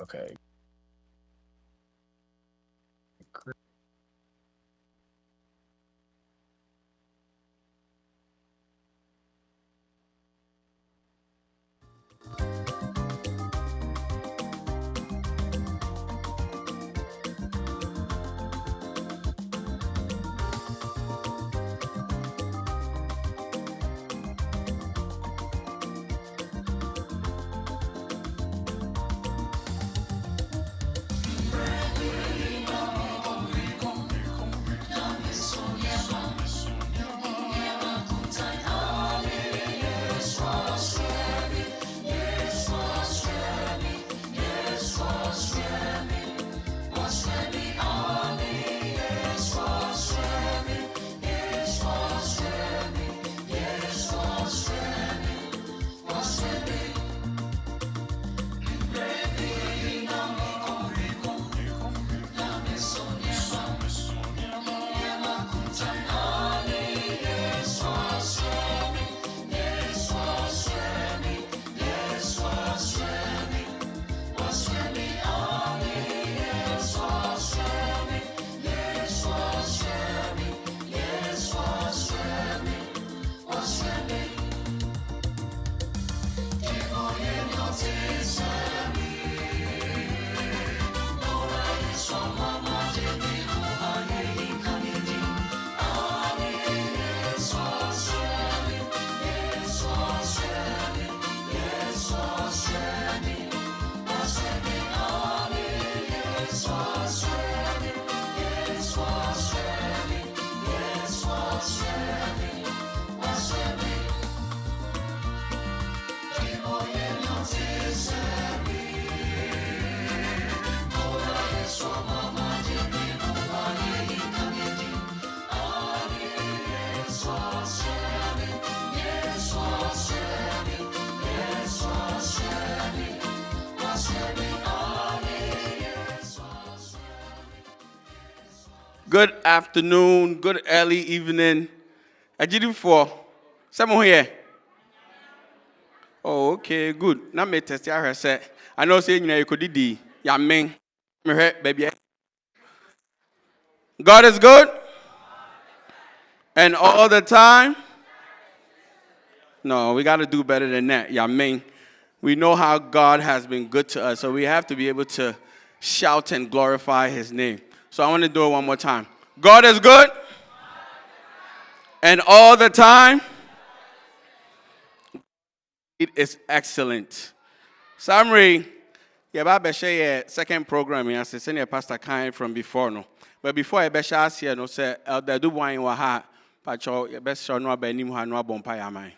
Okay. Good afternoon, good early evening. I did it for someone here. Oh, okay, good. Now me test your say. I know saying you could do yeah, me baby. God is good, and all the time. No, we got to do better than that. Yeah, we know how God has been good to us, so we have to be able to shout and glorify His name. So I want to do it one more time. God is good, and all the time. It is excellent. Summary. Yeah, but share second program. I say senior pastor kind from before no. But before I be share here no say elder do wine wa ha. Pacho you best show no abanim ha no abompa ya man.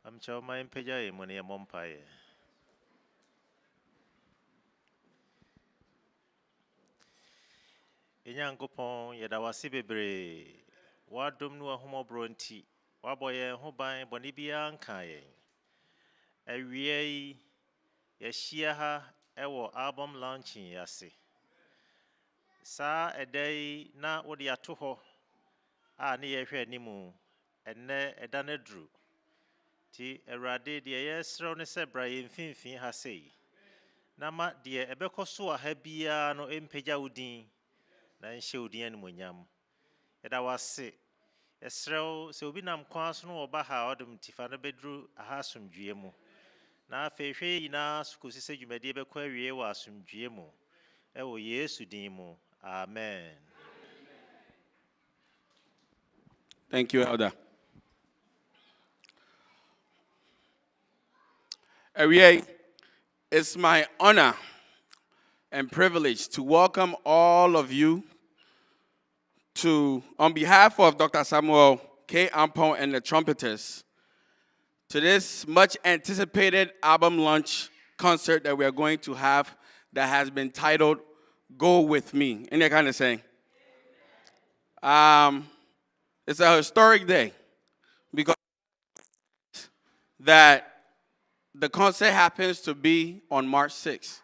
I'm chow my impeja money a mompire. Inyankopon yadawasi bebre. Wadum no homo bronti. Waboye hoban bonibia nkaye. Ewie yeshia ha ewo album launching yase. Sa edai na wodi atoho a ne yehwe animu enne edanedru. Ti erade de yesro ne se bra yemfinfin ha sei. Nama de ebekoso a ha bia no empeja udin. Na nhye odin animonyam eda wase esrew se obi nam kwan so no oba ha odum tifa no bedru aha asomdwie mu na afehwe yina sukosi se dwumade bekwa wie wa asomdwie mu ewo Yesu din mu amen. Thank you, elder. It's my honor and privilege to welcome all of you to, on behalf of Dr. Samuel K. Ampong and The Trumpeters, to this much anticipated album launch concert that we are going to have that has been titled Go With Me. Any kind of saying? It's a historic day because that the concert happens to be on March 6th.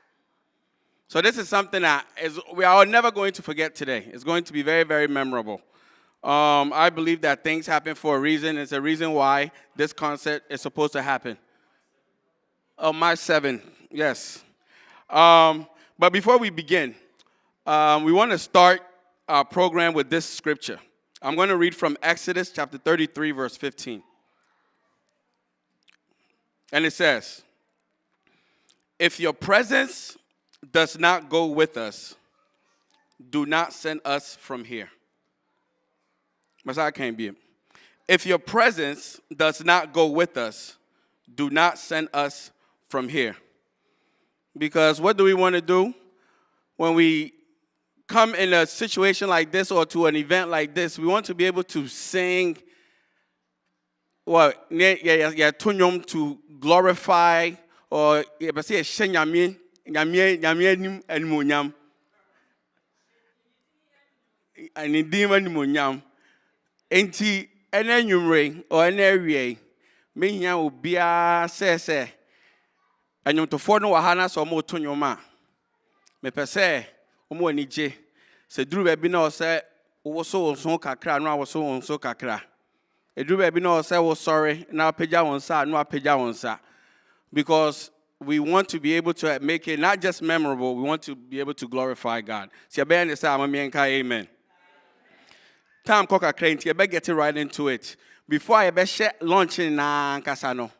So this is something that we are never going to forget today. It's going to be very, very memorable. I believe that things happen for a reason. It's a reason why this concert is supposed to happen. Oh, March 7th, yes. But before we begin, we want to start our program with this scripture. I'm going to read from Exodus chapter 33, verse 15. And it says, "If your presence does not go with us, do not send us from here." Messiah can't be it. If your presence does not go with us, do not send us from here. Because what do we want to do when we come in a situation like this or to an event like this? We want to be able to sing, to glorify, or enti ene nwumre or ene awie me hia obia se anyomtofo no wahana so mo to nwoma me pese omo anije se duru ba bi na o se wo so wonso kakra no awo so wonso kakra eduru ba bi na o se wo sorry na apagya wonsa no apagya wonsa, because we want to be able to make it not just memorable, we want to be able to glorify God. See, I say amen. Time koka krenti, I get it right into it. Before I be share launching na kasano,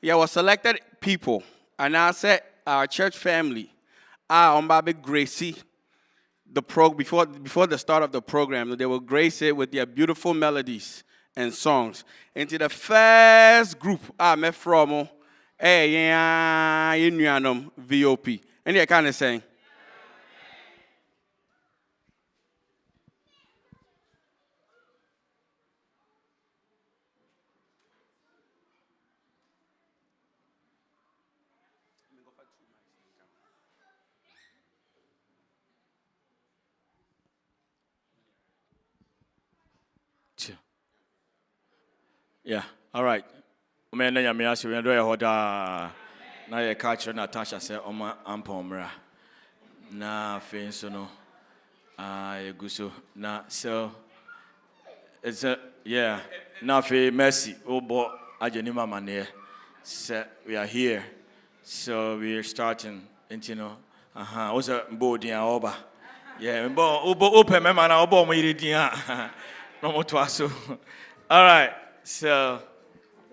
was selected people, and I said our church family, on Baby Gracie, before the start of the program, they will grace it with their beautiful melodies and songs. Into the first group, met from VOP. And I kind of saying. Yeah, all right. Men na yame aso we do e hoda na ye catch Natasha say oma ampom na fe so no eguso na so it's a yeah na fe mercy obo ajeni mama ne say we are here, so we are starting into was a boarding oba yeah obo open me na obo mo yiri no mo to aso. All right, so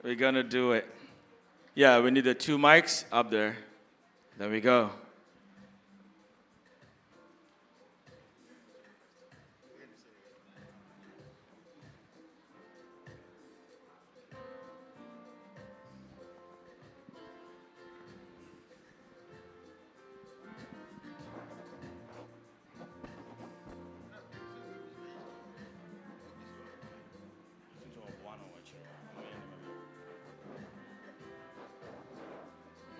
we're gonna do it. Yeah, we need the 2 mics up there. There we go.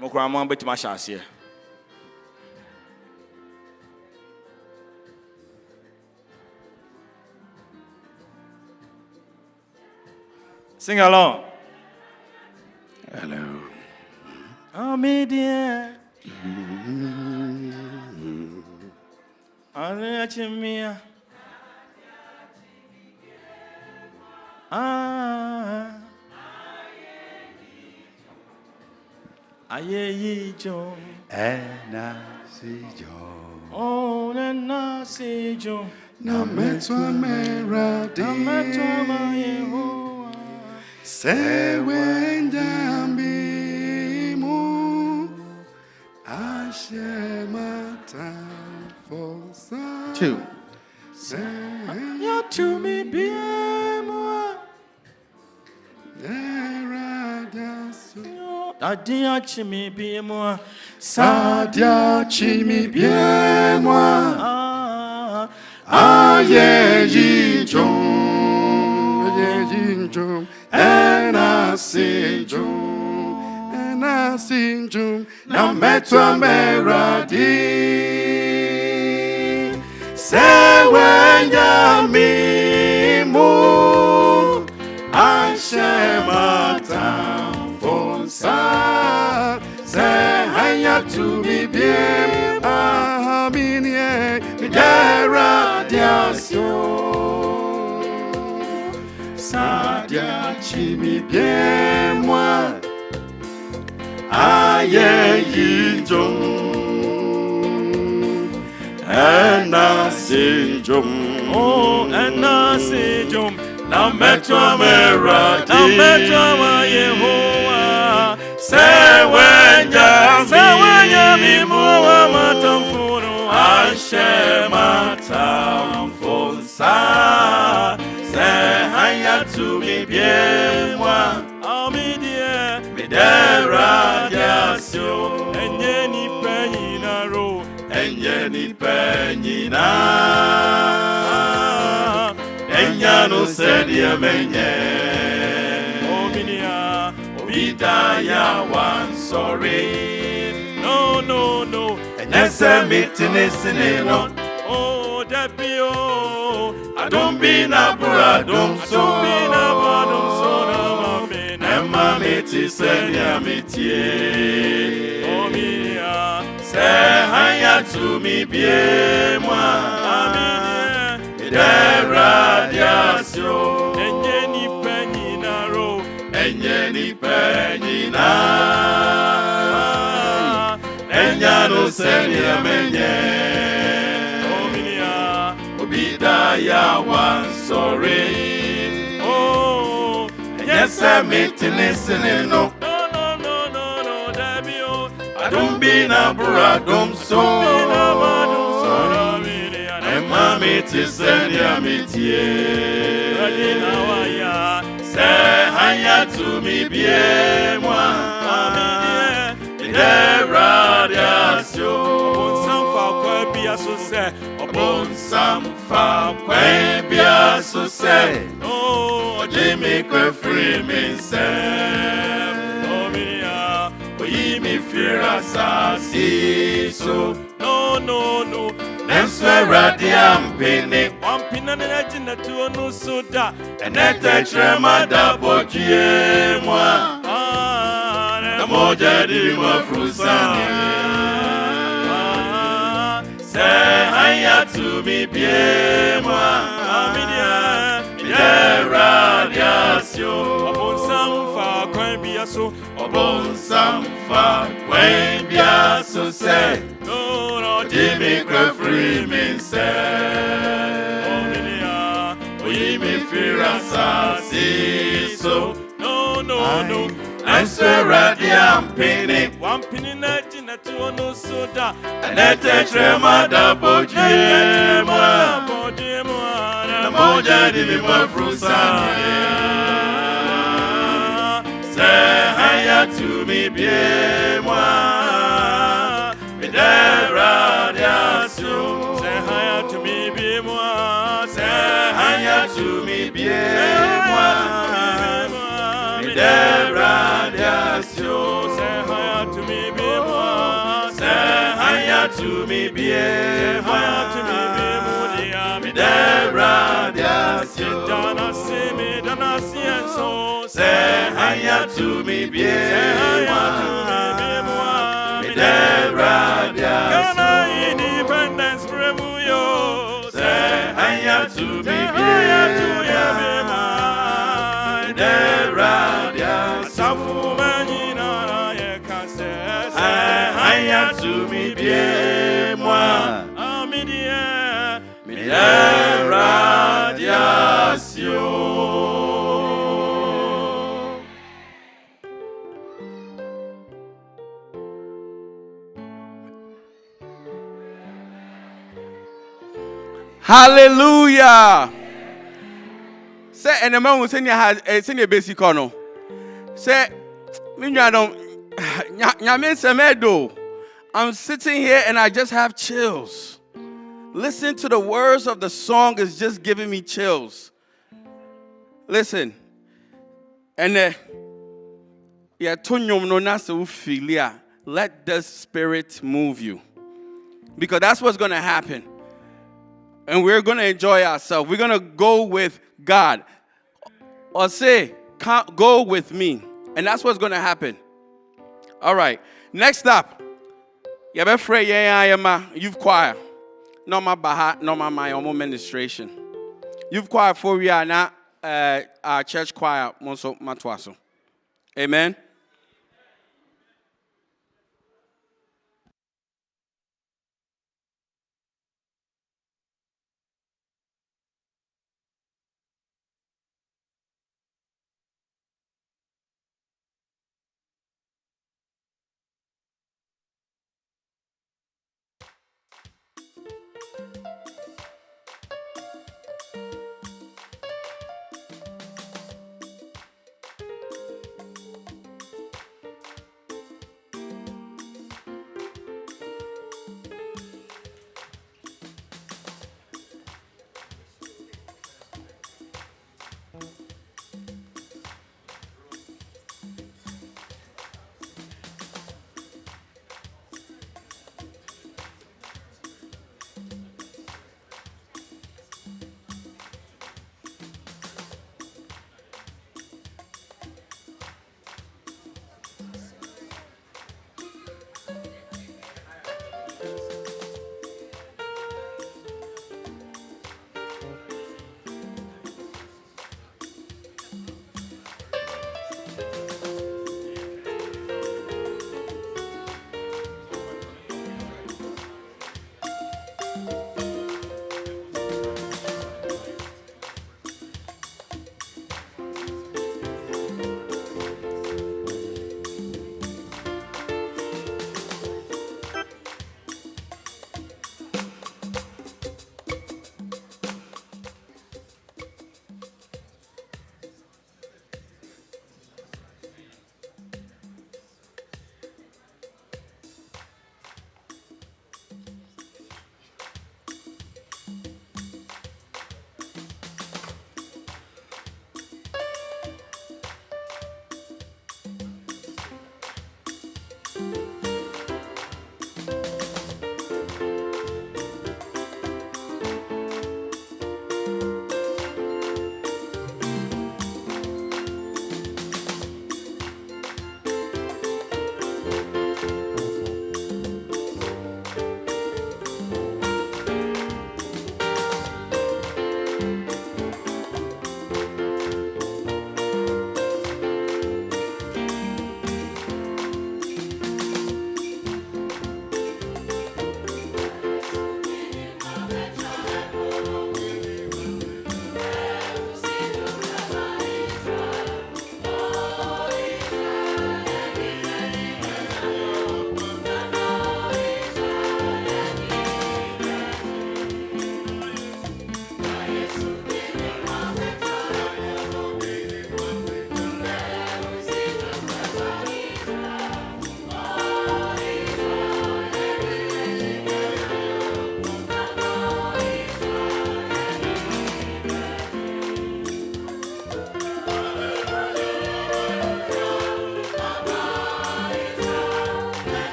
Mokramon bet my chance here. Sing along. Hello. Oh, me dear. Anachimia. Aye John. Enasi John. Oh, Enasi John. Na metwa meradi. Na metwa Yehovah. Sewe njambimu. Ashemata fosa. 2. Ya to me biemwa. Adia chimi biemwa. Sadia chimi biemwa. Aye yijom. Aye yijom. Enasi jom. Enasi jom. Na metwa meradi. Sewe nyamimu. Ashemata for Aminie, midera diasio. Sadia chimi bien moi. Aye yinjum. Enasinjum. Oh, enasinjum. Na metwa meradi. Na metwa Yehowa. Sewenya mimuwa matamfunu. Ashe matamfunsa. Sehanya tumi biemwa. Amidie. Midera diasio. Enyeni penyina ro. Enyeni penyina. Enyano sedia menye. Ominia. Obidaya one sorry. No. Enyese mitini no. Oh, Depio. I don't be na buradum so. Emma miti sedia mitie. Ominia. Se hanya to me bie moi. Midera diasio. Enyeni penyina ro. Enyeni penyina. Enyano sedia menye. Ominia. Obidaya one sorry. Oh. Enyese mitini no. No, Debio. I don't be na buradum so. Emma miti sedia mitie. Se hanya to me bie moi. Midera diasio. Obonsam fa kwe bia so se. Oh, Jimmy kwe free me se. Ominia. Oyi mi fira sasi so. No. Nenso radiam pini. Wampina na jina tu no soda. Enete trema da bojie moi. Na moja di mo frusani. Se hanya to me bie moi. Midera diasio. Obonsam fa kwan bia so. Obonsam fa kwen bia so se. No, Jimmy kwe free me se. Ominia. Oyi mi fira sasi so. No. Nenso radiam pini. Wampini na jina tu no soda. Enete trema da bojie moi. Na moja di mi mo frusani. Se hanya to me bie moi. Midera diasio. Say hi to me, be moi. Se hanya to me bie moi. Midera diasio. Say hi to me, be moi. Se hanya to me bie moi. To me, be moi. Midera diasio. Dana see, so Se hanya to me bie moi. Midera Ghana diasio. independence remuyo. Se hanya to me bie moi. Midera diasio. Safu manina ye kase. Se hanya to me bie moi. Amidia. Midera diasio. Hallelujah. Say, and the man who send your basic corner. Say, I'm sitting here and I just have chills. Listen to the words of the song is just giving me chills. Listen. And let the Spirit move you. Because that's what's going to happen. And we're going to enjoy ourselves. We're going to go with God. Or say, go with me. And that's what's going to happen. All right. Next up, Yɛbɛfrɛ yɛn a yɛma youth choir. No ma baha, no ma my own ministration. Youth choir for we are now our church choir monso matwaso. Amen.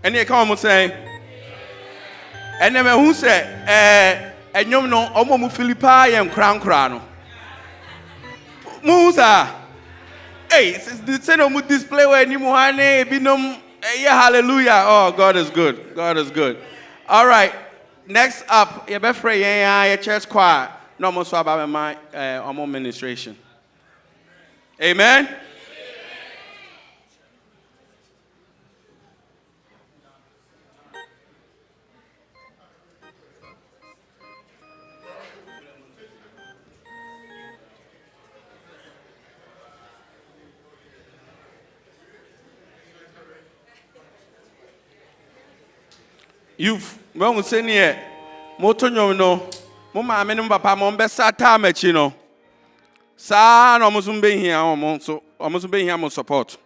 And they come and say, and then who said, and you know, Omo Philippi and Crown Crown. Musa, hey, the same with display where you muhane binum. Yeah, hallelujah. Oh, God is good. God is good. All right. Next up, your best friend, your church choir. No more so about my ministration. Amen. You've when we say near Motonyo no, Mama Menim Papa Mombesa Tamechino. Sa no Musumbe here, almost being here support.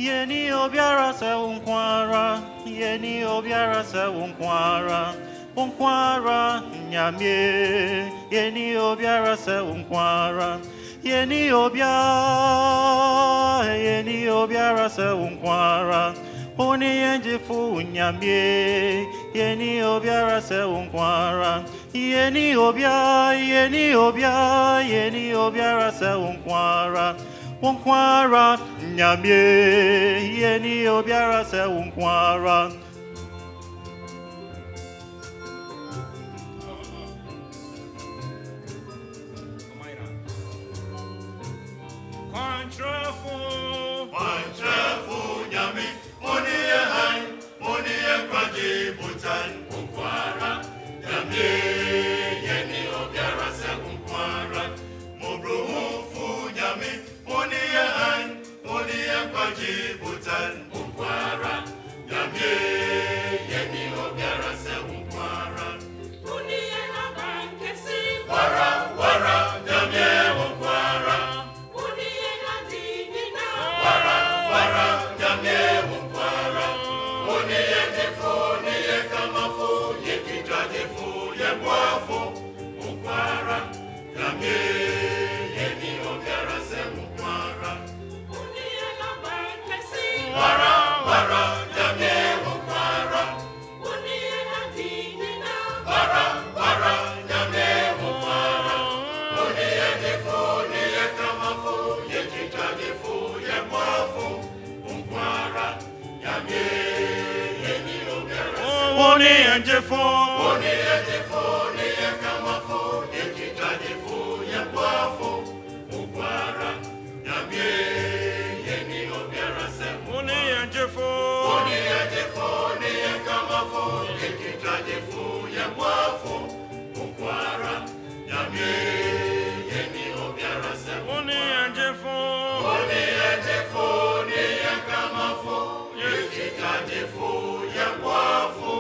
Yeni obiara se unkwara, yeni obiara se unkwara, unkwara nyamie, yeni obiara se unkwara, yeni obiara se unkwara, oni enjefu nyamie, yeni obiara se unkwara, yeni obiara se unkwara. Unkwara nyamie yeni obiara se unkwara Kwantrafu nyami Oniye han Oniye kwaji butan Unkwara Nyamie Yeni obiara se unkwara Mobruhufu nyami Oniye han Oniye kwaji butan Unkwara Nyamie Yeni obiara se unkwara Oniye na bankesi Wara wara Nyamie unkwara Oniye na dinina Wara wara Nyamie unkwara Oniye jifu Oniye kamafu Yekijajifu Yemwafu Unkwara Nyamie Yeni obiara se unkwara Oniye na bankesi Wara wara Nyamie unkwara Oniye na dinina Wara wara Nyamie unkwara Oniye jifu Oniye kamafu Yekijajifu Yemwafu Unkwara Nyamie Yeni obiara se Oniye jifu Oniye jifu Oniye kamafu Yekijajifu Yemwafu Unkwara Nyamie Yeni obiara se Oniye jifu Oniye jifu Oniye kamafu Yekijajifu Yemwafu Unkwara Nyamie Yeni obiara se Oniye jifu Oniye jifu Oniye kamafu Yekijajifu Yemwafu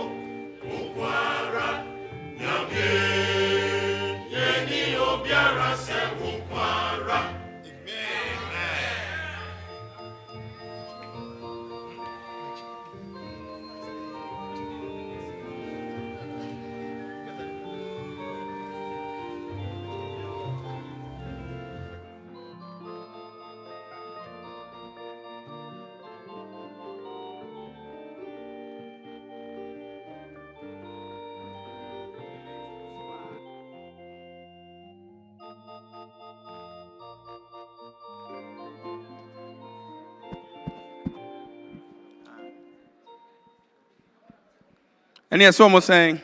Unkwara Nyamie Yeni obiara se unkwara And yes, someone saying,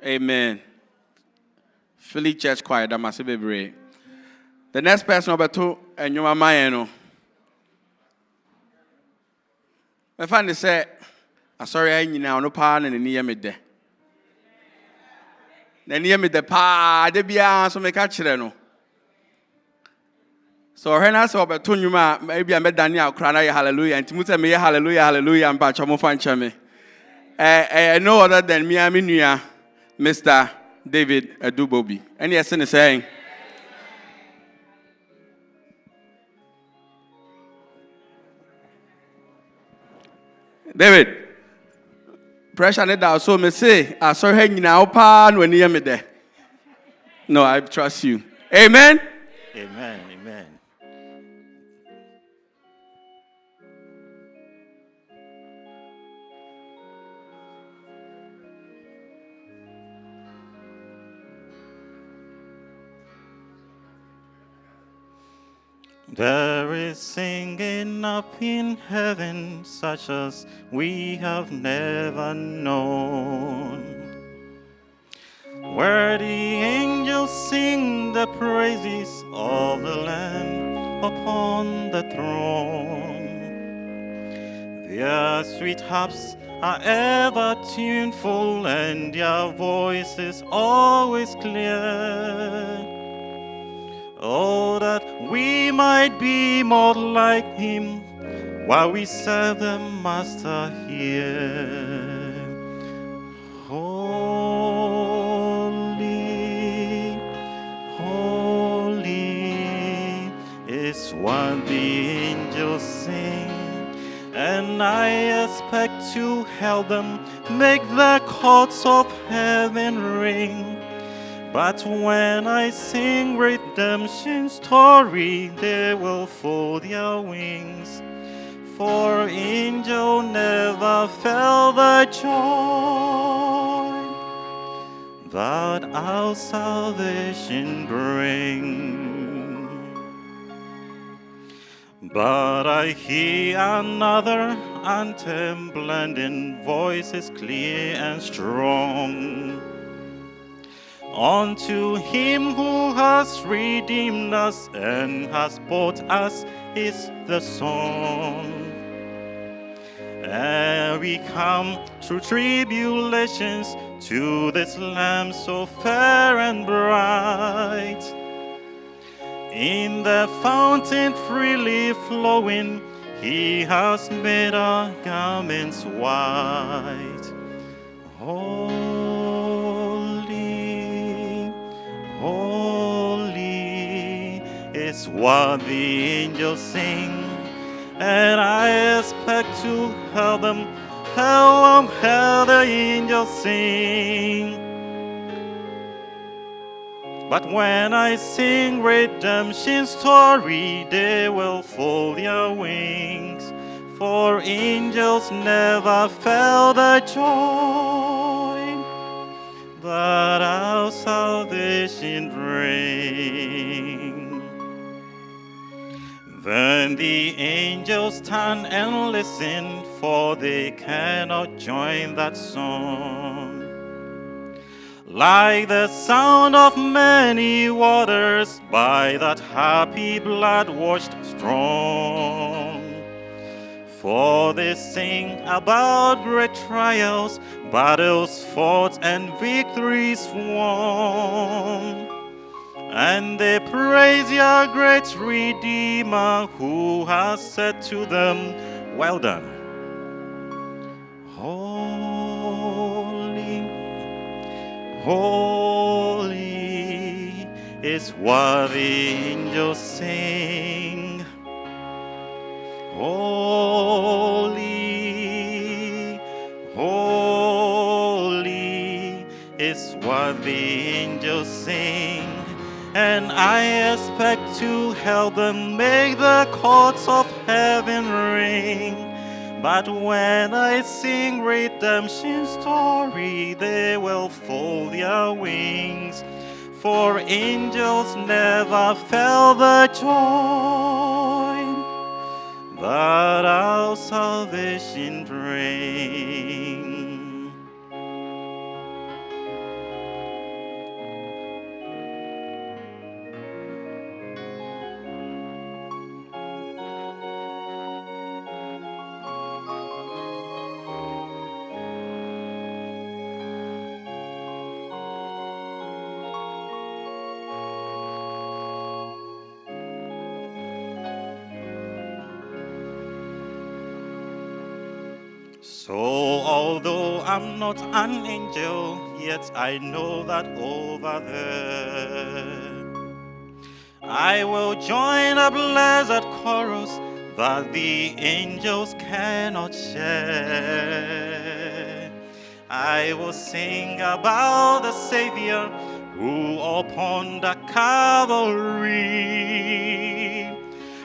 Amen. Philly Church Choir, that must be brave. The next person number 2, and you're my man. I find they say, I'm sorry, I now no pan and near me there. Then near me the pa, they be so make catch no. So when I saw about 2 you maybe I met Daniel crying hallelujah and Timothy me hallelujah, hallelujah, and Bacha fan chame. No other than me, Mr. David Adubobi. And yes, and saying, David, pressure net down. So me say, I saw hanging now pan when near me there. No, I trust you. Amen. Amen, amen. There is singing up in heaven such as we have never known, where the angels sing the praises of the Lamb upon the throne. Their sweet harps are ever tuneful and their voices always clear. Oh, that we might be more like him while we serve the Master here. Holy, holy is what the angels sing, and I expect to help them make the courts of heaven ring. But when I sing redemption story, they will fold their wings. For angel never felt the joy that our salvation brings. But I hear another anthem, blending voices clear and strong. Unto him who has redeemed us and has bought us is the song. And we come through tribulations to this Lamb so fair and bright. In the fountain freely flowing, he has made our garments white. Holy, holy is what the angels sing, and I expect to help them, help the angels sing. But when I sing redemption story, they will fold their wings. For angels never felt the joy that our salvation brings. Then the angels stand and listen, for they cannot join that song. Like the sound of many waters by that happy blood-washed strong. For they sing about great trials, battles fought and victories won. And they praise your great Redeemer, who has said to them, well done. Holy, holy is what the angels sing. Holy, holy is what the angels sing, and I expect to help them make the courts of heaven ring. But when I sing redemption story, they will fold their wings. For angels never felt the joy that our salvation brings. So although I'm not an angel, yet I know that over there I will join a blessed chorus that the angels cannot share. I will sing about the Savior who upon the Calvary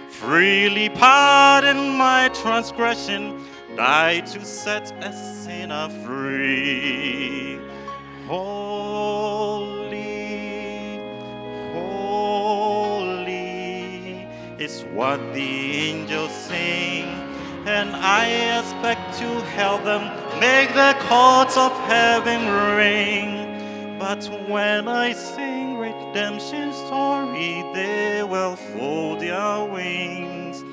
freely pardoned my transgression, died to set a sinner free. Holy, holy is what the angels sing, and I expect to help them make the courts of heaven ring. But when I sing redemption story, they will fold their wings.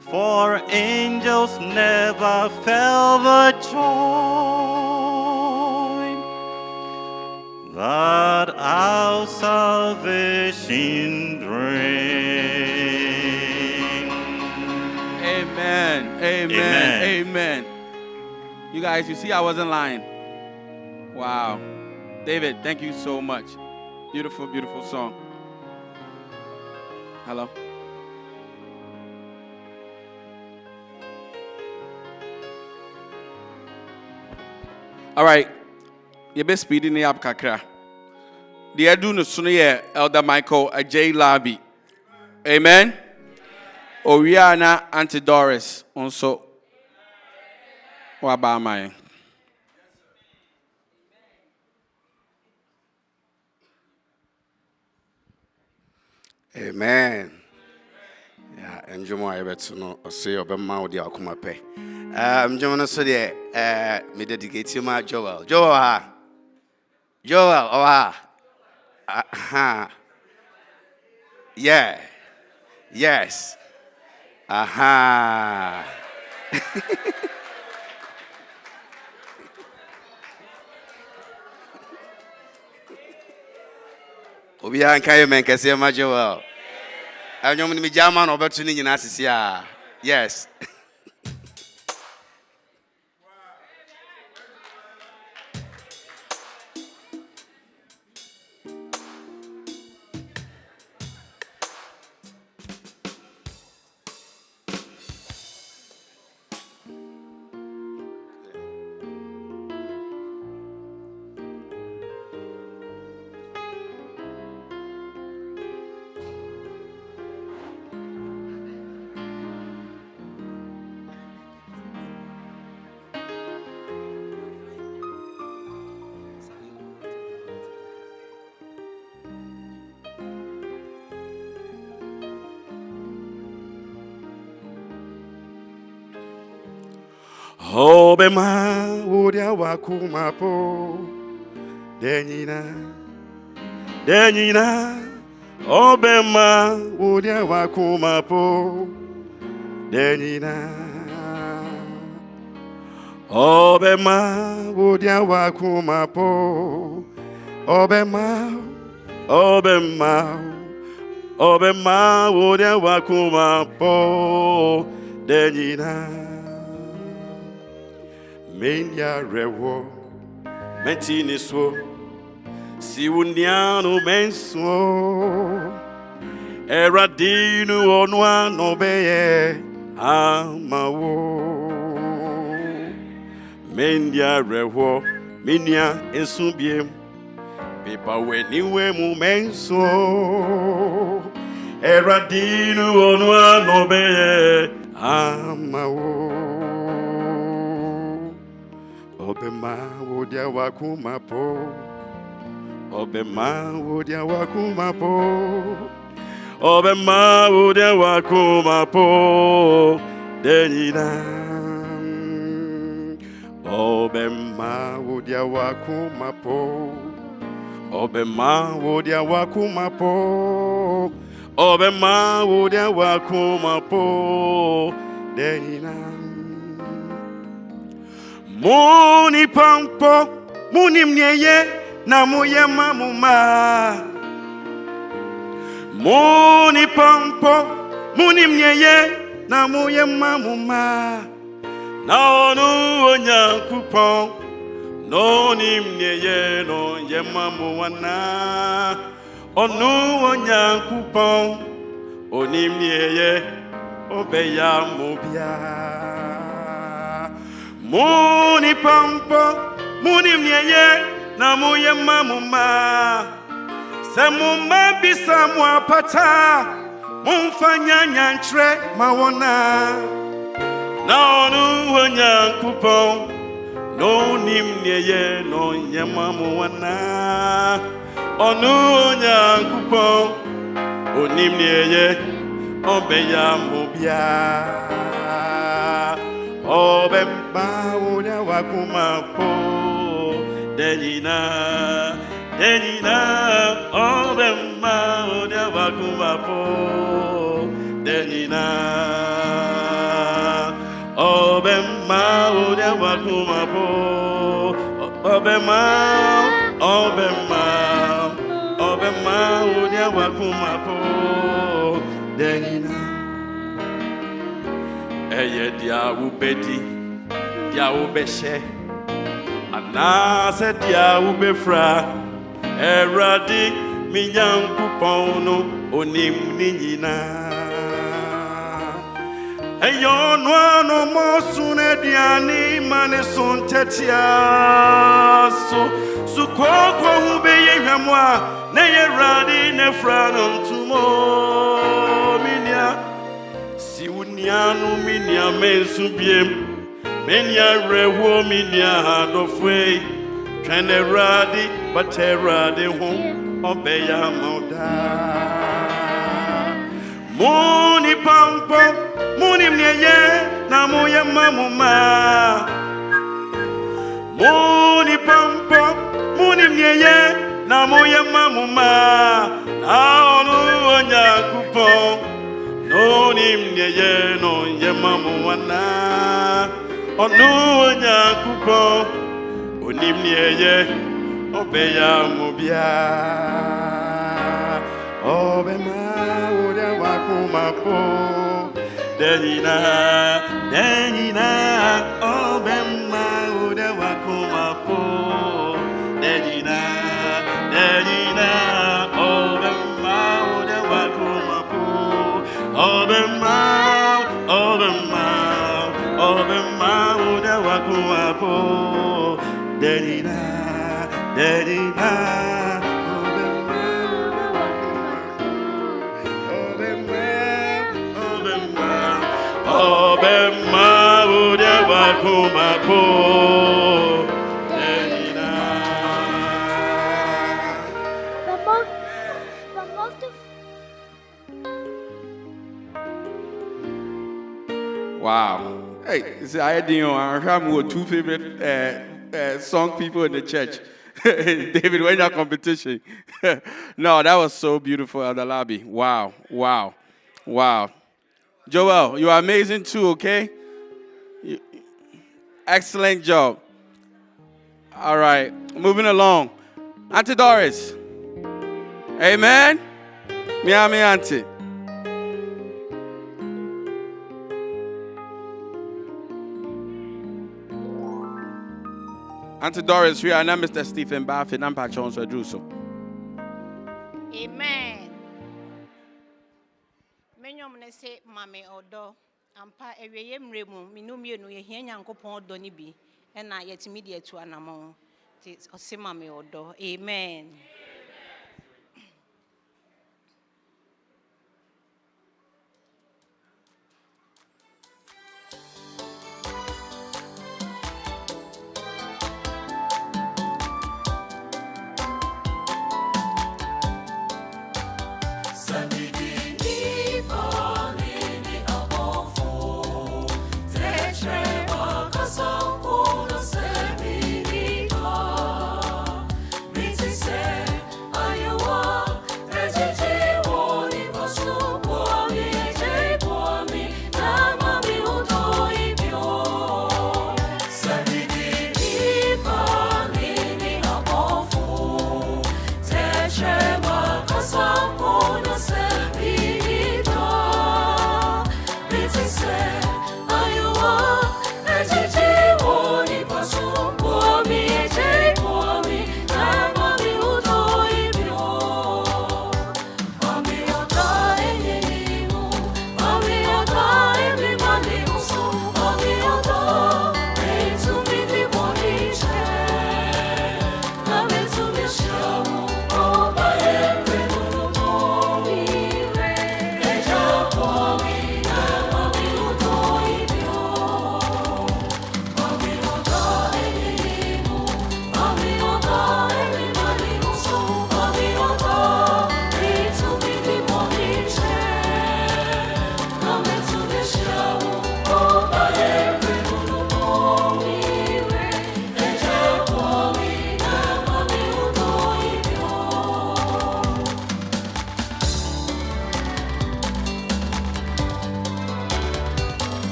For angels never felt the joy that our salvation brings. Amen. Amen. Amen. You guys, you see I wasn't lying. Wow. David, thank you so much. Beautiful, beautiful song. Hello. All right. You be speeding up kakra. The edu no sunu ye Elder Michael J. Labi. Amen. Oriana Auntie Doris also. What about mine? Amen. Yeah, and you might bet to know or say about Maudi or come up. John, so there, me dedicate you my Joel. Joel, aha. Yeah, yes, aha. Obian Kayo men can say my Joel. I'm going to be German opportunity in Asisia. Yes. Obema udia wakumapo Denina Obema udia wakumapo Denina Obema udia wakumapo Obema udia wakumapo Denina Menya rewo mentini so si uniano menso eradinu onwa no beye amawo menya rewo minia ensubiem pepa weniwe mu menso eradinu onwa no beye amawo Obema wodia wakumapo Obema wodia wakumapo Denina Obema wodia wakumapo Obema wodia wakumapo Denina Muni pampo, muni mnyeye na muye mamuma. Muni pampo, muni mnyeye na muye mamuma. Na onu onyankupon, no ni mnyeye no ye mamuwana. Onu onyankupon, oni mnyeye obeya mubia. Muni pampo, muni mnyeye na muye mamuma. Se muma bisa mwapata, mumfanya nyantre mawona. Na onu onyankupon, no ni mnyeye no ye mamuwana. Onu onyankupon, oni mnyeye obeya mubia. Obema udia wakumapo Denina Obema udia wakumapo Denina Obema udia wakumapo Obema udia wakumapo Denina Eye dia ubedi, dia ubeshe, anase dia ubefra, eradi minyankupono onim ninyina. Eyo no mosune diani mane son tetia so sukoko hubeye hwamwa na ye radi ne franom tumo minia si unianu minia mensubiem menia rewo minia hadofwe twene radi baterade ho obeya moda muni pampo muni mneye na moya mamuma muni pampo muni mneye na moya mamuma aonu onya kupon noni mneye no ye mamuwana onu onya kupon oni mneye obeya mobia obema ode wakumapo denina obema ode wakumapo denina obema ode wakumapo obema ode wakumapo denina Obema ude wakumapo denina. Wow. Hey, see, I had two favorite song people in the church. David, when your competition? No, that was so beautiful, Elder Labi. Wow. Joel, you are amazing too, okay? Excellent job. All right, moving along. Auntie Doris. Amen? Miami Auntie. Auntie Doris, we are now Mr. Stephen Baffin and Patron Sadruso. Amen. Many say, Mammy or do, Ampa Eway Mremu, Minumio, no Yankopon Donibi, and I yet immediate to an among. Tis or say, Mammy or do. Amen.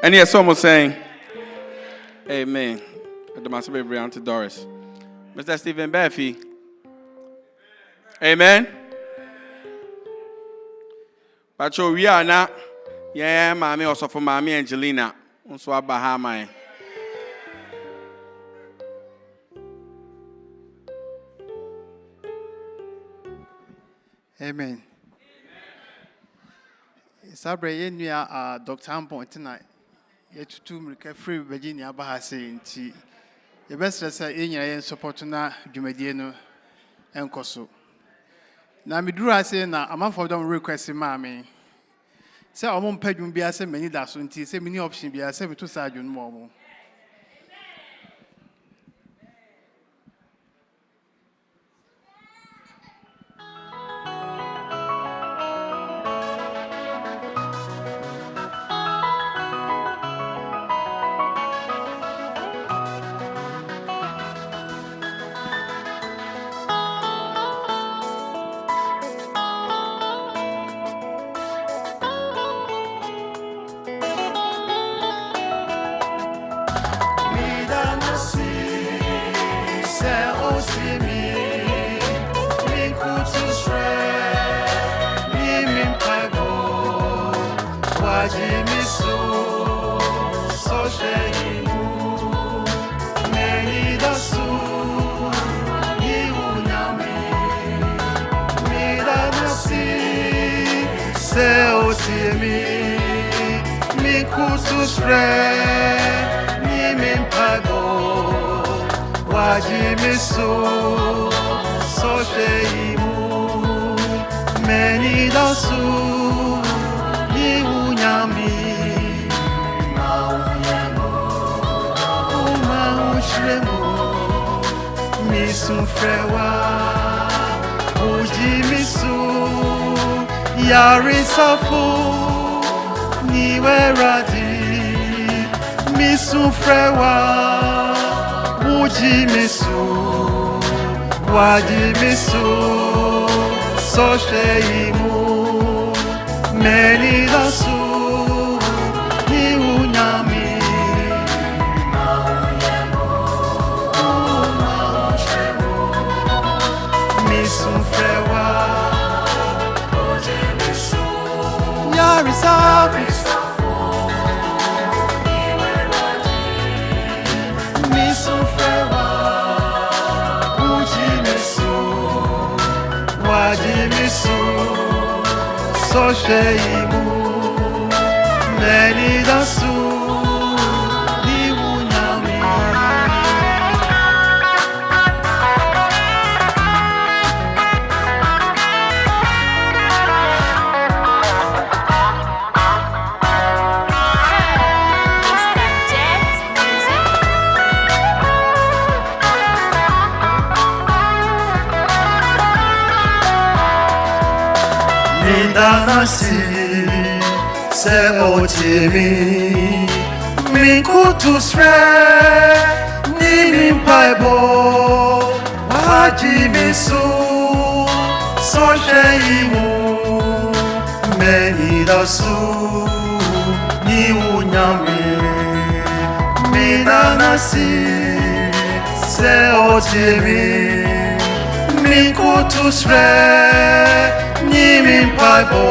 And yes, someone saying, Amen. The master be Brian to Doris. Mr. Stephen Baffy. Amen. But we are not. Yeah, mommy also for mommy Angelina. Also Bahama. Amen. Sabre yenya Dr. Ampong tonight. Yetutu free Virginia Bahase nti yebesresa yenya yen support na dwumadie no enkoso. Na miduru ase na amanfo don request maame. Se omo mpadwum bia se mani da so nti se mini option bia se meto sa adwun mo omo. so sheimu meni dasu ni unyami Nasi se otimi min kutusre ni min paibo waji misu so sheimu meni dasu ni unyami nasi se otimi min kutusre ni min paibo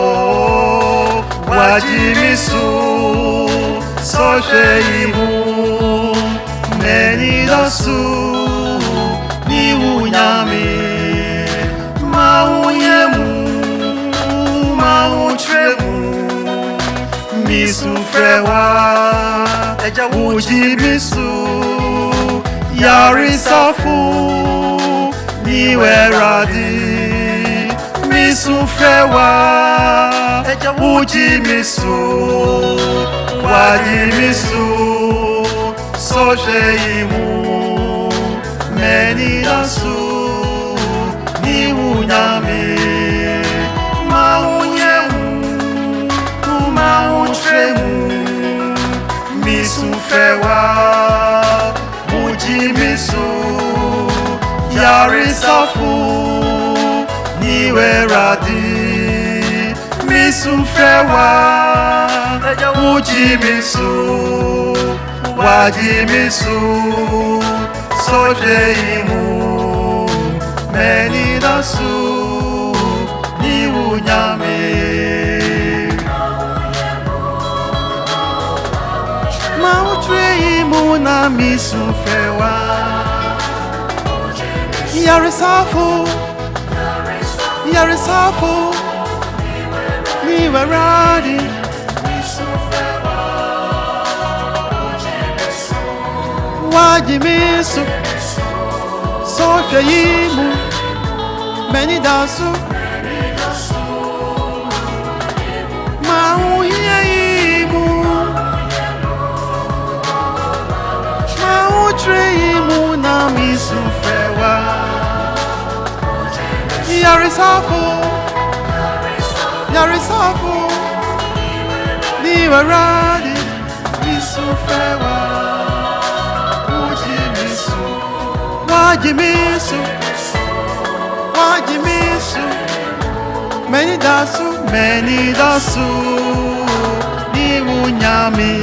wajimisu so sheimu meni dasu ni unyami mauyemu mautremu misu frewa eja wujimisu yarisafu ni weradi misu frewa eja uji misu waji misu so sheimu meni dasu ni unyami maunyemu mautremu misu frewa uji misu yarisafu niwe radi misu frewa uji misu waji misu so sheimu meni dasu ni unyami mautreimu na misu frewa yarisafu Yarisafu niwe radi wajimisu so sheimu meni dasu mauyeimu mautreimu na misu frewa Yarisafu niwe radi misu frewa ujimisu wajimisu meni dasu ni unyami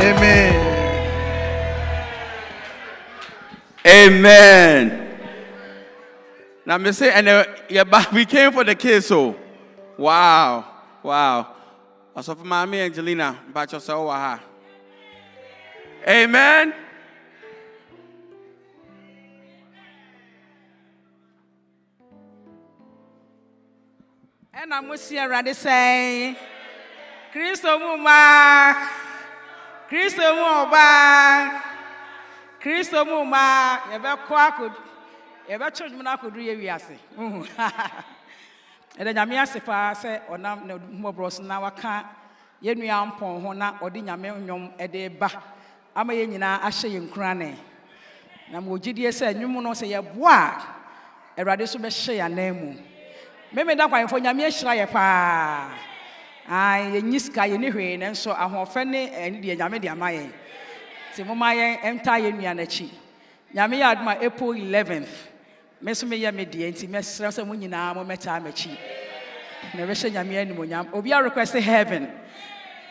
amen. Amen. Now, me say, and we came for the kids, so wow. So for Mommy Angelina, about yourself, amen. And I'm with you ready say, Christo Muma, ever quack. Ebe church mo na kodu ye wiase ede nyame asefa se onam na mobros na waka ye nua ampon ho na ode nyame nwom ede ba ama ye nyina ahye ye nkurane na mo gidie se nwom no se ye boa Erade so be hye ya na mu meme da kwanfo nyame ahyira ye pa ai ye nyiska ye ne hwe ne nso ahofe ne ene de nyame de amaye ti mo maye enta ye nua na chi nyame ya aduma April 11th meso me ya media nti mesra so mo nyina mo meta amachi na be hye nyame ani mo nyam obi a request heaven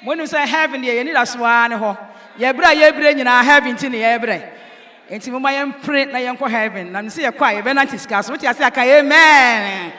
mo nu say heaven ye ni da so ane ho ye bra nyina heaven ti ne ye bra enti mo maye pray na ye nko heaven na nse ye kwa ye be na tisika so ti ase aka amen.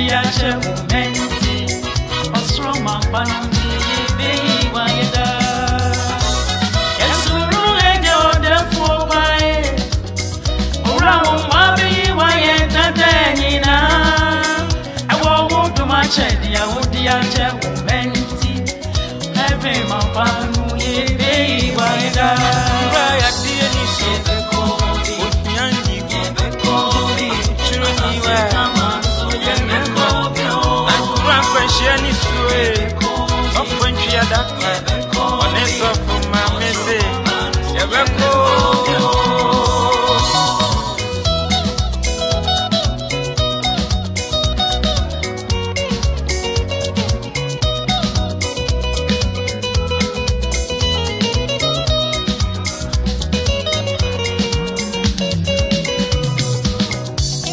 dia che momenti osro mapano be wayeda esuru ejo de fo bae ora wo mabi wayeda denina ewo wo do ma che dia che momenti ebe mapano be wayeda Raya dia ni so ko onyanyi ko chiro ni wa Shani sue, of when she had that on this of my message.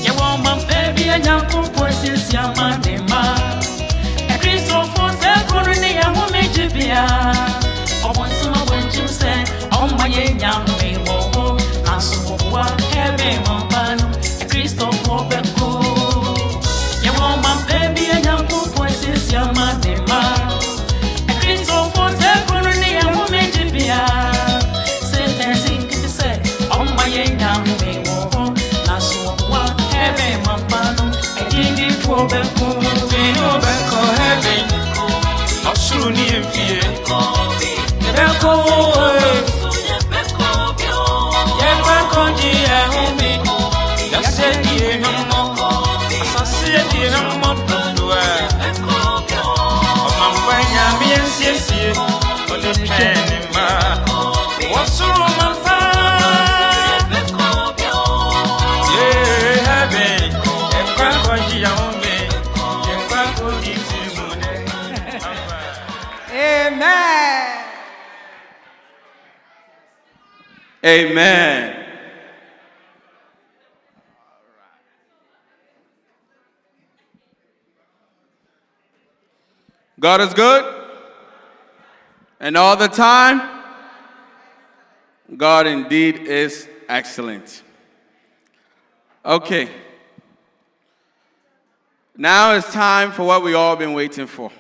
You want my baby and young voices, your man, I want someone to say, oh my young me, oh, I saw what heavy man, Christopher Beco. You want my baby and young voices, your man, Christopher Beco, and woman to be a say, oh my young me, oh, I saw what heavy man, I did it for Beco, Beco, heavy. Soon in fear, Beco, that's it, dear, no more. I said, dear, no more. I'm fine, I'm here, but the train, what's wrong, my father? Yeah, heaven, and crack on Amen. Amen. God is good. And all the time, God indeed is excellent. Okay. Now it's time for what we all been waiting for.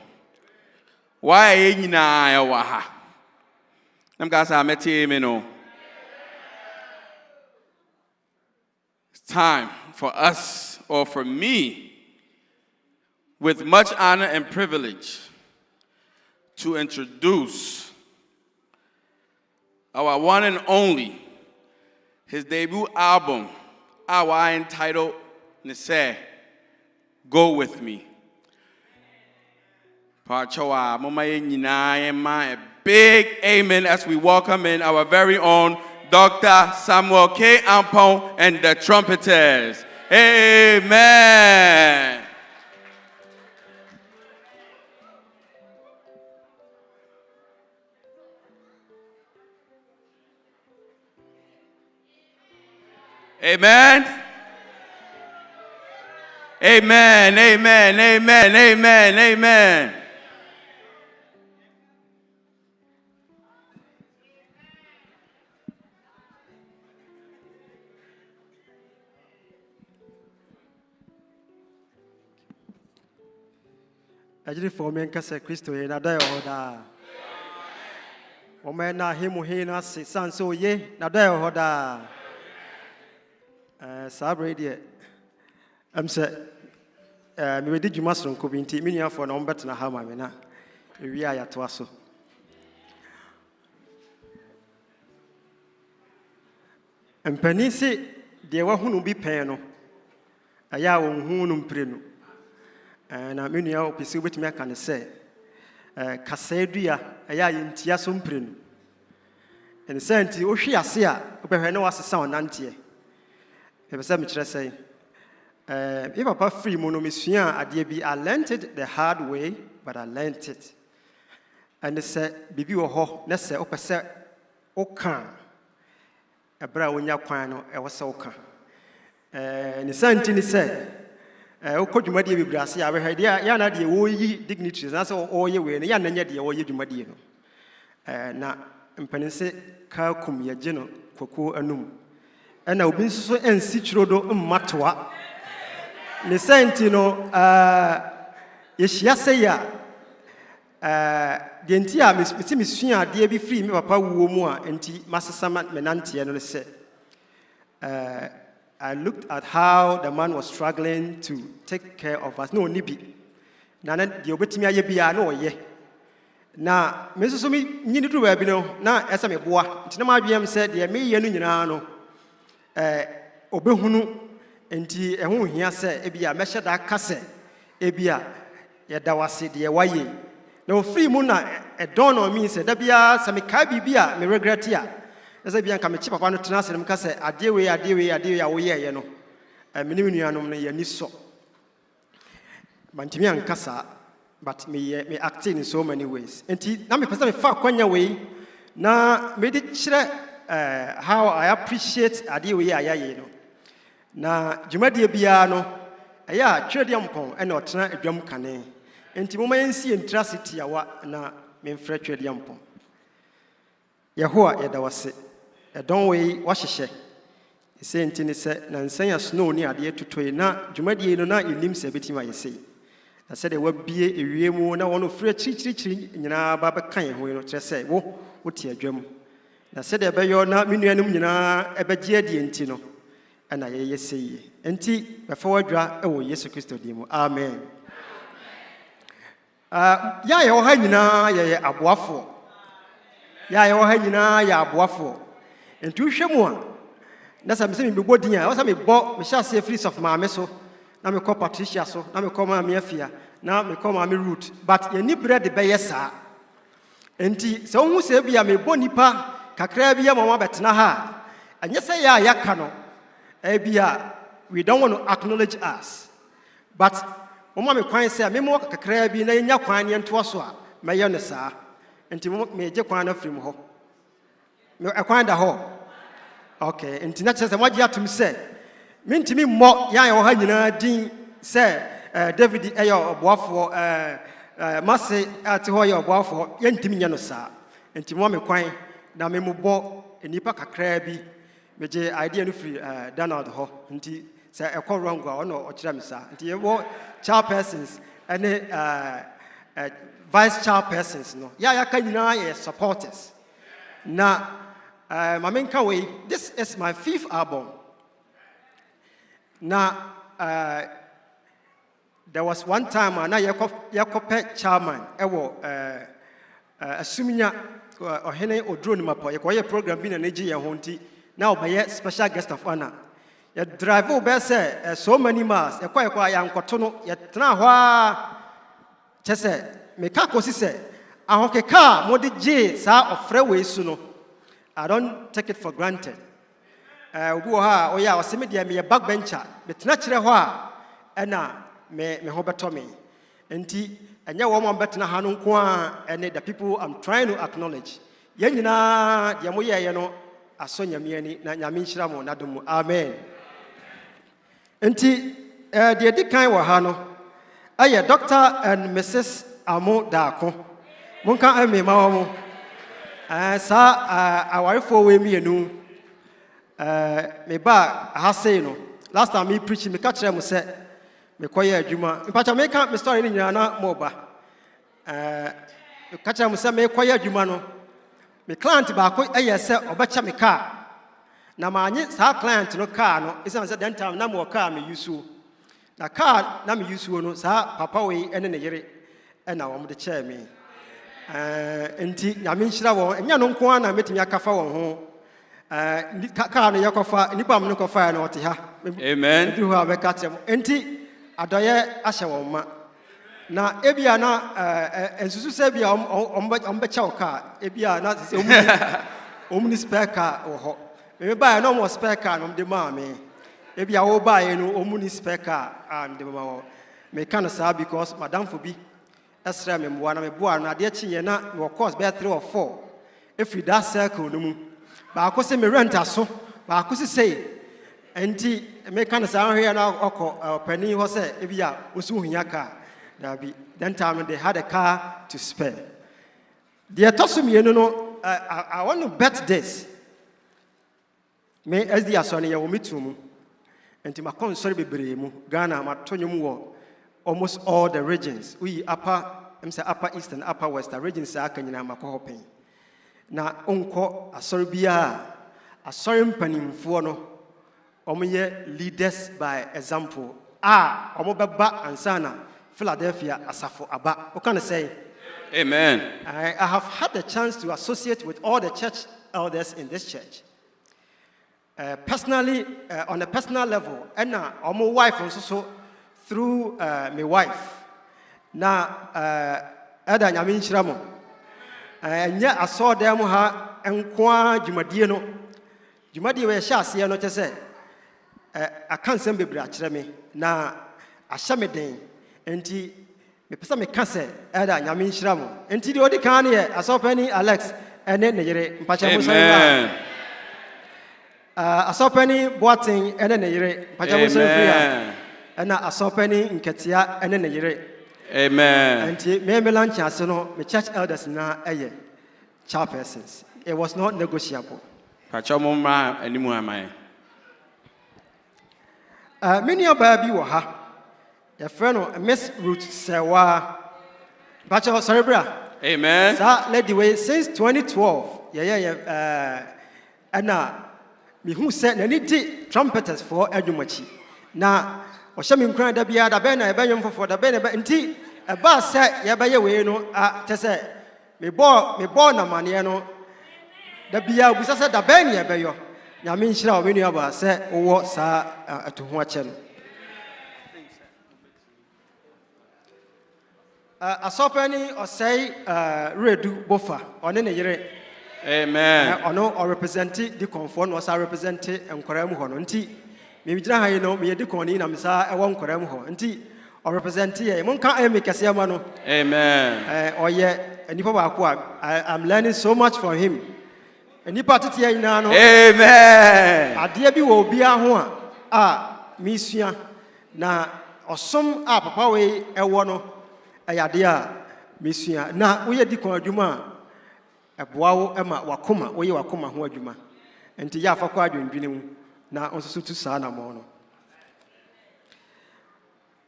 Why are you na waha? Them guys are meeting. It's time for us, or for me, with much honor and privilege, to introduce our one and only, his debut album, our entitled Nise, Go With Me. A big amen as we welcome in our very own Dr. Samuel K. Ampong and the Trumpeters. Amen. Amen. Amen. Amen. Amen. Amen. Amen. Ajiri for me nkase Kristo ye na da yoda. O me na himu hina se sanso ye na da yoda. Sabre de am se me wedi dwuma sonko bi nti me nuafo na ombetena ha ma me na ewi ayato aso. Empani se de wa hunu bi pen no aya wo hunu mprenu. Na me nua opese obetumi aka ne se kasaedua aya yentia so mprenu. En se nti o hwe ase a obehwe ne wasesa onante. Ebese me kire sei if papa free monomisia ade bi I learned it the hard way, but I learned it. And they said bibi wo ho na se opese oka ebra wonya kwan no e wo se oka ni santi ni se okodwumade bi brase ya behwe dia ya na de wo yi dignitaries na se o ye we ne ya na nya de wo ye dwumade no na mpanise ka kum ye je no kwako anum na obi nso ensi chirodo mmatoa ne senti no yɛhyia sɛ ya deɛ nti a mesua adeɛ bi firi me papa wuo mu a nti masesa me nanteɛ no sɛ I looked at how the man was struggling to take care of us. No, nibi. Na deɛ obetumi ayɛ bia na ɔyɛ. Na me nso so me nyini duru baabi no na ɛsɛ me boa. Nti na ma adwene sɛ deɛ meyɛ no nyinaa no obehunu nti ɛho hia sɛ ebia mɛhyɛ da aka sɛ ebia yɛda wase deɛ wayɛ. Na ofiri mu na ɛdɔn na ɔmi sɛ da bia sɛ mekae biribi a me regret a ɛsɛ bia nka mechi papa no tena sɛ mka sɛ adeɛ wei a woyɛɛyɛ no mene me nuanom no yɛni sɔ mantimi anka saa but me acting in so many ways nti na mepɛ sɛ mefa kwanya wei na mede kyerɛ how I appreciate adeɛ wei a yɛayɛ no na dwumadie biara no ɛyɛ a Twerɛdeɛ Mpɔn ɛna ɔtena adwam kane nti moma yɛnsi yɛntra se tiawa na memfrɛ Twerɛdeɛ Mpɔn Yehowa yɛda wase ɛdɔn wei wahyehyɛ ɛsɛ nti ne sɛ na nsɛn a snow ne adeɛ totoe na dwumadie no na yɛnim sɛ ɛbɛtumi ayɛ sei na sɛdeɛ wabie ewie mu na wɔn ofiri akyirikyirikyiri nyinaa ba bɛka yɛn ho no kyerɛ sɛ wote adwam na sɛdeɛ ɛbɛyɛ na me nuanom nyinaa ɛbɛgye adie nti no ɛna yɛyɛ sei nti bɛfa wadwa ɛwɔ Yesu Kristo din mu amen yɛwɔ ha nyinaa yɛyɛ aboafoɔ yɛwɔ ha nyinaa yɛ aboafoɔ nti wohwɛ mu a na sɛ mesɛ mebɛbɔ din a ɛwɔ sɛ mehyɛ aseɛ firi sɔfo maame so na mekɔ Patricia so na mekɔ maame Afia na mekɔ maame Root but yɛni berɛ de bɛyɛ saa nti sɛ wohu sɛ bi a mebɔ nipa kakraa bi ama mabɛtena ha a ɛnyɛ sɛ yɛ a yɛaka no bi a we don't want to acknowledge us but moma me kwan sɛ memɔ kakraa bi na yɛnya kwan ne yɛntoa so a mɛyɛ no saa nti megye kwan no afiri mu hɔ ɛkwan da hɔ okay nti na kyerɛ sɛ moagye atom sɛ mentimi mmɔ yɛn a yɛwɔ ha nyinaa din sɛ David ɛyɛ ɔboafoɔ Mase ate hɔ yɛ ɔboafoɔ yɛntimi nyɛ no saa nti mo me kwan na memobɔ nipa kakraa bi megye idea no firi Donald hɔ nti sɛ ɛkɔ wrong a ɔno ɔkyerɛ me saa nti yɛwɔ chairpersons ɛne vice chairpersons no yɛaka nyinaa yɛ supporters na Mamenka way, this is my 5th album. Now, there was one time when I Yakope chairman, assuming or Hene or drone mapa, a program being an AG Honti, now by a special guest of honor. You drive over say so many miles, a quite young Cotono, yet now, Chese, Mekako say, I hope a car, Modi J, sa of freeway suno. I don't take it for granted. Oh yeah, I was me a backbencher, but naturally, and me hobertomy. And you woman better Hanun and the people I'm trying to acknowledge. Yenina, Yamoya, Asonia Miani, Yamin Shramo, Nadum, amen. And the Dikai Wahano, I Dr. and Mrs. Amo Dako, Munka Ame Mamo. Our for me and me ba hase no last time me preach me catch them say me koye adwuma in fact make me story ni nyana mo ba me catch them say me koye adwuma no me client ba ko eye say obecha me car na ma anye sa client no car no isa say that time na mo car me use na car na me use no sa papa we ene ne yere na wo mo de chair me enti nyame nhyira wo enya no nko ana metimi akafa wo ho ka no yakofa nipa am no kofa na ote ha amen du ha be ka tem enti adoye ahye wo ma na ebia na ensusu se bia ombe cha wo ka ebia na se omni spare car wo ho me ba no mo spare car no de ma me ebia wo ba ye no omni spare car and de ma wo me kan sa because madam for bi Esra me mwa na me boa na de chi ye na of course be 3 or 4 if you that circle no mu ba ko se me rent aso ba ko se say enti me kan sa hwe na okọ pani ho se e bia osu hunya car da bi then time they had a car to spare the tosum ye no I want to bet this me as the asone ye wo mitu mu Enti makɔ nsɔre bebree mu Ghana mato nnwom wɔ almost all the regions. We upper east and upper west regions are kanyina makɔ hɔ pɛn. Na onko asɔre biara asɔre mpanimfoɔ no ɔmo leaders by example. Ɔmo bɛba ansana Philadelphia asafo aba. What can I say? Amen. I have had the chance to associate with all the church elders in this church. Personally, on a personal level, and my wife also through my wife. Now, Ada Nyamin Shramo. And yet I saw them ha and qua Jumadiano. Jumadi were shasi and not to say. I can't send baby me. Now, I shamedin. And me person me cancer. Ada Nyamin Shramo. And the other can here. I saw Penny Alex and then Amen. I saw Penny Boating and then Amen. And I saw Penny in Katia and then Amen. And me lunch as no, my church elders now chairpersons. It was not negotiable. Pachamoma and Muhammad. Many of baby were ha. A friend of Miss Ruth Sewa. Bachelor Cerebra. Amen. That led the way since 2012. And now, me who said, any trumpeters for Edumachi. Now, or some crying the beard, a banner, a banner for the banner, and tea, a bar set, Yabaye, no, to say, me born a maniano. The beer was said the banner, Bayo. Yamin Shroud, when you have said, or what, sir, to watch him. A sopany or say, redo buffer on any year. Amen. Or represented the conform was represented and Korean Hononti. Maybe I know me a deconi, I'm sorry, I won't Korean Honti or represented a monka make a siamano. Amen. Or yet, and if I'm learning so much from him. And you party in Nano. Amen. A dear be will be a one. Missia. Na or some papa way a one. A dear Missia. Na we are the Juma. A boao Emma Wakuma, or you Wakuma who are Juma. And to Yafa Quadrin Vinum, now also to Sana Mono.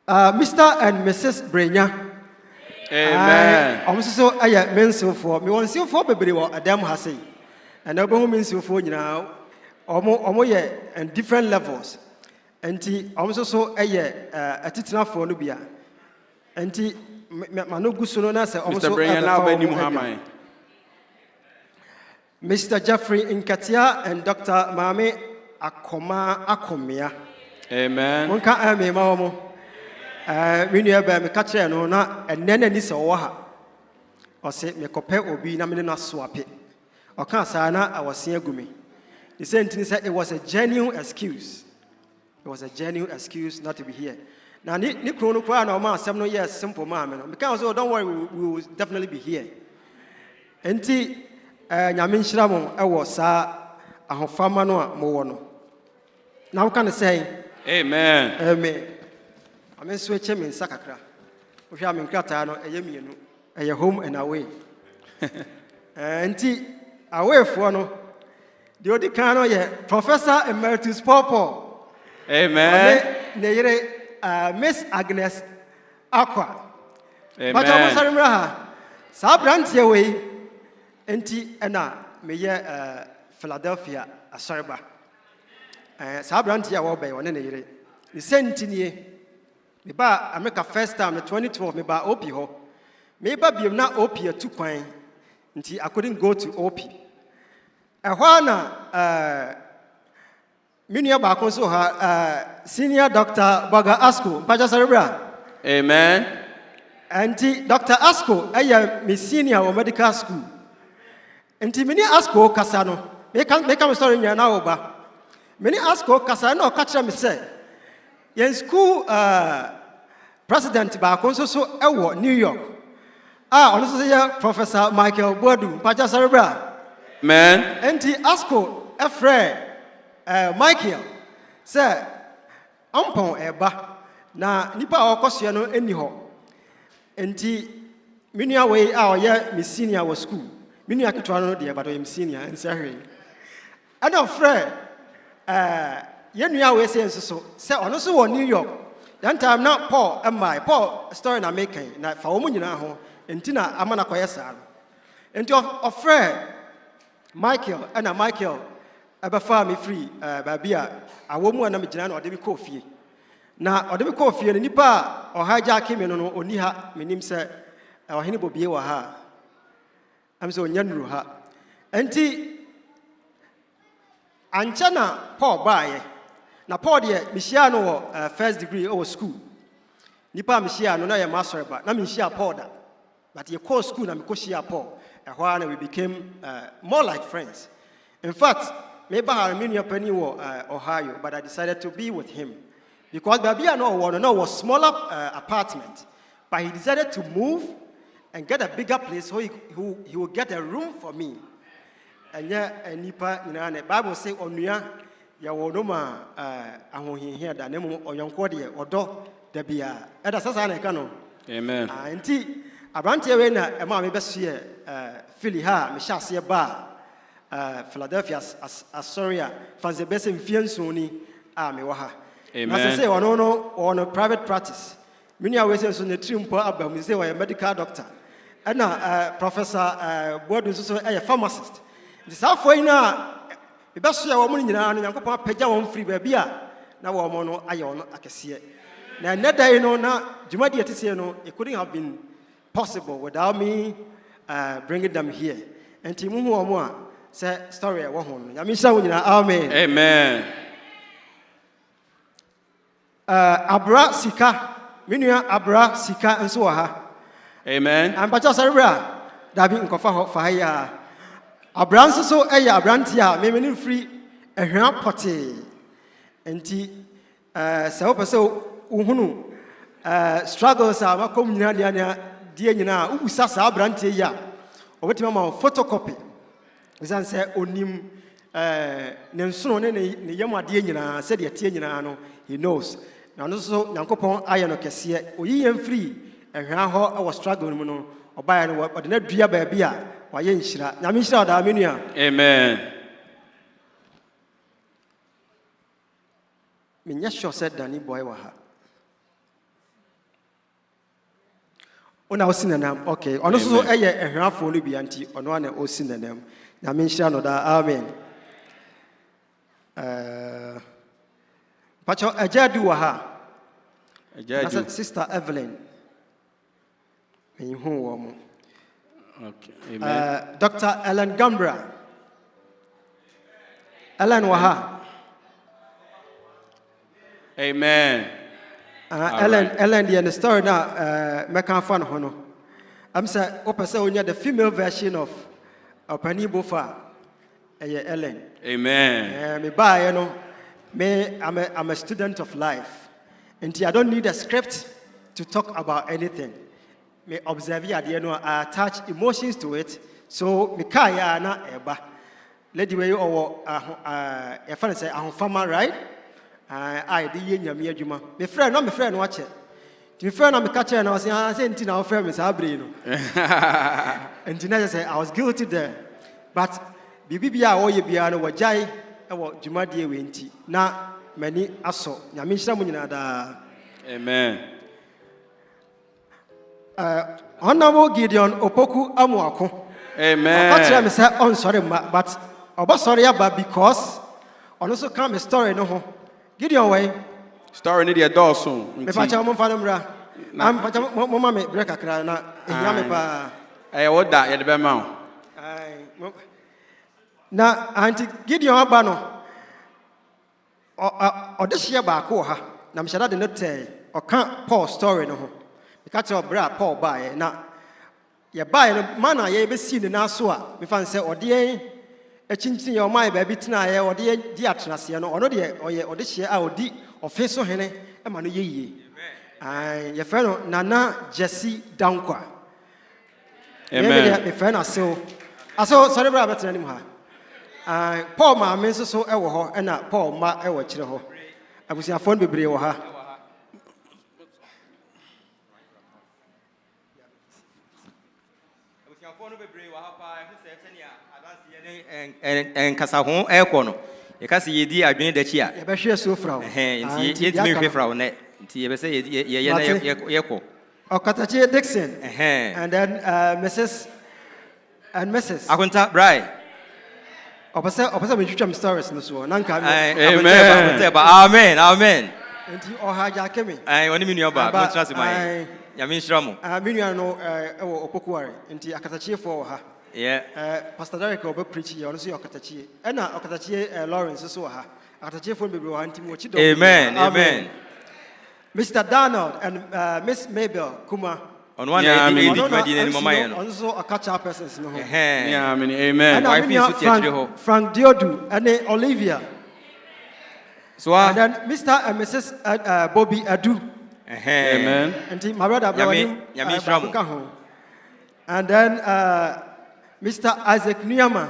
Mr. and Mrs. Brenya. Amen. Also, I am mental for me one seal for baby or Adam Hassay. And I don't mean so for you now, or more and different levels. And he also so a titina for Nubia. And he Manu Gusuna said, also Brenya now, Benny Muhammad. Mr. Jeffrey Inkatia and Dr. Mame Akomia. Amen. One can't me, Mamo. We knew about me catcher and ona, and then Nisa Waha. Or say, me copper or be namina swap it. Or can't sana, I was seeing Gumi. The sentence said it was a genuine excuse. It was a genuine excuse not to be here. Now, Nick Chrono Crown or Ma, 7 years, simple man. Because, don't worry, we will definitely be here. And Nyamin Shramon, I was a Hofamano Mono. Now, can I say, Amen. Amen. I mean, switch him in Sakakra. If you are in Kratano, a Yemian, a home and away. And away for no. The Odicano, Professor Emeritus Popo. Amen. Miss Agnes Aqua. Amen. But I was a Sabranti away. Enti ena meye Philadelphia asoriba sabranti ya wo be wona na yire ni sentini me ba America first time in 2012 me ba OP ho me ba biem na OP atu kwan nti I couldn't go to OP ehwa na minia ba ko so ha senior doctor Baga Asko Paja Cerebra. Amen. Anti Dr. Asko aya me senior o medical school. Enti many Asko Kasano, make a story in now ba. Many Asko Kasano catch me say. Yen school president ba konso so ewo New York. Also say Professor Michael Bodu, Paja Cerebra. Man. Enti Asko Efre Michael say Ampong eba na nipa okosua no eni ho. Enti minia we a me senior was school. Mini akitwa no de but I'm senior and say and of friend yenua we say so say ono so wɔ New York that time na Paul Paul story na make na fa wo nyina ho enti na amana koye saa enti of friend Michael and Michael abafa me free babia awomu na me gina na ode me kɔ fie na ode me kɔ fie nipa o hijack me no oni ha menim se ohene bobie wɔ ha am so nyanuru ha enti anchana Paul baaye na Paul de mihia no wɔ first degree over school nipa mihia no na ye master ba na mihia Paul da but ye call school na me ko hia Paul and we became more like friends. In fact, maybe I mean your penny Ohio, but I decided to be with him because baby I know was smaller apartment, but he decided to move and get a bigger place so he would get a room for me. And yeah, nipa the Bible say onuya ya wonoma ahohin here da nemu onyonkwo de odo da bia. Eda sasa na ka no. Amen. Enti Abrantia we na ema me beso Philly ha me hyase ba Philadelphia Astoria fanze bese mfienso ni me wo ha. Amen. Na say ono private practice. Many are we so ne trimpo aba me say we medical doctor. Na professor Bodu so a pharmacist. This afọ ina e beso ya wo mo nyina no Yankopon apagya wo free ba bia na wo mo no aye ono akese. Na nedai no na jumadi etise no it couldn't have been possible without me bringing them here. And Timu Moa say story at one. Amen. Amen. Abra Sika, Minia Abra Sika and Suaha. Amen. And Pacha Sarabra, Dabi Nkofa Fahaya. Abranso so Abrantia, maybe free a hand potty. And T. So Uhunu struggles are Macomiania. Dear nyina ubusa saa brante ya obetima ma photocopy isan say onim ne nsono ne yamade nyina se de tie nyina no he knows na no so Yankopon aye no kese oyi yem free ehwa ho e was struggle mu no obaye no ode na dua ba bia waye nhira nyame nhira da menua. Amen. Minya sure said Danny boy wa ha Ona osinanam okay ono so eye ehwafo no bi anti ono na osinanam na me nhia no da amen pacho ajadu wa ha ajadu sister Evelyn me hu wo mo okay amen Dr. Ellen Gambra Ellen wa ha amen. Ellen, the story now, Mekan fan hono. I'm saying, Opasa, the female version of Penny Bofa, Ellen. Amen. Me by, you know, I'm a student of life, and I don't need a script to talk about anything. Me observe ya, you know, I attach emotions to it, so me kaya na eba. Lady way or a fan say, I'm farmer, right? I did nyame adwuma me friend no me friend watch it me friend na me catch na was say nti na friend me sabre no and I say I was guilty there but bibi bia wo ye bia no wajai e wo dwumade we nti na mani aso nyame hira mu nyina da. Amen. Honorable Gideon Opoku Amuako. Amen. Catch me say on sorry but oba sorry about because also come a story no ho Gideon way. Story need a door soon. Me pacha mo fa numra. Am pacha mo ma me break akra na ehia me pa. Eh what that ye de be ma. Ai. Na anti Gideon aba no. O de hye ba ko ha. Na me shada de no tey. O kan Paul story no ho. Me ka tell bra Paul ba ye na ye ba ye no man na ye be si ne na so a me fan say o de Echintin your mind baby tina ye or the diatrase no ono de oye ode hye a odi ofeso hene e ma no yeye ai ye fe no Nana Jesse Dankwa. Amen. Me fe na so sorry bra betra nim ha Paul ma me so e wo ho e na Paul ma e wo kire ho abusiafo no bebre wo ha abusiafo no bebre wo ha pa e hu se tania and kasa ho e ko no Yɛka sɛ yɛdi adwene dakyi a yɛbɛhwɛ so fra wo nti yɛtumi hwɛ fra wo nɛ nti yɛbɛ sɛ yɛyɛ na yɛkɔ Okatachi Dixon and then Mrs. and Mrs. Akonta Brai Opasa me twitwa stories no so na nka amen amen nti oha ja kemi woni me nua ba mo trust my nyame nhyira mo me nua no ewo opokuare nti akatachi for ha Pastor Derek obe preach here also okatachi na okatachi Lawrence so ha akatachi for bebre wa nti mo chi do amen Mr. Donald and Miss Mabel Kuma on one also a catch-up persons no amen Frank Diodu and Olivia so and then Mr. and Mrs. Bobby Adu amen and my brother and then Mr. Isaac Nuyama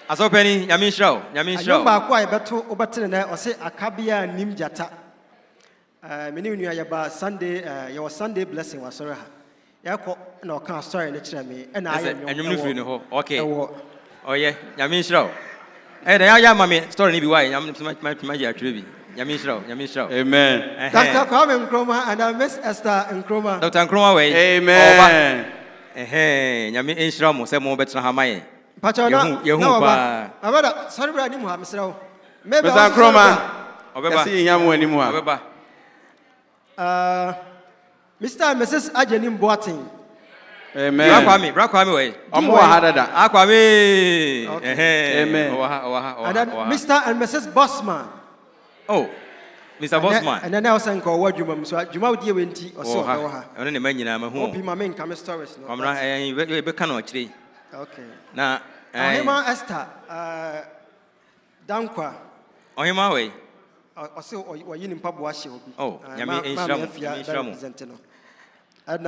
Asopeni nyame nhyira ba kwa beto obatene na o se akabia nim jata meni nua yaba Sunday your Sunday blessing was sorry ha yakọ na ọka story ne kire me na aye enwum no firi ne ho okay oye nyame nhyira da ya ma me story ne bi why nyame ma ja atwere bi nyame nhyira amen Dr. Kwame Nkrumah and Miss Esther Nkrumah Dr. Nkrumah we amen nyame nhyira mo se mo betra ha maye Pachona yehu pa abada sorry bra ni mu ha mesra wo maybe Dr. Nkrumah obeba see nyam wani mu ha obeba Mr. and Mrs. Ajenim Boating. Amen. Brakwame way. Omo hadada. Akwame. Amen. And then Mr. and Mrs. Bossman. Oh. Mr. Bossman. And then I was saying what you so Juma would you went or so ha. I don't imagine I'm home. Be my main camera stories no. Amra be kan ochire. Okay. Na Ohima Esther Dankwa. Ohima way. Also, or you in Pabua Shell. Oh, Yami Inshram. And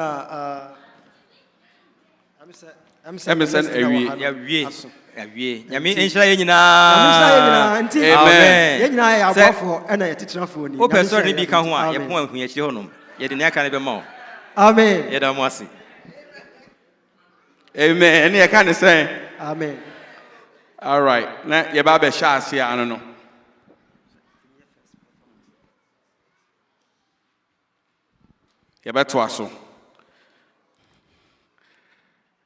I'm saying, Yami Inshra, amen. I have for and I teach enough for you. Oh, person, be come one, your point when you're home. Yet in your kind of more. Amen. Yet I'm mercy. Amen. Any kind of say, amen. All right. Now, your Baba Shas here, I don't know. Yɛbɛto aso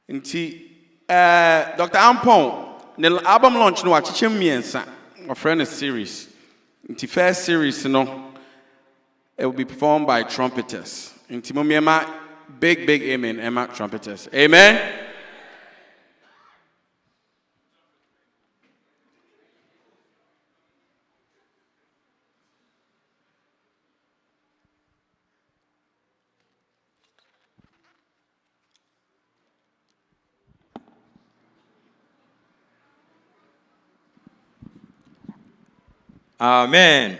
nti Dr. Ampong ne album launch no wakyekyɛ mmiɛnsa wɔfrɛ no series nti first series no it will be performed by trumpeters nti mo mmiɛma big amen ɛma trumpeters amen. Amen.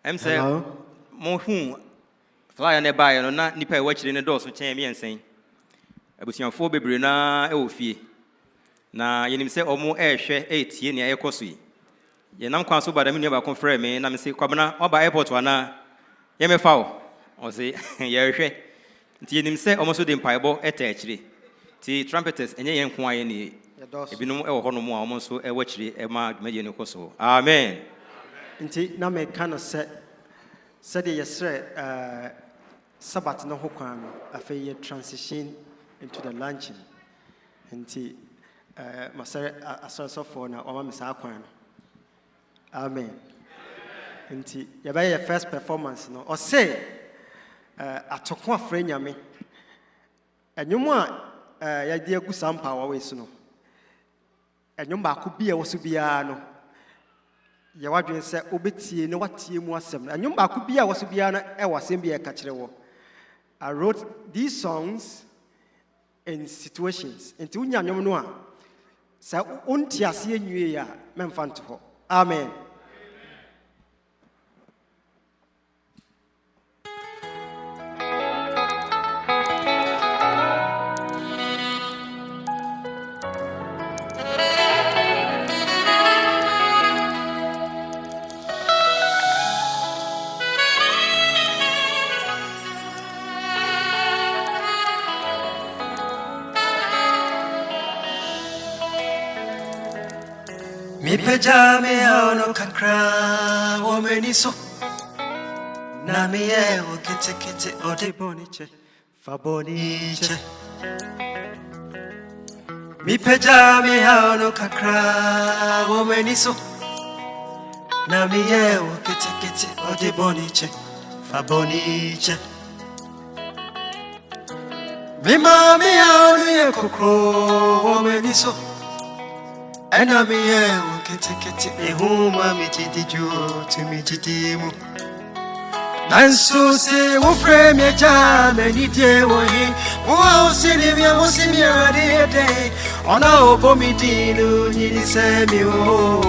I'm saying, Mohun, fly on a buy and not nipper watching the doors with champion saying, I was your 4 baby na fee. Na you say, or more air share 8 year near Ecosi. Ye nam council by the minute about confirm me, and I'm say, Quabana, or by airport one. Yeme foul, or say, ye share. Tea say almost the empire actually. Tea trumpeters and ye inquire. Ebi no e wo no mo a so e wachiri e ma dwumadie ne koso amen nti na me ka no se de yesre sabat no ho kwan no afei ye transition into the launching nti masare asoro for na o ma me sa kwan no amen nti ye ba ye first performance no o say atoko afre nyame enwom a ya de agu sampa wa we so no enyom ba ko bia wo so bia no ye wadwen se obetie ne watie mu asem enyom ba ko bia wo so bia na e wasem bia ka kire wo I wrote these songs in situations enti unya nyom no a sa unti ase enwie ya memfa nto ho amen. Mipejame haono kakra womeniso na miyewo kete kete ode boniche faboniche Mipejame haono kakra womeniso na miyewo kete kete ode boniche faboniche Mimami haono ye kokro womeniso Ena miyewo kete kete ehuma mitidiju tumijidimu Nansu se ufre meja menite wohi Wa usini vya musimi radiyete Ona obomidinu nini semi o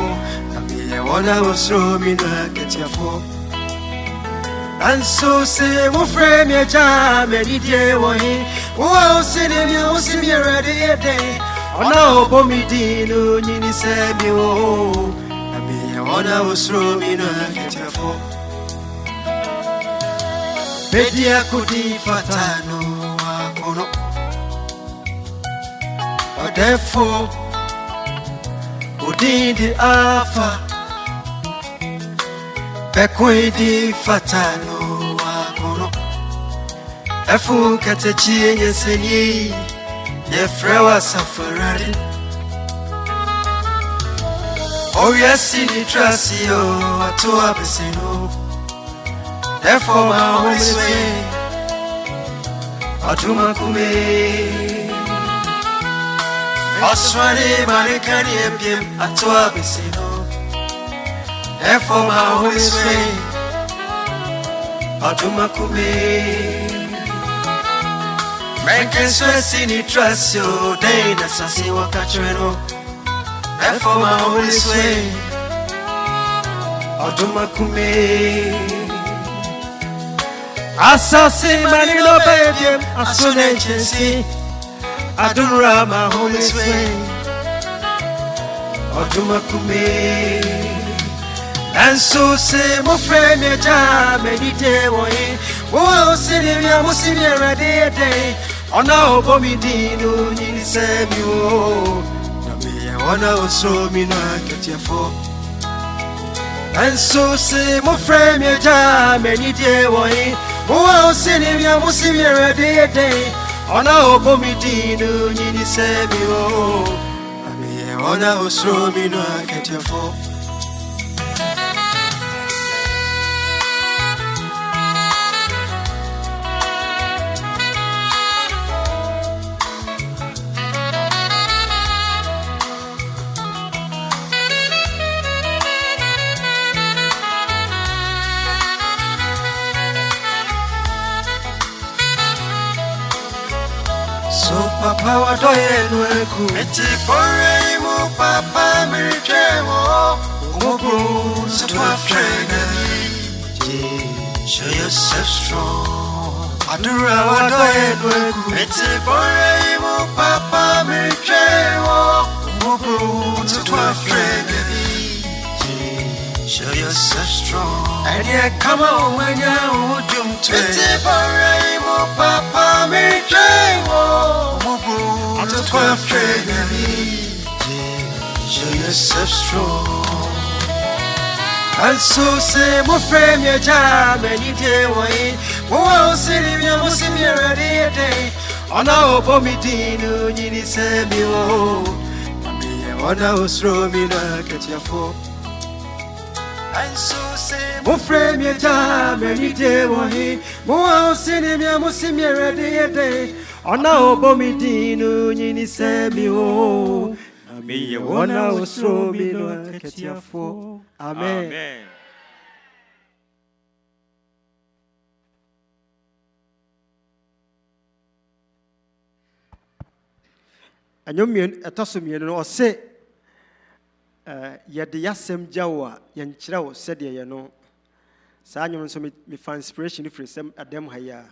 Namiye wana wasro mina ketiafo Nansu se ufre meja menite wohi Wa usini vya musimi radiyete Ona obomidinu nini semi o Namiye wana wasro mina ketiafo Media kudi fatano akono Odefo Udindi afa Bekwidi fatano akono Efu katechi nyesenyi Yefrewa safaradi Oyesi ni trasio Atuwa besino Therefore my home is way Atuma kume Oswani marikani empiem Atua besino Therefore my home is way Atuma kume Menken swesi ni trasio Deina sasi wakachweno Therefore my home is way Atuma kume Assassin manilo baby, asune chensi. Adura my holy way. Oduma kume. And so say mo friend me ja medite woi. Wo sini ya musimi ready day. Ona obomi dinu ni se mi o. Na me ona oso mi na ketiafo. And so say mo friend me ja medite woi. Wa sini vya musimi ready day Ona obomidinu nyini sebi o Amiye ona osro minu aketiafo Papa wa doye nweku Eti pore imu papa mirikewo Umubru sutwa frenemi Show yourself strong Adura wa doye nweku Eti pore imu papa mirikewo Umubru sutwa frenemi Show yourself strong And yet come on when you're ujumtwe Eti pore imu papa mirikewo Show yourself strong And so say mo friend ya jam any day way Mo sini mi musimi ready day Ona obomidinu nyini se mi o Mami ona osro mi na ketiafo And so say mo friend ya jam any day way Mo sini mi musimi ready day Ona obomidinu nyini semi o Namiye wona osro mino ketiafo Amen. Amen. Anyomien etosomien no ose yede yasem jawa yenkyerɛ wo sɛdeɛ yɛ no saa anyom nso me fan inspiration free sem adem haya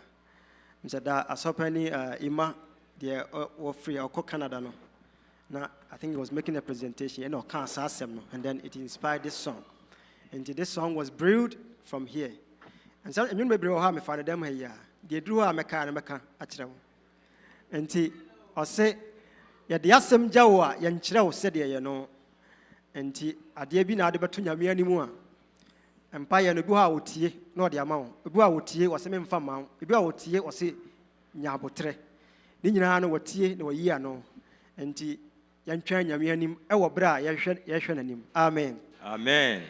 Msada asopani ima the free or Canada no. Now I think he was making a presentation and and then it inspired this song. And this song was brewed from here. And so you maybe how me find them here. They drew a meka and meka achira. And I say ya the asem jawa yan chira said you know. Enti adeɛ bi na ade bɛto nyame anim a mpaeɛ no bi hɔ a wotie na ɔde ama wo. Ebi a wotie wɔse memfa ma wo. Ebi a wotie wɔse nya abotrɛ. Ne nyinaa no wɔtie na wɔyi ano. Enti yɛntwɛn nyame anim ɛwɔ bere a yɛhwɛ n'anim. Amen. Amen.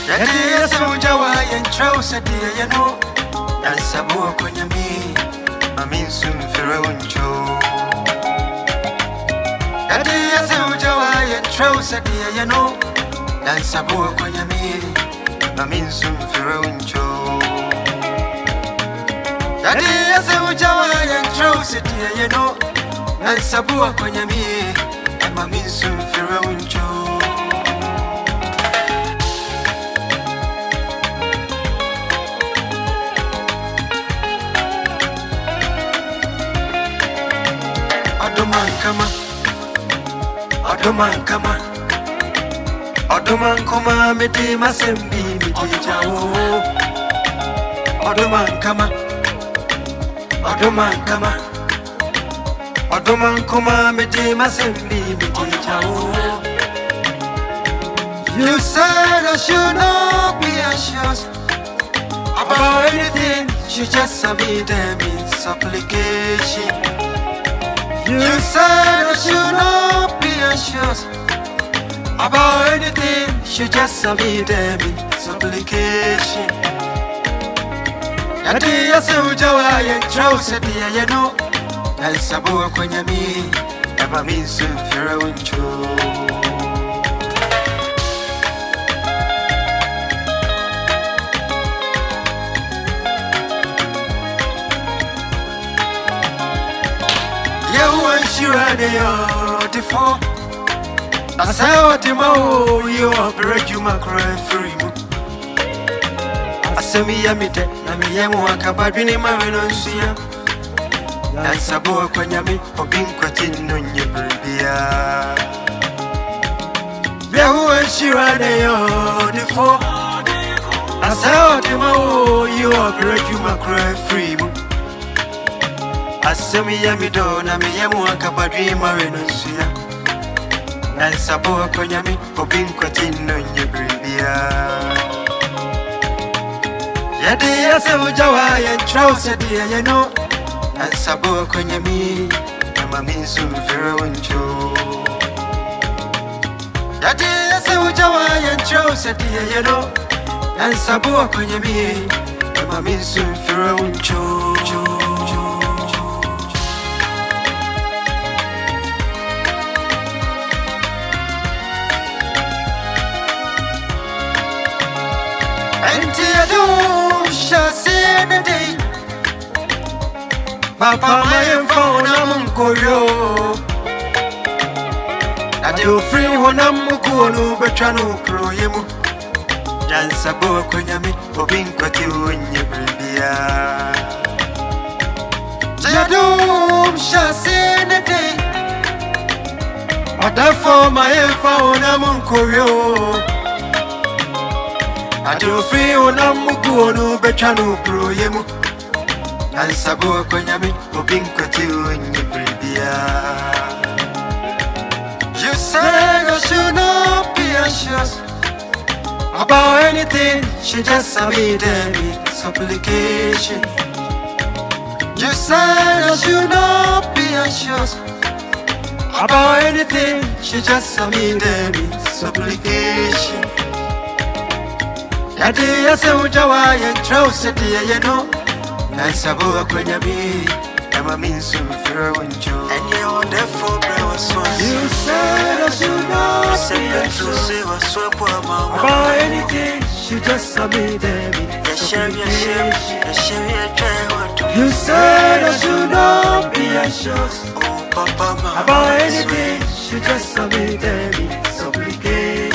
Yadiya sojawa yentrau sadia yano Yansabu konyami Mamin sun firawuncho Yadiya sojawa yentrau sadia yano Yansabu konyami Mamin sun firawuncho Yadiya sojawa yentrau sadia yano Yansabu konyami Mamin sun firawuncho Odoman kama meti masembi meti jawo Odoman kama meti masembi meti jawo You said I should not be anxious about anything. You just submitted me supplication. You said I should not be anxious about anything. You just submitted me supplication. Yadi yasuja wa yentrau sedia yeno. Yalisabu kwenye mi eba minsu mfira uncho. Shirade yo defo Asawa timo yo break you my cry free mu Asemi yamite na miyemu akabadwini mawenonsia Yansabo kwanyami obinkwati nonye bribia Yehuwa shirade yo defo Asawa timo yo break you my cry free mu Asemi yamido na miyemu akabadwi mawenonsia Nansabo konyami obinkwati nonye bribia Yadi yasuja wa yentrau sedia yeno Nansabo konyami Nama minsu mfira uncho Yadi yasuja wa yentrau sedia yeno Nansabo konyami Nama minsu mfira uncho Papa my phone I'm koyo Na de free wana mukunu betwanu pro yemu Yansabo konyami obinkwati unye bribia Jadum shasine day Adafo my phone I'm koyo Na de free wana mukunu betwanu pro yemu Yansabo konyami obinkwati unye bribia You said I should not be anxious about anything. She just submitted me supplication. You said I should not be anxious about anything. She just submitted me supplication. Yadi yasuja wa yentrau sedia yeno Nansabo kwenye mi Ema minsu mfira uncho And you on the phone You said I should not be anxious about anything. She just submitted me supplication. You said I should not be anxious about anything. She just submitted me supplication.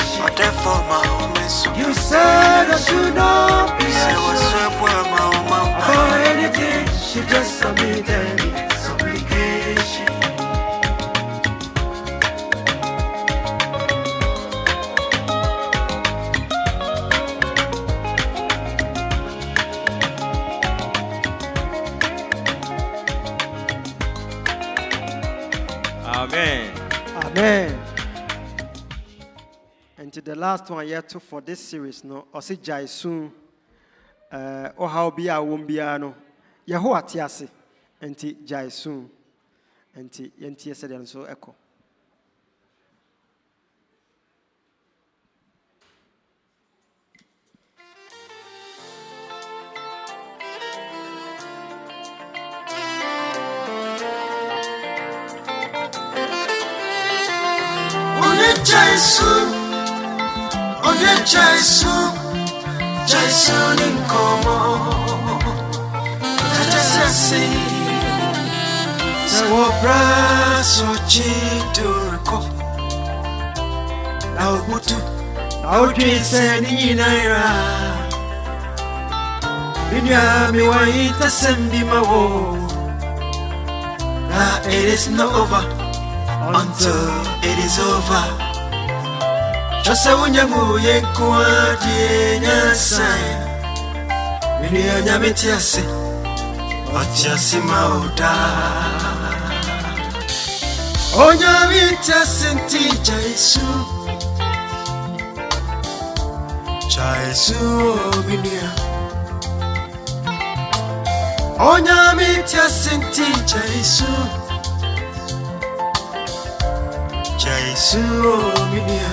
You said I should not be anxious about anything. She just submitted me supplication. the last one yet for this series no osi jai soon or how be a wombiano Yaho atiase enti jai soon enti yenti said and so echo. Jason in Como, Jajasasi, Sawo Brasso Chiturko, now Butu, now Jason Naira, Binyami Waita Sembi Mawo. It is not over until it is over. Just a wunyamu yenkwa dienya sai Minia nyametiasi Otiasi mauda Onyametiasi nti Jaisu Jaisu minia Onyametiasi nti Jaisu Jaisu minia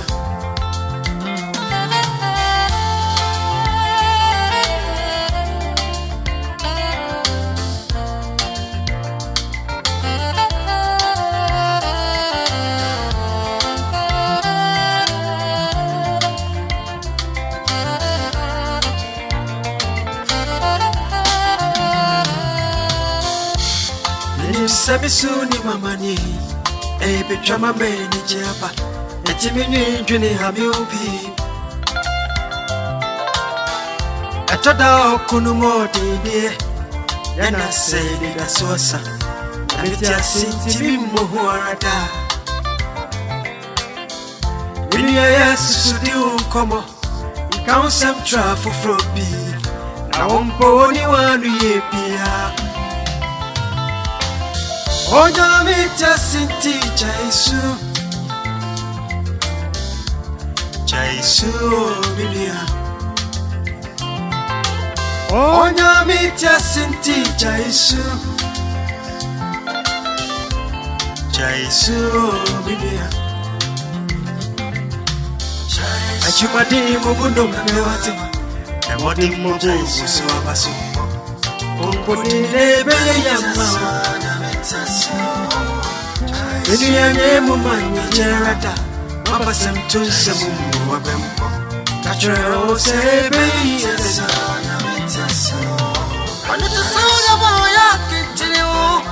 Sabisuni mamani, ebe chama meni japa, etimini juni hamiupi. Atoda okunumodi ni, yana sedi da sosa, namitia sinti mimuhuarada. Wini ya yesu sudi unkomo, ikausem trafu frobi, na umpo ni wanu yepia. Onyamita sinti Jaisu Jaisu minia Onyamita sinti Jaisu Jaisu minia Achumadi mubundo mmewatima Emodi mbubu usiwabasu Umpuni nebele yama Minyanye mumanya jerada Mapa semtunse mumu wabempo Kachero sebe yesa Anita sauna moya kitiriu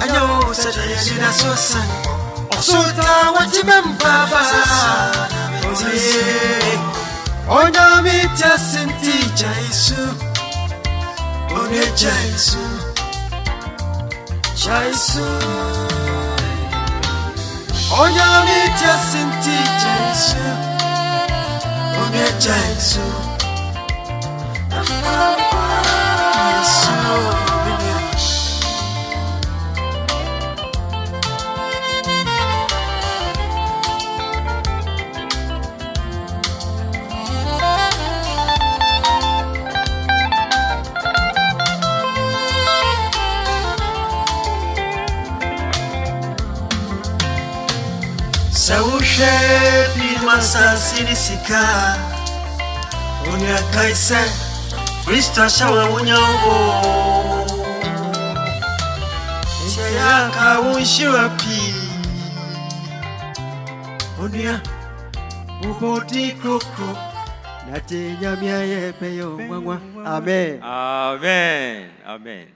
Anyo sadayasina sosan Osuta wajibembaba Oye Onyamita sinti Jaisu One Jaisu Jaisu Onyamita sinti Jaisu One Jaisu Jaisu Saushe pimasa sinisika Unya kaise Kristo shawa unyambo Yaka unshiwa pi Unya Ubodi kroko Nate nyamia yepe yo mwangwa Amen. Amen. Amen.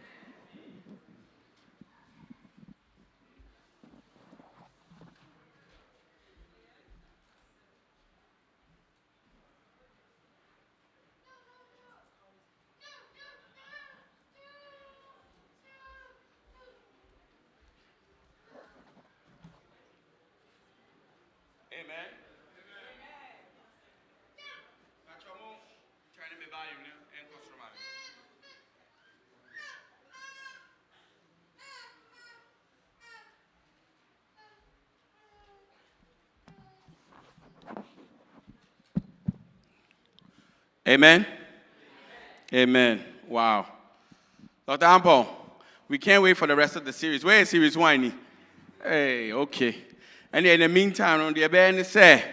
Amen? Amen. Wow. Dr. Ampong, we can't wait for the rest of the series. Where is series 1? Hey, okay. And in the meantime, on the event, say,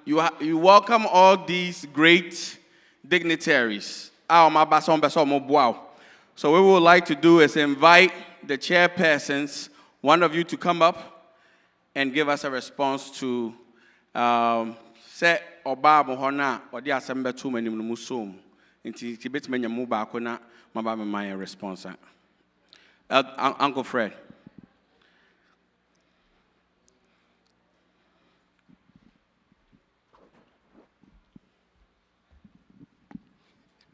you welcome all these great dignitaries. So what we would like to do is invite the chairpersons, one of you to come up and give us a response to say Oba Mohona or the Assembly too many Musum. Into Tibet many Mubakuna, my response. Uncle Fred.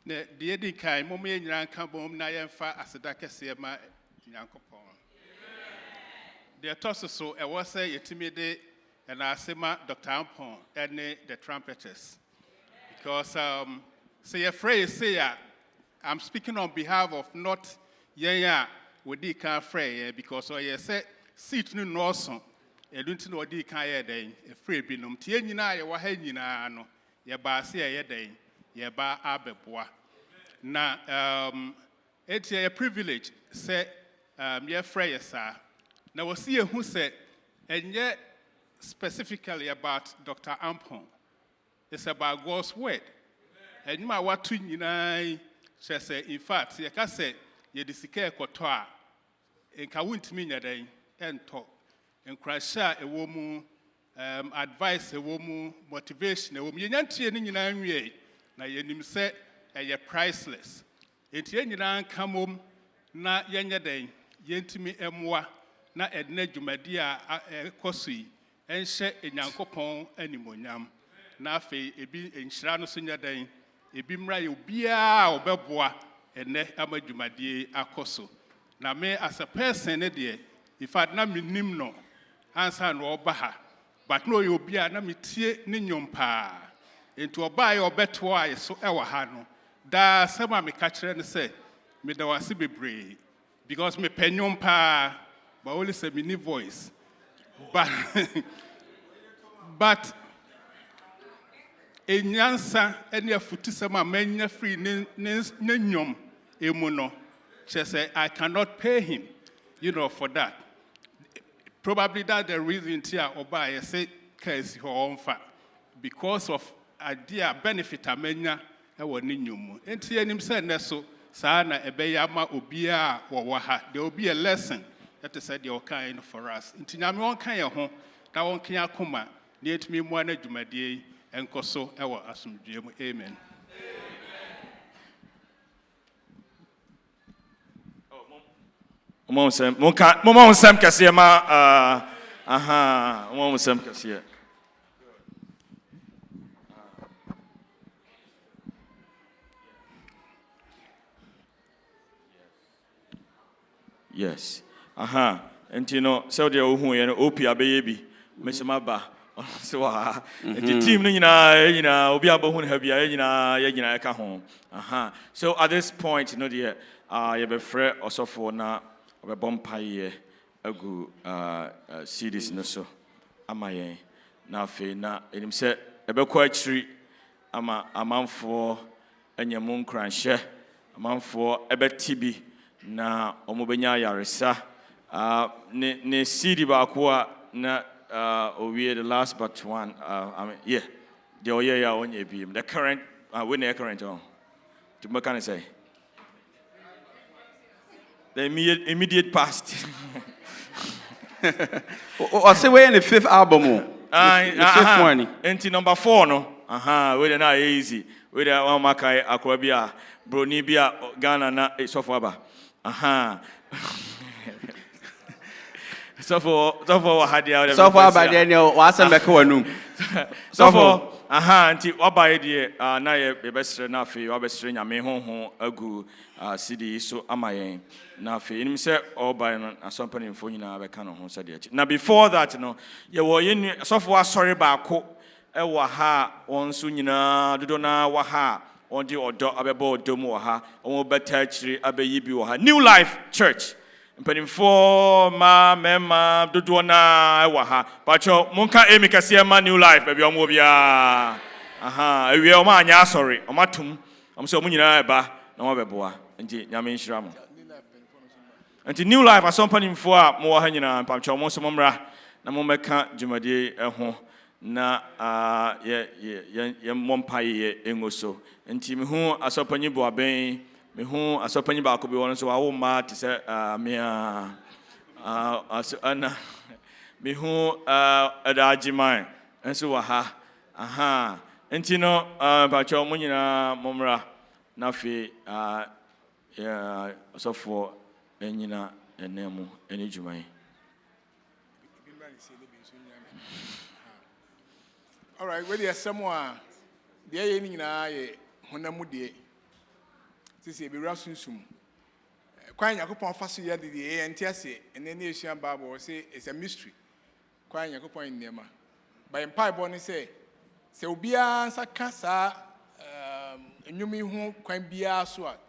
The Eddie Kai, Mommy and Yanka Bom Nayanfa as a Dakasiama Yankopon. The toss so I was a timid and I say Dr. Ampong and the trumpeters. Because say a phrase say I'm speaking on behalf of not Yaya with the car fray because I said seat no Norson, a don't know the car day, a free binum, Tienina, your Wahenina, no, your Basia a day. Yeba abeboa na it's a privilege say your friend sir na we see who said and yet specifically about Dr. Ampong. It's about God's word and you might want to say in fact you can say you disike kotoa en ka wuntimi nyadai en talk en crash a woman advice a woman motivation a woman yenyantie ni nyina nwie na yenim se eye priceless enti enyina kamom na yenye den yentimi emwa na edna dwumadi a ekosui enhye enyankopon animonyam na afi ebi enhyira no so nya den ebi mra ye obia obeboa ene amadwumadi akoso na me as a person ne de if I na minim no ansa no oba ha but no ye obia na metie ne nyompa into oba ye obeto aye so ewa ha no da sama me ka kire ne say me da wase bebre because me penyom pa but only say me ni voice but enyansa ene afuti sama manya free ne nyom emu no she say I cannot pay him for that. Probably that's the reason here oba I say case ho onfa because of idea benefit amenya e woni nyum enti enim say ne so saa na ebeya ma obia wo ha there will be a lesson that is said your kind for us enti nyame won kan ye ho na won kan akoma na etumi mu ana dwumadie enkoso e wo asomdwe mu amen. Mom Sam Kasiema Mom Sam Kasia. Yes. And so they are who and Opia baby, Miss Maba. So, the team, Obia Bohun have Yagina home. So at this point, dear, you have a friend also for now. A bumpire agu series no so amaye na fe na enim se ebekọ achiri ama amanfo anyam nkranhye amanfo ebetibi na omobenya yaresa ne CD ba ko na owie the last but one the oye ya onye bi the current when the current on to make can say the immediate past. I say we're in the 5th album. The 5th one. Enti number 4 no. We na easy. We da one makai akwabia broni bia Ghana na sofaba. Sofo hadia. Sofo ba Daniel wasa meka wanum. Sofo nti obaye de na ye besre na afi obesre nyame honhon agu CD so amayen na afi enim se obaye no asompani mfo nyina beka no ho se de achi na before that no ye wo ye sofo asori ba ko e wo ha onso nyina dodo na wa ha onde odo abeba odom wo ha on beta achiri abeyi bi wo ha New Life Church mpanimfo mema dodo na e wo ha pacho monka emi kase ma New Life baby omo bia Aha, we are my nya sorry. Omatum. I'm so munyina ba na wabeboa. Nti nyame nhira mo. Nti new life asompanim fo a mo ha nyina mpamcho mo so momra na mo meka dwumade ho na ye mompa ye engoso. Nti me hu asopanyi bo aben, me hu asopanyi ba ko bi won so wa ma ti se me ana me hu adajiman enso wa ha. Aha. Nti no mpamcho mo nyina momra na fe asofo enyina enemu eni dwuman. All right, where there's someone, the evening I Honamude. This is a Rasusum. Quite a couple of fast year the ANTS, and then the Asian Bible say it's a mystery. Quite a couple in Nema. By Empire Bonnie say, Ubia Sakasa, and you mean who can be a swat,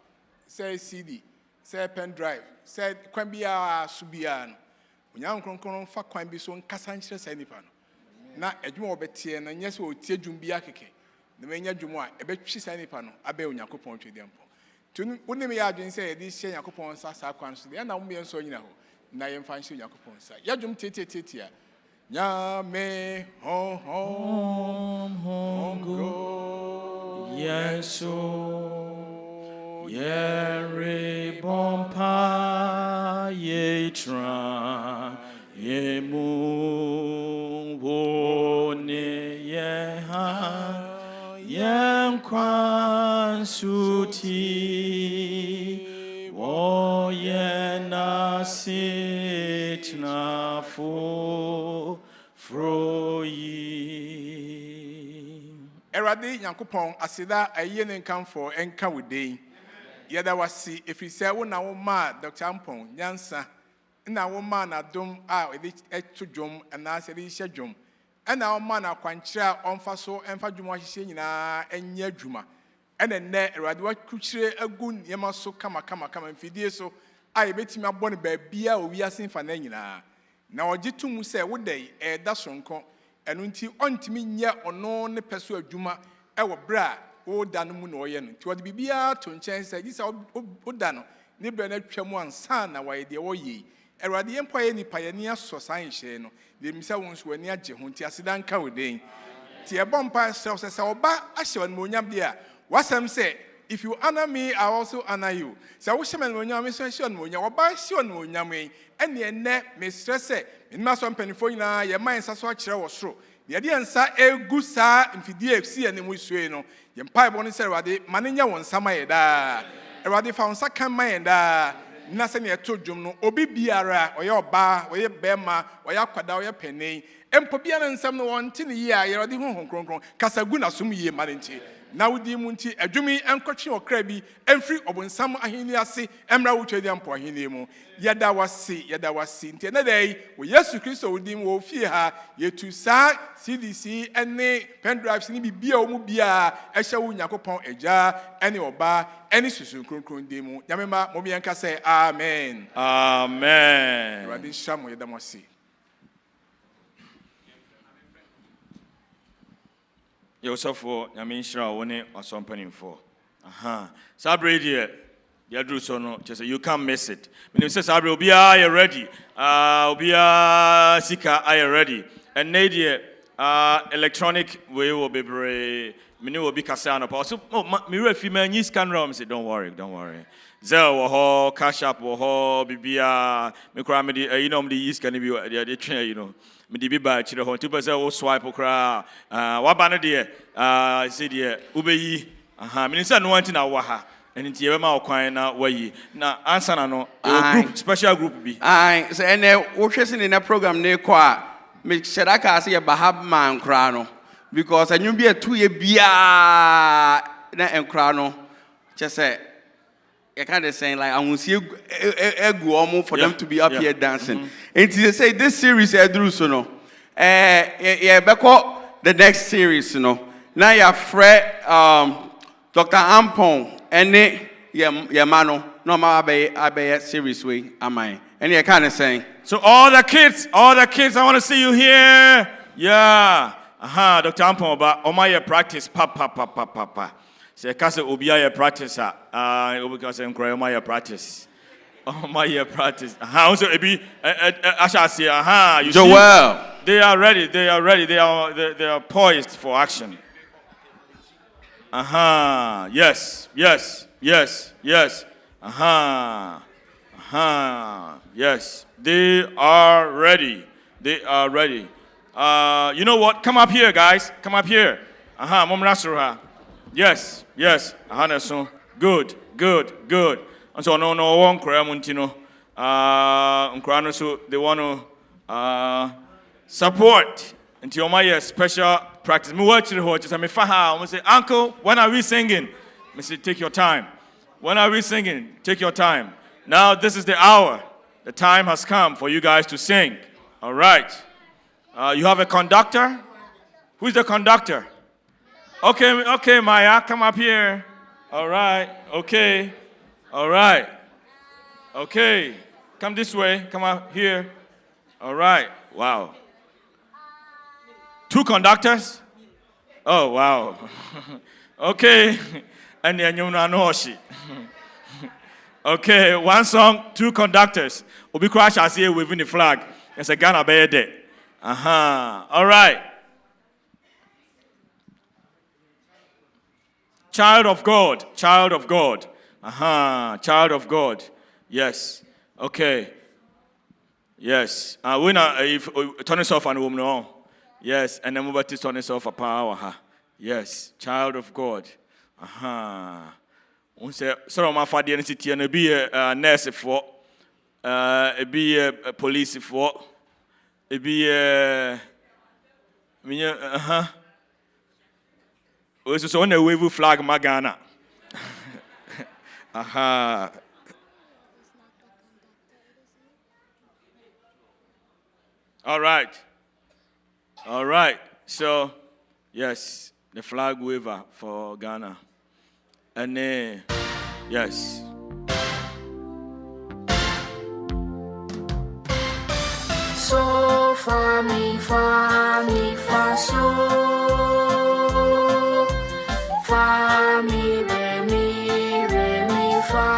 say CD, say pen drive, said Quambia Subian. When young Concon for Quambi so Cassanches anypan. Na edwuma obetie na nyese otie dwumbia keke na menya dwuma ebetwi sane pa no abe Onyankopon twedempo tunu wonim ya adwen se edi hye Yakopon sa kwan so na mo yenso nyina ho na yemfa hye Onyankopon sa ya dwum tetetetia nyame ho go yeso yere bompa ye tra ye mu wone ye ha ye kwan suti wo ye na sit na fo froyi Erade Yakopon asida aye ne nkamfo enka wodei yeda wasi efise wo na wo ma Dr. Ampong nyansa na wo ma na dom a etu dwom na se bi hye dwom na wo ma na kwankyira onfa so enfa dwom ahye nyina enye dwuma ne erade wa kukyire agu nyema so kama mfidie so a ebetimi abone ba bia owi asenfa na nyina na ogitum se wo dai da sonko enu nti ontimi nye ono ne peso adwuma wo bra wo da no mu na oye no nti wo de bibia to nchen se gisa wo da no ne bra na twam ansa na waye de wo yi erade yempo ye nipa ye ne aso san hye no de misa won so ani agye ho nti aseda nka woden ti e bompa self se oba ahye won monyam de a wasam se if you honor me I also honor you se wo hye monyam me so hye won monyam oba hye won monyam ene me stress se ma so mpanifo nyina ye man saso akire wo soro de de nsa egu sa mfidie esi ene mu sue no ye mpa bo ne se erade manenya won sama ye da erade fa won sakan man da na se ne to dwom no obi biara oye oba oye bema oye akwada oye penen empo bia na nsam no won ti ne yi a erade honhon kronkron kasagu na som yi ma nti na wodi mu nti adwumi enkotwe okra bi emfiri obonsam aheni ase emra wotwedi ampo aheni mu yeda wasi nti na dai wo Yesu Kristo wodi mu wo fie ha yetu sa CDC ene pen drives ni bibia o mu bia ehye wo Yakopon eja ene oba ene susu kronkron de mu nyamema mo bianka say amen radi shamo yeda wasi Yosofo nyame nhira wo ne asompanim fo aha sabre die ya dru so no just you can't miss it meaning say sabre obia you ready obia sika are you ready and nadie electronic way will be bre mini will be kasa no so me refi man use camera say don't worry Zell wo ho cash up wo ho bibia me kra me di you know me use can be they train you know me di bi ba chire ho ti pese wo swipe kra wa ba no de say de ubeyi aha me say no want na wa ha eni ti e ma okwan na wayi na answer na no group special group bi so ene wo hwese ni na program ne ko a me shedaka say bahab man kra no because anyu bi etu ye bia na enkra no chese I kind of saying like I want to see for them to be up here dancing. And they say this series so no. The next series, you know. Now you have Fred Dr. Ampong and mano no my series way am I. And you kind of saying. So all the kids, I want to see you here. Yeah. Aha, Dr. Ampon, but my practice, papa. Say, Casa Ubia practice, because I'm crying my practice. Oh, my practice. Aha, so it be, I shall say, aha, you Joel. see, they are ready, they are poised for action. Aha, yes. Aha, yes, they are ready. You know what? Come up here, guys. Come up here. Aha, Mom Nasruha. Yes. Aha, so good. And so no one Kramuntino. So they want to support until my special practice. Me watch the horses. I say, Uncle, when are we singing? I say, take your time. When are we singing? Take your time. Now this is the hour. The time has come for you guys to sing. All right. You have a conductor? Who's the conductor? Okay, Maya, come up here. All right. Okay. All right. Okay. Come this way. Come up here. All right. Wow. 2 conductors? Oh, wow. Okay. And then you know she. Okay, 1 song, 2 conductors. Obi crash as here waving the flag. It's a Ghana Bay Day. All right. Child of God. Child of God. Yes. Okay. Yes. We now if turn us off and woman on. Yes, and then we about to turn us off a power. Yes, child of God. So my father and be a nurse for be a police for be a so on a wave flag Magana. All right. So yes, the flag waver for Ghana. And yes. So fa mi fa so fa mi re fa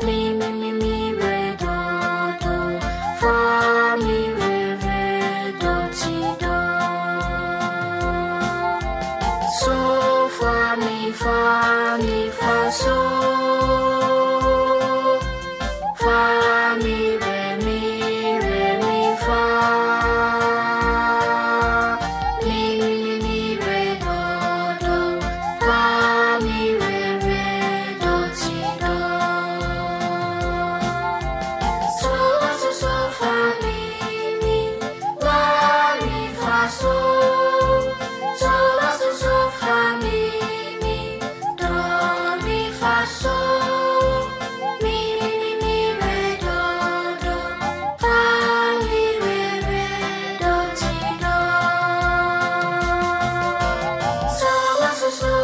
mi re do fa mi re do ti do so fa mi fa so fa mi re fa mi re do fa mi re do ti do so fa mi fa so so fa mi do mi fa so So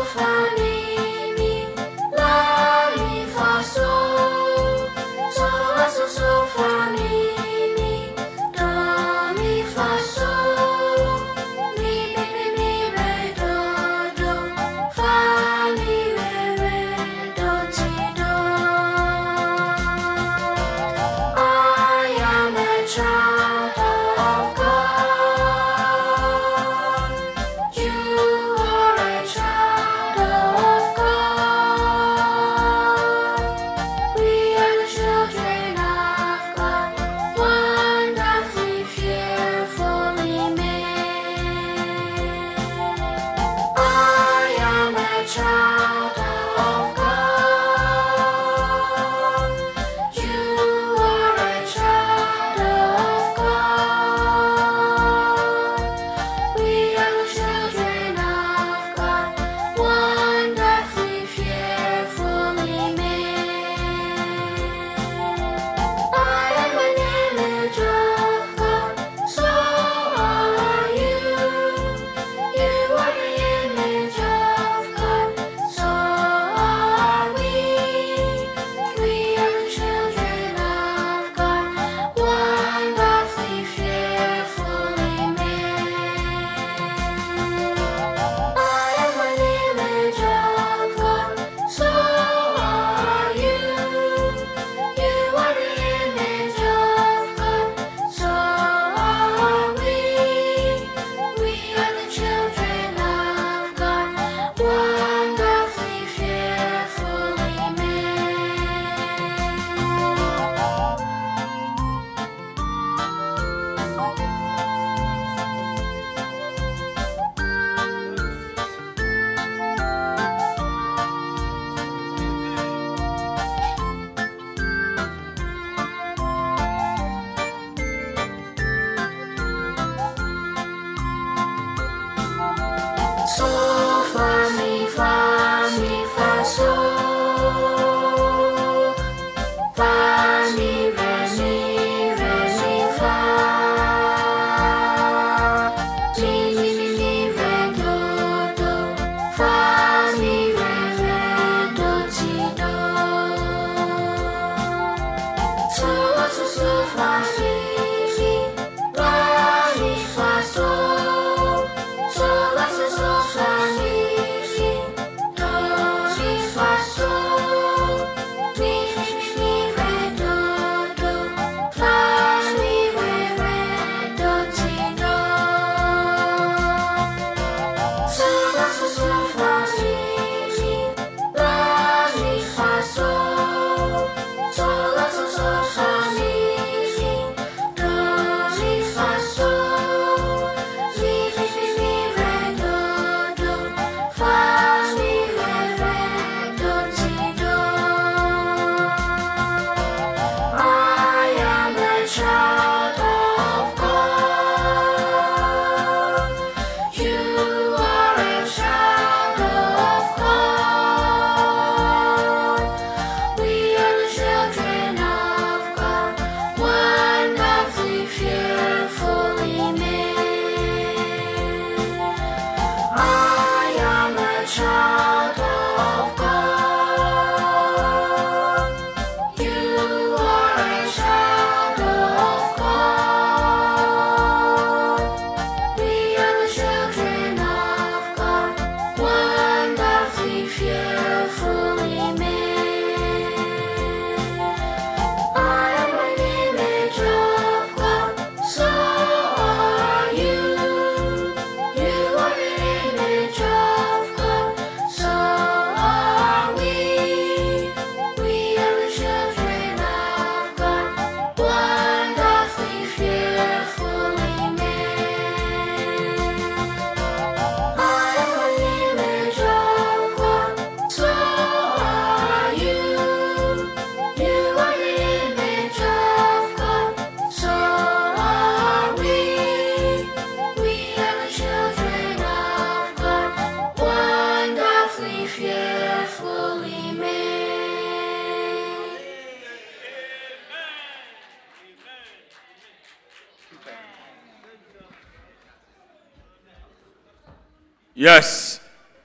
Yes.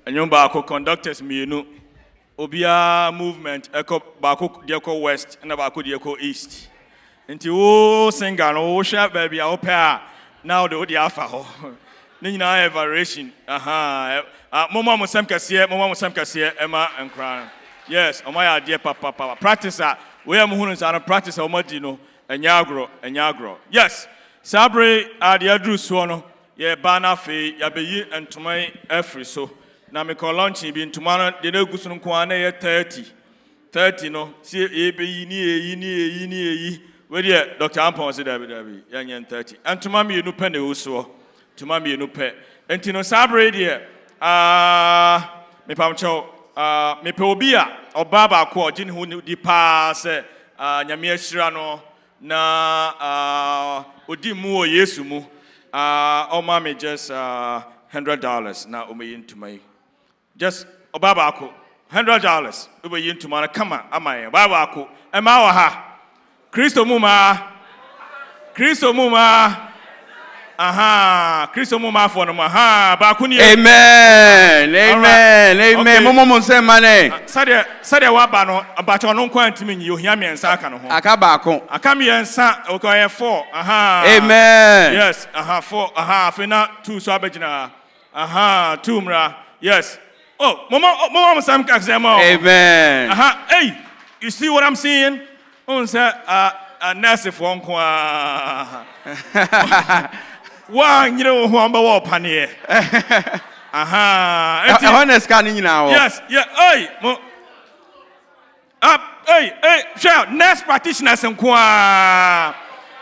And you baako conductors mienu. Obia movement eko baako dieko west and baako dieko east. Nti wo singer no wo sha baby a wo pa now the odi afa ho. Ni nyina evaluation. Mama mo sam kase ema enkran. Yes, omaya ade papa. Practice we am hunu sa practice omadi no enyagro. Yes. Sabre ade adru so no ye bana fe ya beyi entomai every so. Na me call launching bi ntoma no de na gusu nko ana ye 30 no si e beyi ni eyi we de Dr. Ampong say dabi yan 30 ntoma me no pe na uso ntoma me no pe enti no sabre de me pamcho me pe obi a oba ba ko ogin hu di pa se nyame ahira no na odi mu o Yesu mu o ma me just $100 na o me ntoma just oba ba ko $100 o be ntoma na kama amaye ba ba ko e ma wa ha Kristo mu ma Kristo mu ma for no ma ba ku ni Amen. Momo say mane. Sade wa ba no ba cho no kwa ntimi nyi ohia miensa aka no ho. Aka ba ko. Aka miensa o ko ye 4. Amen. Yes, 4. Fina 2 so abegina. 2 mra. Yes. Oh, momo sam ka exam. Amen. Hey, you see what I'm saying? On say a nurse for nkwa. One, you know, who am I walk on here? Honest scanning now. Yes, hey, shout, nurse practitioners and qua.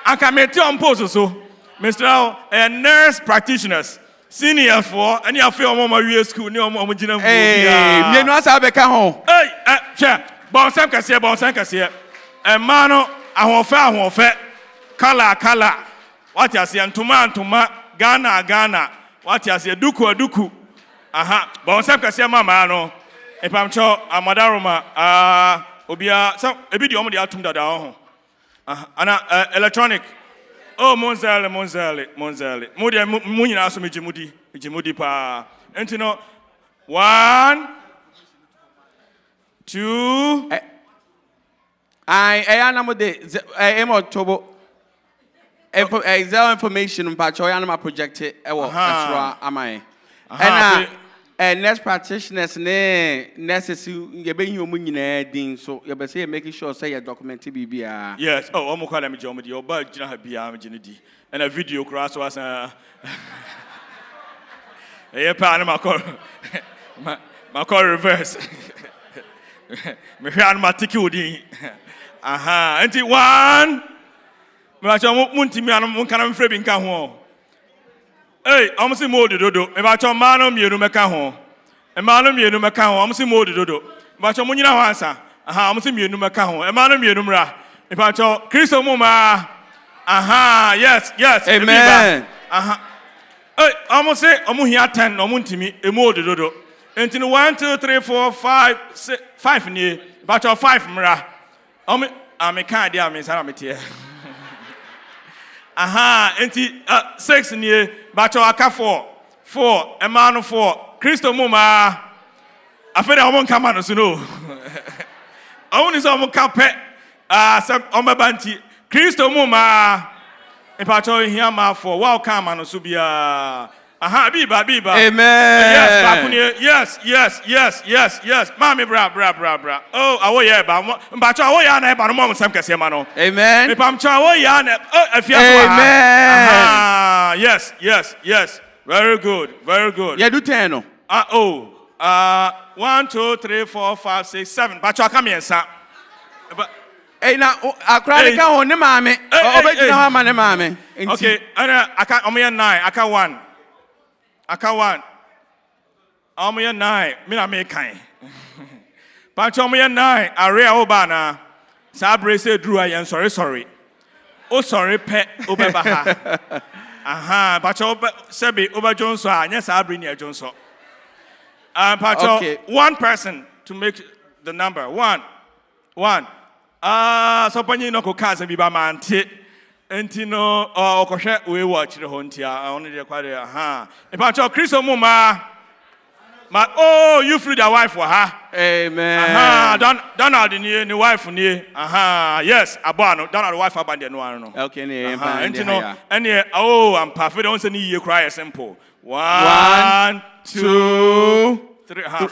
I can make on post so, Mr. And nurse practitioners, senior for, and you feel more my school, no more original. Hey, you know, I become home. Hey, chair, Bonsam Cassia, and Mano, I won't fair, color. What you say, Antuma, Ghana. What you say, Duku. But some can say, Mamma, no. If I'm sure, Madaroma, Obia, some a video on the Atum da. Electronic. Oh, Monzale. Mudi asumi Jimudi pa. And you know, 1, 2. I am October. Exam information patch or animal projected am I and nurse practitioners nurses you bring you money so you be say making sure say your document BBR. Yes, oh I'm calling me John your bag jina be and a video cross was a animal call my call reverse me animal ticket and 1 Muntimi and Munkanam Frebin Caho. Hey, I'm see more dodo. About your manum Yenumacaho. A manum Yenumacaho, I'm see more dodo. But your Munina answer. I'm see Yenumacaho. A manum Yenumra. About your Christo Muma. Yes. Amen. Hey, almost say Omuhia 10 or Muntimi, a more dodo. And in 1, 2, 3, 4, 5, 6, 5 near. About your 5 mra. I'm a kind of Miss Aramitier. Enti 6 near Bacho Aka 4, a man of 4. Christo Muma. I feel I won't come on as you know. Only some carpet, some on my banty. Christo Muma. And Pacho here ma for welcome and Subia. Biba. Amen. Yes. Mommy, bra. Oh, awoye ba. Mbacho awoye na ba no mo sam kase ma no. Amen. Mipamcho awoye na afia so. Amen. Yes. Very good. Yeah, do 10 no. 1, 2, 3, 4, 5, 6, 7. Bacho aka miensa. Hey, now, I cried on the mammy. Okay, I can't 9. I can't 1. I'm 9. Me make kind. Pancho me 9. Area Obana. Sabre say Drew I am sorry. Oh sorry pet Obebaha. Pancho Sebi Oba Johnson. Yes, I bring you Johnson. Pancho 1 person to make the number 1. So panyi no ko kaza biba mante. Entino okoshe we watch the hontia only the kwade Pancho Christo Muma Oh, you free the wife for her. Amen. Donald the wife near. Yes, Abano. Donald the wife abandoned no. Okay, and you know, and I'm perfect. Don't say you cry simple. 1, 2, 3. Come.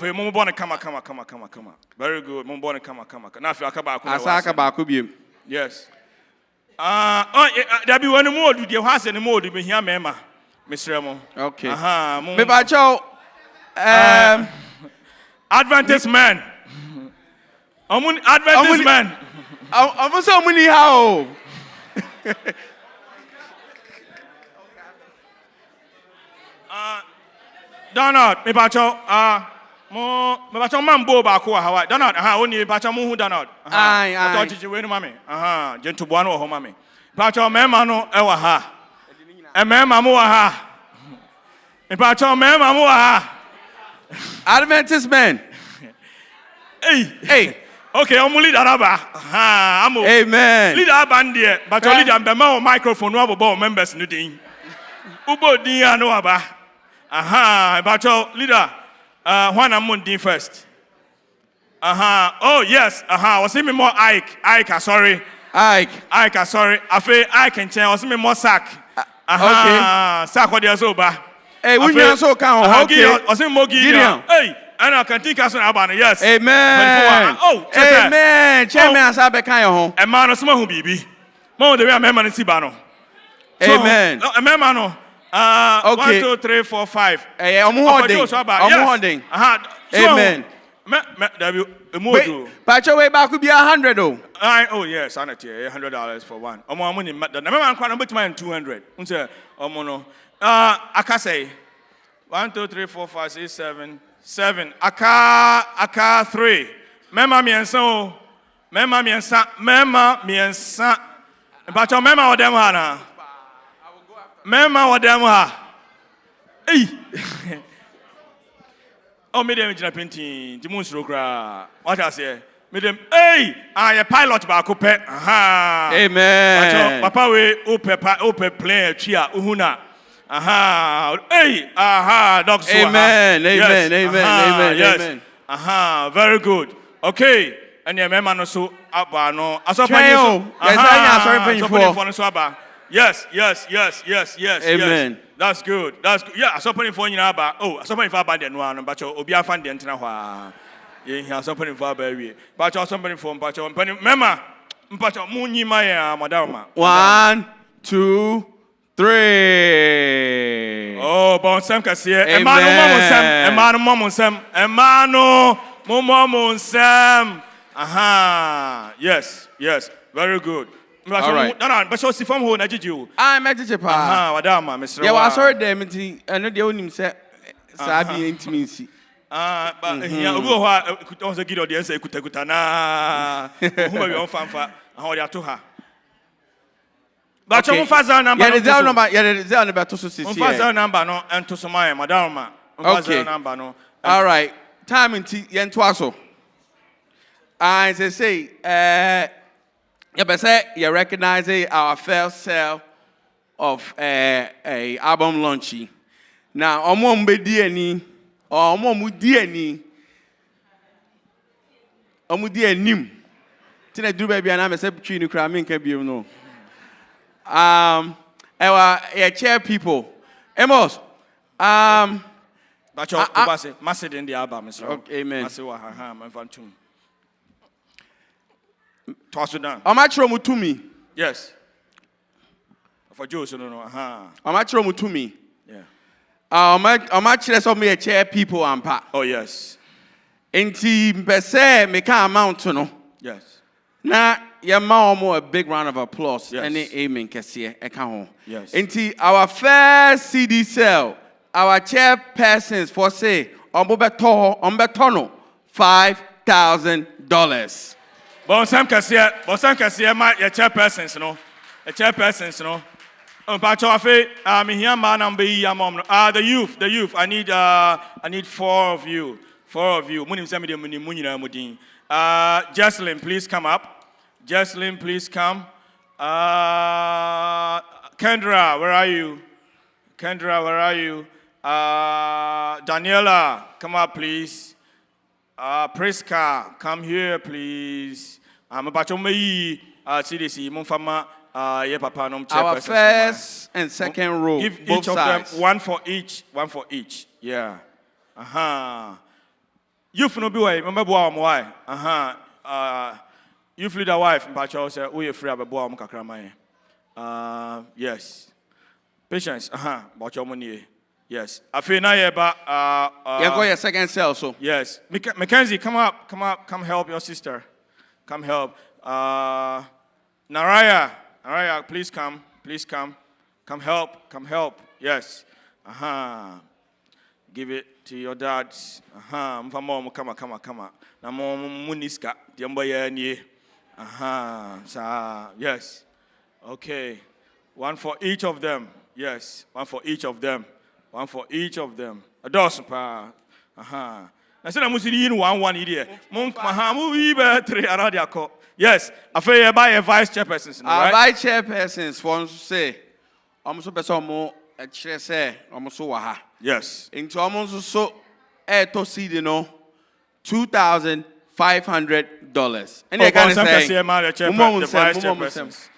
Very good. Mumbona, come. Now if you Asaka baku. Yes. There be one more. Do you have any more? Do you hear me, Mr. Remo? Okay. Me bacho. Adventist man. Adventist man. I'm so many how. Donald, me bacho. Me bacho mambo ba ko Hawaii. Donald, only bacho mu hu Donald. Aye. I thought you were mami. Gentle buano ho mami. Bacho mema no ewa ha. E mema mu wa ha. Me bacho mema mu wa ha. Adventist man. Hey. Okay, I'm lead araba. Amen. Lead band there, but only the member microphone no about members no din. Ubo din anu aba. But leader one am din first. Oh yes. Was me more Ike, sorry. Ike, sorry. Afi Ike and Chen was me more sack. Okay. Sack what there's over. Hey, we need so count. Okay. Was me more Gideon. Hey. And I can think as an abana, yes. Amen. Oh, amen. Chairman, I said, "Bekayo." A man of small who be. More the way a man in Sibano. Amen. A man, okay. 1, 2, 3, 4, 5. I'm holding. Amen. But your way back could be 100 though. Oh yes, $100 for one. Money. The man can bet mine 200. I can say 1, 2, 3, 4, 5, 6, 7. Aka 3. Mema miensa. But your mema or them hana. Mema or them ha. Hey. Oh, me dem jina painting. The moon stroke. What I say? Me dem. Hey, I a pilot ba coupe. Amen. Papa we ope plane chia uhuna. Hey, Dr. Amen. Yes. Amen. Very good. Okay. And your member no so abano. Yes. Amen. That's good. Yeah, I saw putting for you about. Oh, I saw putting for about the one, but you will be a fan the entire. Yeah, I saw putting for baby. But you somebody for Pacho and Penny. Mema, Pacho Muni Maya, Madama. 1, 2, 3. Oh, bon Sam Cassia. Emano Momon Sam. Yes. Very good. All right. No, but so see from who did you? I met it. Madama, Mr. Yeah, I saw them. I know the only said Sabi intimacy. But here we could also get audience. Kutakutana. Who are you fanfa? How they are to her. But your father number. Yeah, the number to see. Father number no and to some Madama. Okay. Number no. All right. Time in yen twaso. I say, you recognize our first sale of a album launching. Now, omom be dieni or omom dieni. Omu dienim. Tina do baby and I'm a separate you cry min can be no. Chair people. Amos. But your massive in the album, Mr. Okay, amen. Massive my fantum. Toss it down. I'm actually to me. Yes. For Joe, so no. I'm actually to me. Yeah. I'm actually some me a chair people and pa. Oh yes. Inti mpese me can amount to no. Yes. Na your mom more a big round of applause. Yes. Any amen kesiye eka ho. Yes. Inti our first CD sale, our chairpersons for say ombetono $5,000. Bon Sam Cassia, my chairpersons, no. A chairpersons, no. Pachofe, here man and be mom. The youth. I need 4 of you. 4 of you. Munim semi muni mudin. Jocelyn, please come up. Jocelyn, please come. Kendra, where are you? Daniela, come up, please. Priska, come here, please. I'm about to make CDC, Mumfama, our first and second row. Give both each of sides. them one for each. Yeah. Youth no be way, remember why? Youth leader wife, Mpacho say, we free about boam kakramai. Yes. Patience, about your money. Yes. I feel now about you go your second cell, so. Yes. Mackenzie, come up, help your sister. Come help. Naraya, please come. Come help. Yes. Give it to your dad. Mom, come. Na mom muniska. Diamboya ni. Yes. Okay. One for each of them. Yes. One for each of them. A dozen pa. I said I must see in one idiot. Monk Mahamu three around your cop. Yes, I feel by a vice chairpersons. Vice chairpersons for say, almost a person more a chair say, almost so waha. Yes. Into almost so to see the no $2,500. And I can say, the vice chairpersons.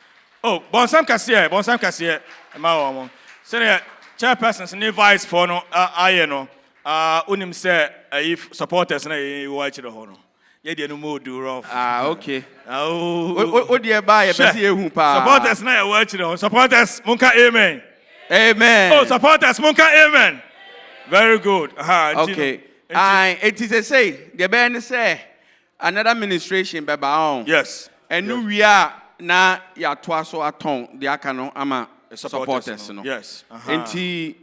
Oh, Bonsam Cassia, Mao. Say, chairpersons and vice for no, I know. Unim say if supporters na watch the hono. Ye dey no more do rough. Okay. What do you buy? Supporters na watch the hono. Supporters munka amen. Amen. Oh, supporters munka amen. Very good. Okay. It is a say. The band say another ministration baba on. Yes. And yes. We are na ya twaso aton the akano ama supporters no. Yes. Enti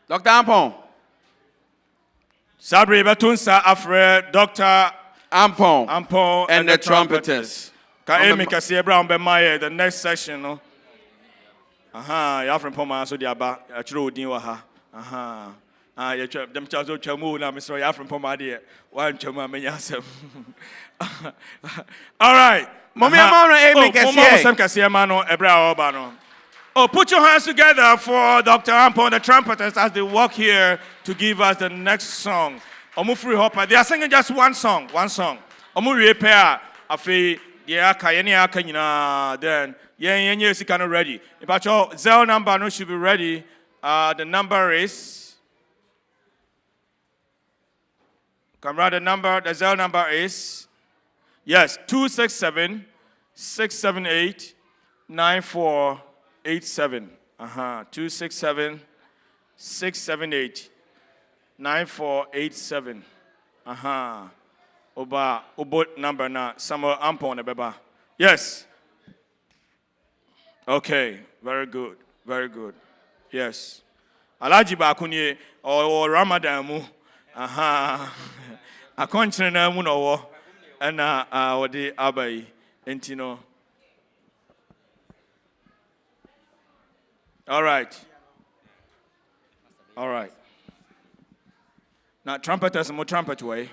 Dr. Ampong. Sabri Batunsa Afre, Dr. Ampong and the Trumpeters. Kaemi Kasie Brown Bemaye, the next session, no? Yafren Poma, so the Abba, a true Dinwaha. You trap them Chazo Chamu, now Mr. Yafren Poma, dear. One Chama Menyasem. All right. Mommy, Kasie Mano, Ebra Obano. Oh, put your hands together for Dr. Ampong and the Trumpeters as they walk here to give us the next song. Omufri Hopper. They are singing just one song. Omu repair. Afi, yeah, Kayeni Akanyina. Then, yeah, is kind of ready. But your Zell number no should be ready. The number is. Camera, the Zell number is. Yes, 267-678-9487. 267-678-9487. Oba number na Samuel Ampong beba. Yes. Okay, very good. Yes. Alaji ba kunye o Ramadan mu. Akonchene na mu no wo. Ana odi abai entino. All right. Now, trumpeters more trumpet way.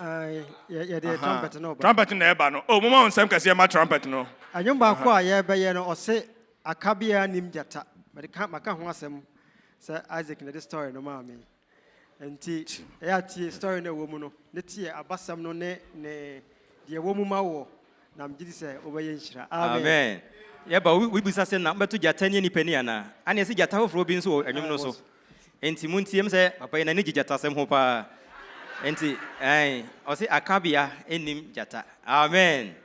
Yeah, trumpet no. Trumpet never no. Oh, mama on some kasi my trumpet no. Anyumba kwa ye be no ose akabia nim jata. But can't maka ho asem say Isaac na this story no mama. Enti e tie story na wo mu no. Ne tie abasam no ne de wo mu ma wo. Na mgidi say obeye nhira. Amen. Yeah, but we be say na beto jata ni pani ana. Ani se jata hofro bi nso anyum no so. Enti muntiem say papa na ni jata sem ho pa. Enti ose akabia enim jata. Amen.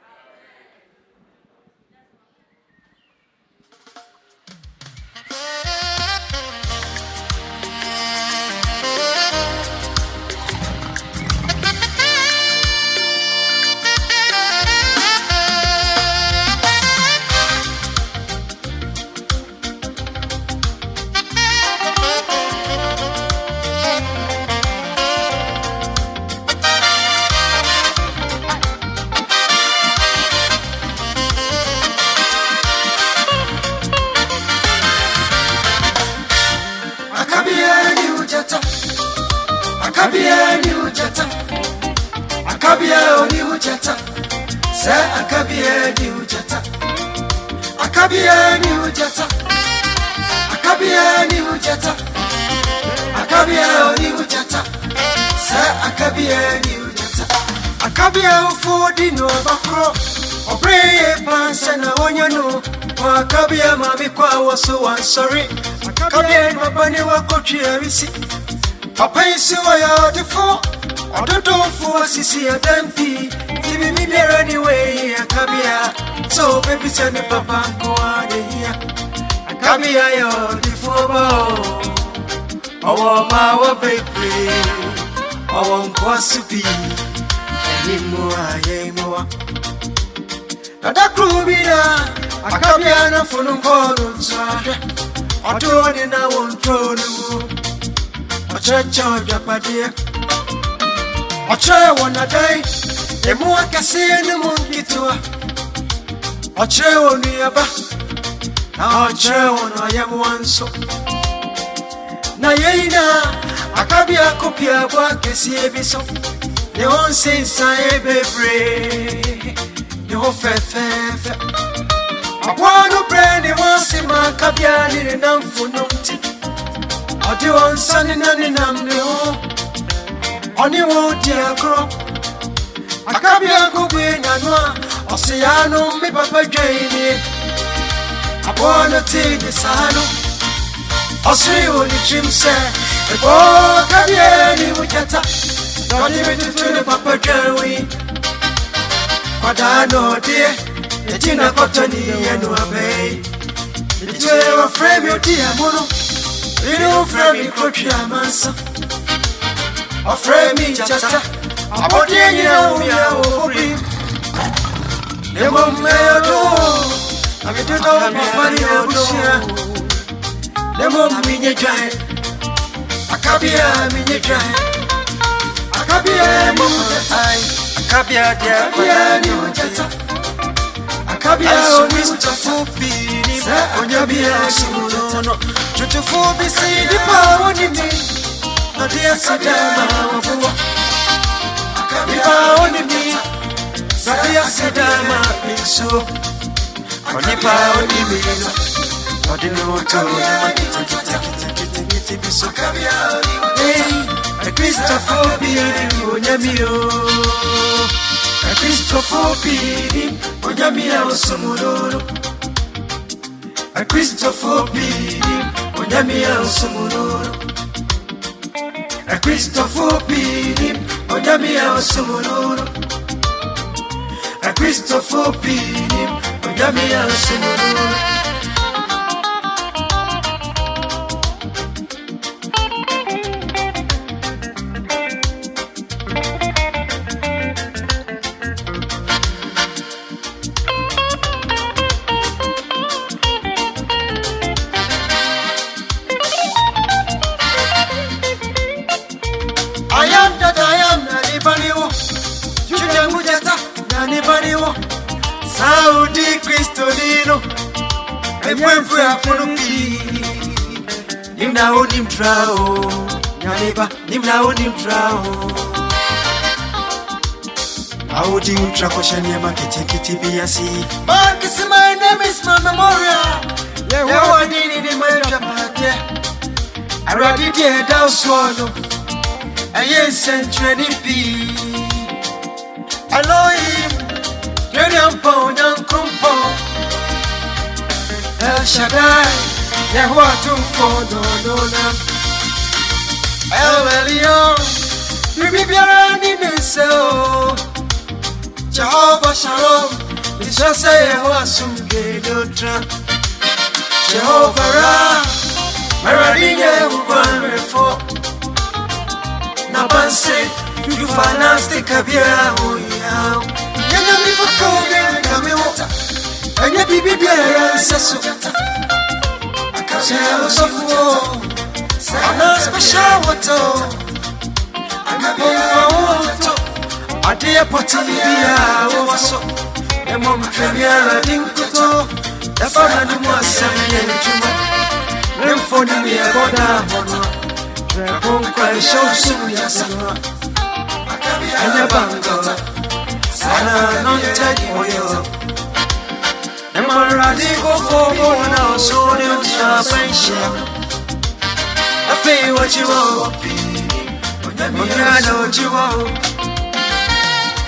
Akabia ni ujata. Sa akabia ni ujata. Akabia ufodi no bakro. Obreye pansa na onyano. Akabia mami kwa waso sorry. Akabia mabani wako chiarisi. Papa isi wa ya defo. Ododofu asisi adampi. Tibi mi there anyway. Akabia. So baby send me papa kwa here. Akabia yo defo bo. Owo ma wo baby. Owo nkwa supi. Enimu ayemo. Nada krubina. Akabia na funu nkoro nsade. Otoni na wontonu. Ochecho japadie. Oche wana day. Emu akasi ni mungitua. Oche woni aba. Na oche wana yemu wanso. Na yeina. Akabia kopia bwa kesi ebiso. Ne onse nsa ebebre. Ne ho fefefe. Abwano breni wansi makabia ni namfunumti. Odi wansani nani namne ho. Oni wo diagro. Akabia kubwe nanwa. Osiyano mi papa jayini. Abwano tini sano. Osri woni chimse. Ebo kabia ni ujata. Dodi mitutuni papa jayi. Kwadano die. Etina kotoni yenu abei. Itwe wa frame yo dia mono. Inu frame ikrochi amansa. O frame chata. Abodi enyina umya obri. Nemo mmeyo do. Amituto mapani ya bushia. Nemo minye jae. Akabia minye jae. Akabia ni mutatai. Akabia dia kwa ni mutata. Akabia ni mutafupi. Onyabia sumunono. Chutufubi sidi pawo ni mi. Nadia sadama wabuwa. Akabia pawo ni mi. Nadia sadama pinso. Oni pawo ni mi. Nadi noto na kita biso. Akabia ni a Christophobi onyamio. A Christophobi onyamia sumunono. A Christophobi onyamia sumunono. A Christophobi onyamia sumunono. A Christophobi onyamia sumunono. Saudi Cristolino. Emwemwe afunuki. Nimnao nimtrao. Nyaniba nimnao nimtrao. Audi ultra koshania makiti kiti biasi. Marcus, my name is my memorial. Yeah, what did it make party? I read it here down swallow. And yes, century be. I know him. Ampong and El Shaddai, Yahwatum for Dona El Elion, Ribibiarani so Jehovah Shalom, Nisasa Yahwasum Gedotra Jehovah Ra, Maradina Ubanrefo Nabanse, you finance the Kabia, oh, Yanami for Kogan, Kamiwata, and your baby Sasso. I can't say of war. I'm not special water. I'm a water. I dare put in the so. And Mom Premier, Dinko, the father was 7 years too. Then for me, I got down. Home cry show soon, yes, and your bango. Sana non tell you. Emaradi go for now, so you shall pension. A feel what you want. Onyana what you want.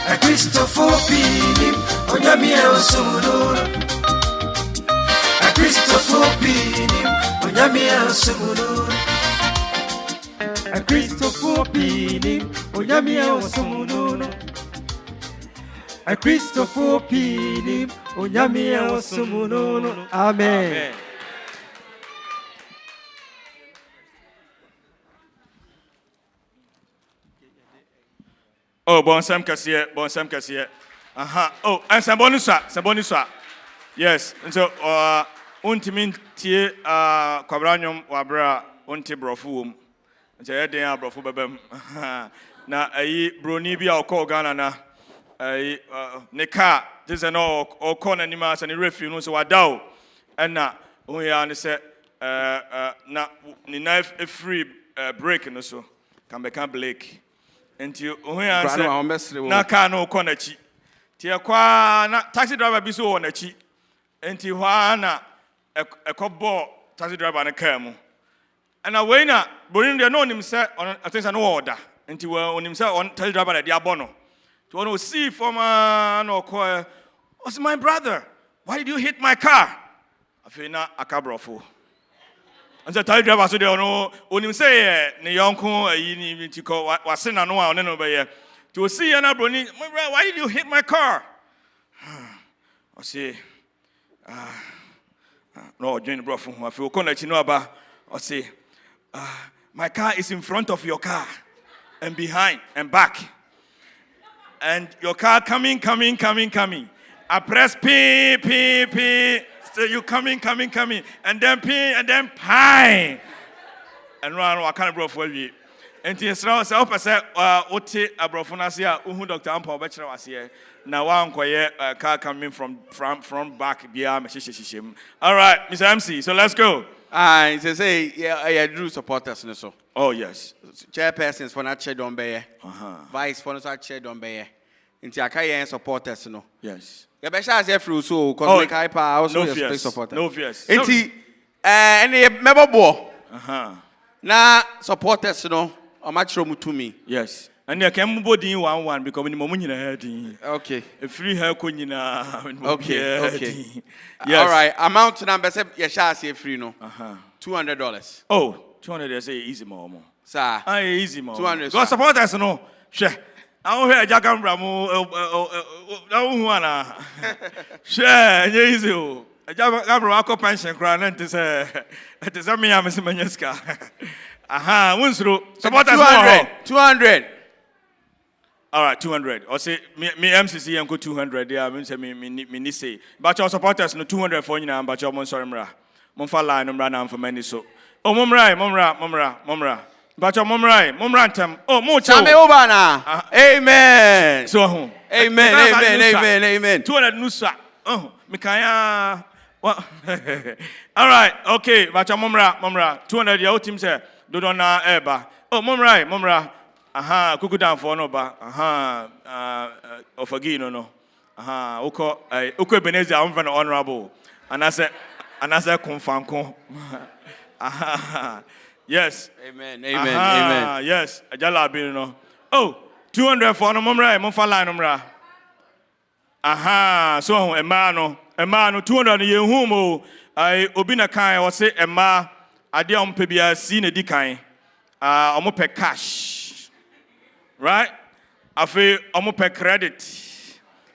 A Christopher Pini, Onyamia Sumuno. A Christopher Pini, Onyamia Sumuno. A Christopher Pini, Onyamia Sumuno. A Christopher Pini, Onyamia Sumuno. Amen. Oh, bonsam kasiye. Aha. Oh, and sabonisa. Yes. And so, untimin tie kwabranyom wabra unti brofu. Nti yeden brofu bebem. Na ayi broni bi akọ Ghana na ayi ne car this and all okọ anima so ne refi no so wadaw. And na oya ne se na ni knife free break no so can become Blake. Enti ohu answer na car no kọ na chi tie kwa na taxi driver bi so wọ na chi enti hwa na ekọbọ taxi driver na car mu ana we na borin de no nim se atensa no order enti we onim se on taxi driver na dia bono to one see former no call what's my brother, why did you hit my car afina akabrofo. And the taxi driver so they no onim say ne yonko ayi ni tiko wase na no a one no be ye to see na broni why did you hit my car I say no join brofo I feel ko na chi no aba I say my car is in front of your car and behind and back and your car coming I press P so you coming, and then pin, and then pine. And run, I can't bro for you. And it's now so opposite, Ote Abrofonasia, Dr. Ampong Bachelor was here. Now one quiet car coming from back behind Mishishim. All right, Mr. MC, so let's go. I say, yeah, I drew supporters. So. Oh, yes. Chairpersons for not chair don't bear. Vice for not chair don't bear. Into Akaya supporters, no. Yes. Yeah, but I say through so because make hyper also no space supporter. No fears. Enti any member bo. Na supporters no o match room to me. Yes. And you can move din 1-1 because when momu nyina head. Okay. A free hair ko nyina. Okay. Yes. All right. Amount number say you shall say free no. $200. Oh, 200 they say easy more. Sir. Easy more. 200. Go supporters no. Sure. I don't hear Jacambra mo na share easy o Jacambra akọ pension kra na it is me am se manyeska aha wunsuro supporters 200 all right 200 or say me MCC yanko 200 there I mean say me ni say but your supporters no 200 for nyina but your mon sorry mra mon fa line mra na am for many so oh momra but your momrantem. Oh, more Same Obana. Amen. So, Amen. 200 nusa. Oh, Mikaya. All right, okay. But your momra. 200 your team say. Do na eba. Oh, momra. Aha, kuku down for no ba. Aha, ofagino no. Aha, uko Ebenezer I'm very honorable. And I said konfanko. Aha. Yes. Amen. Yes. Ajala bi no. Oh, 200 for no momra, mo fa line nomra. Aha, so emma no 200 ye hu mo. Ai obi na kan wo se emma ade ompe bia si na di kan. Omo pe cash. Right? Afi omo pe credit.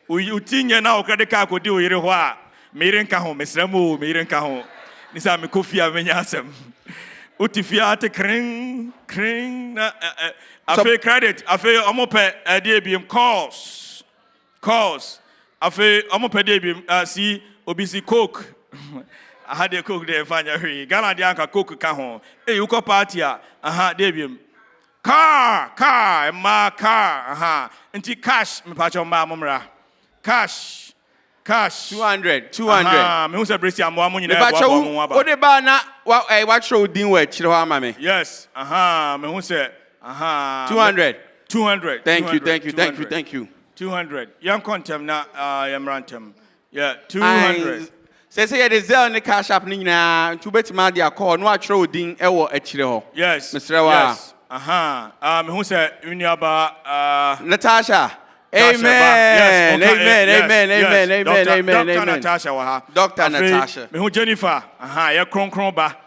Utinye na o credit card ko di o yire ho a. Mirenka ho mesramo, mirenka ho. Nisa me kofi amenya asem. Utifia te kring na afi credit afi omope ade biem calls afi omope de biem si obisi coke I had a coke there fanya hwe Ghana de anka coke ka ho uko party a de biem car ma car nti cash me pa cho ma momra cash 200 me hu se bresi amwa mo nyina ebo amwa aba ode ba na wa show din wa chire ho ama me yes me hu se 200 thank you 200 young contem na yamrantem yeah 200 say you the Zelle ne cash app ni na ntu betima de akọ no atwere odin e wo akire ho. Yes. Mr. Wa. Yes. Who said Uniaba Natasha. Yes, Amen. okay, Amen. yes, Amen. yes. Amen. Amen. Dr. Amen. Dr. Amen. Natasha waha. Dr. Natasha. Me who Jennifer. Ya kron ba.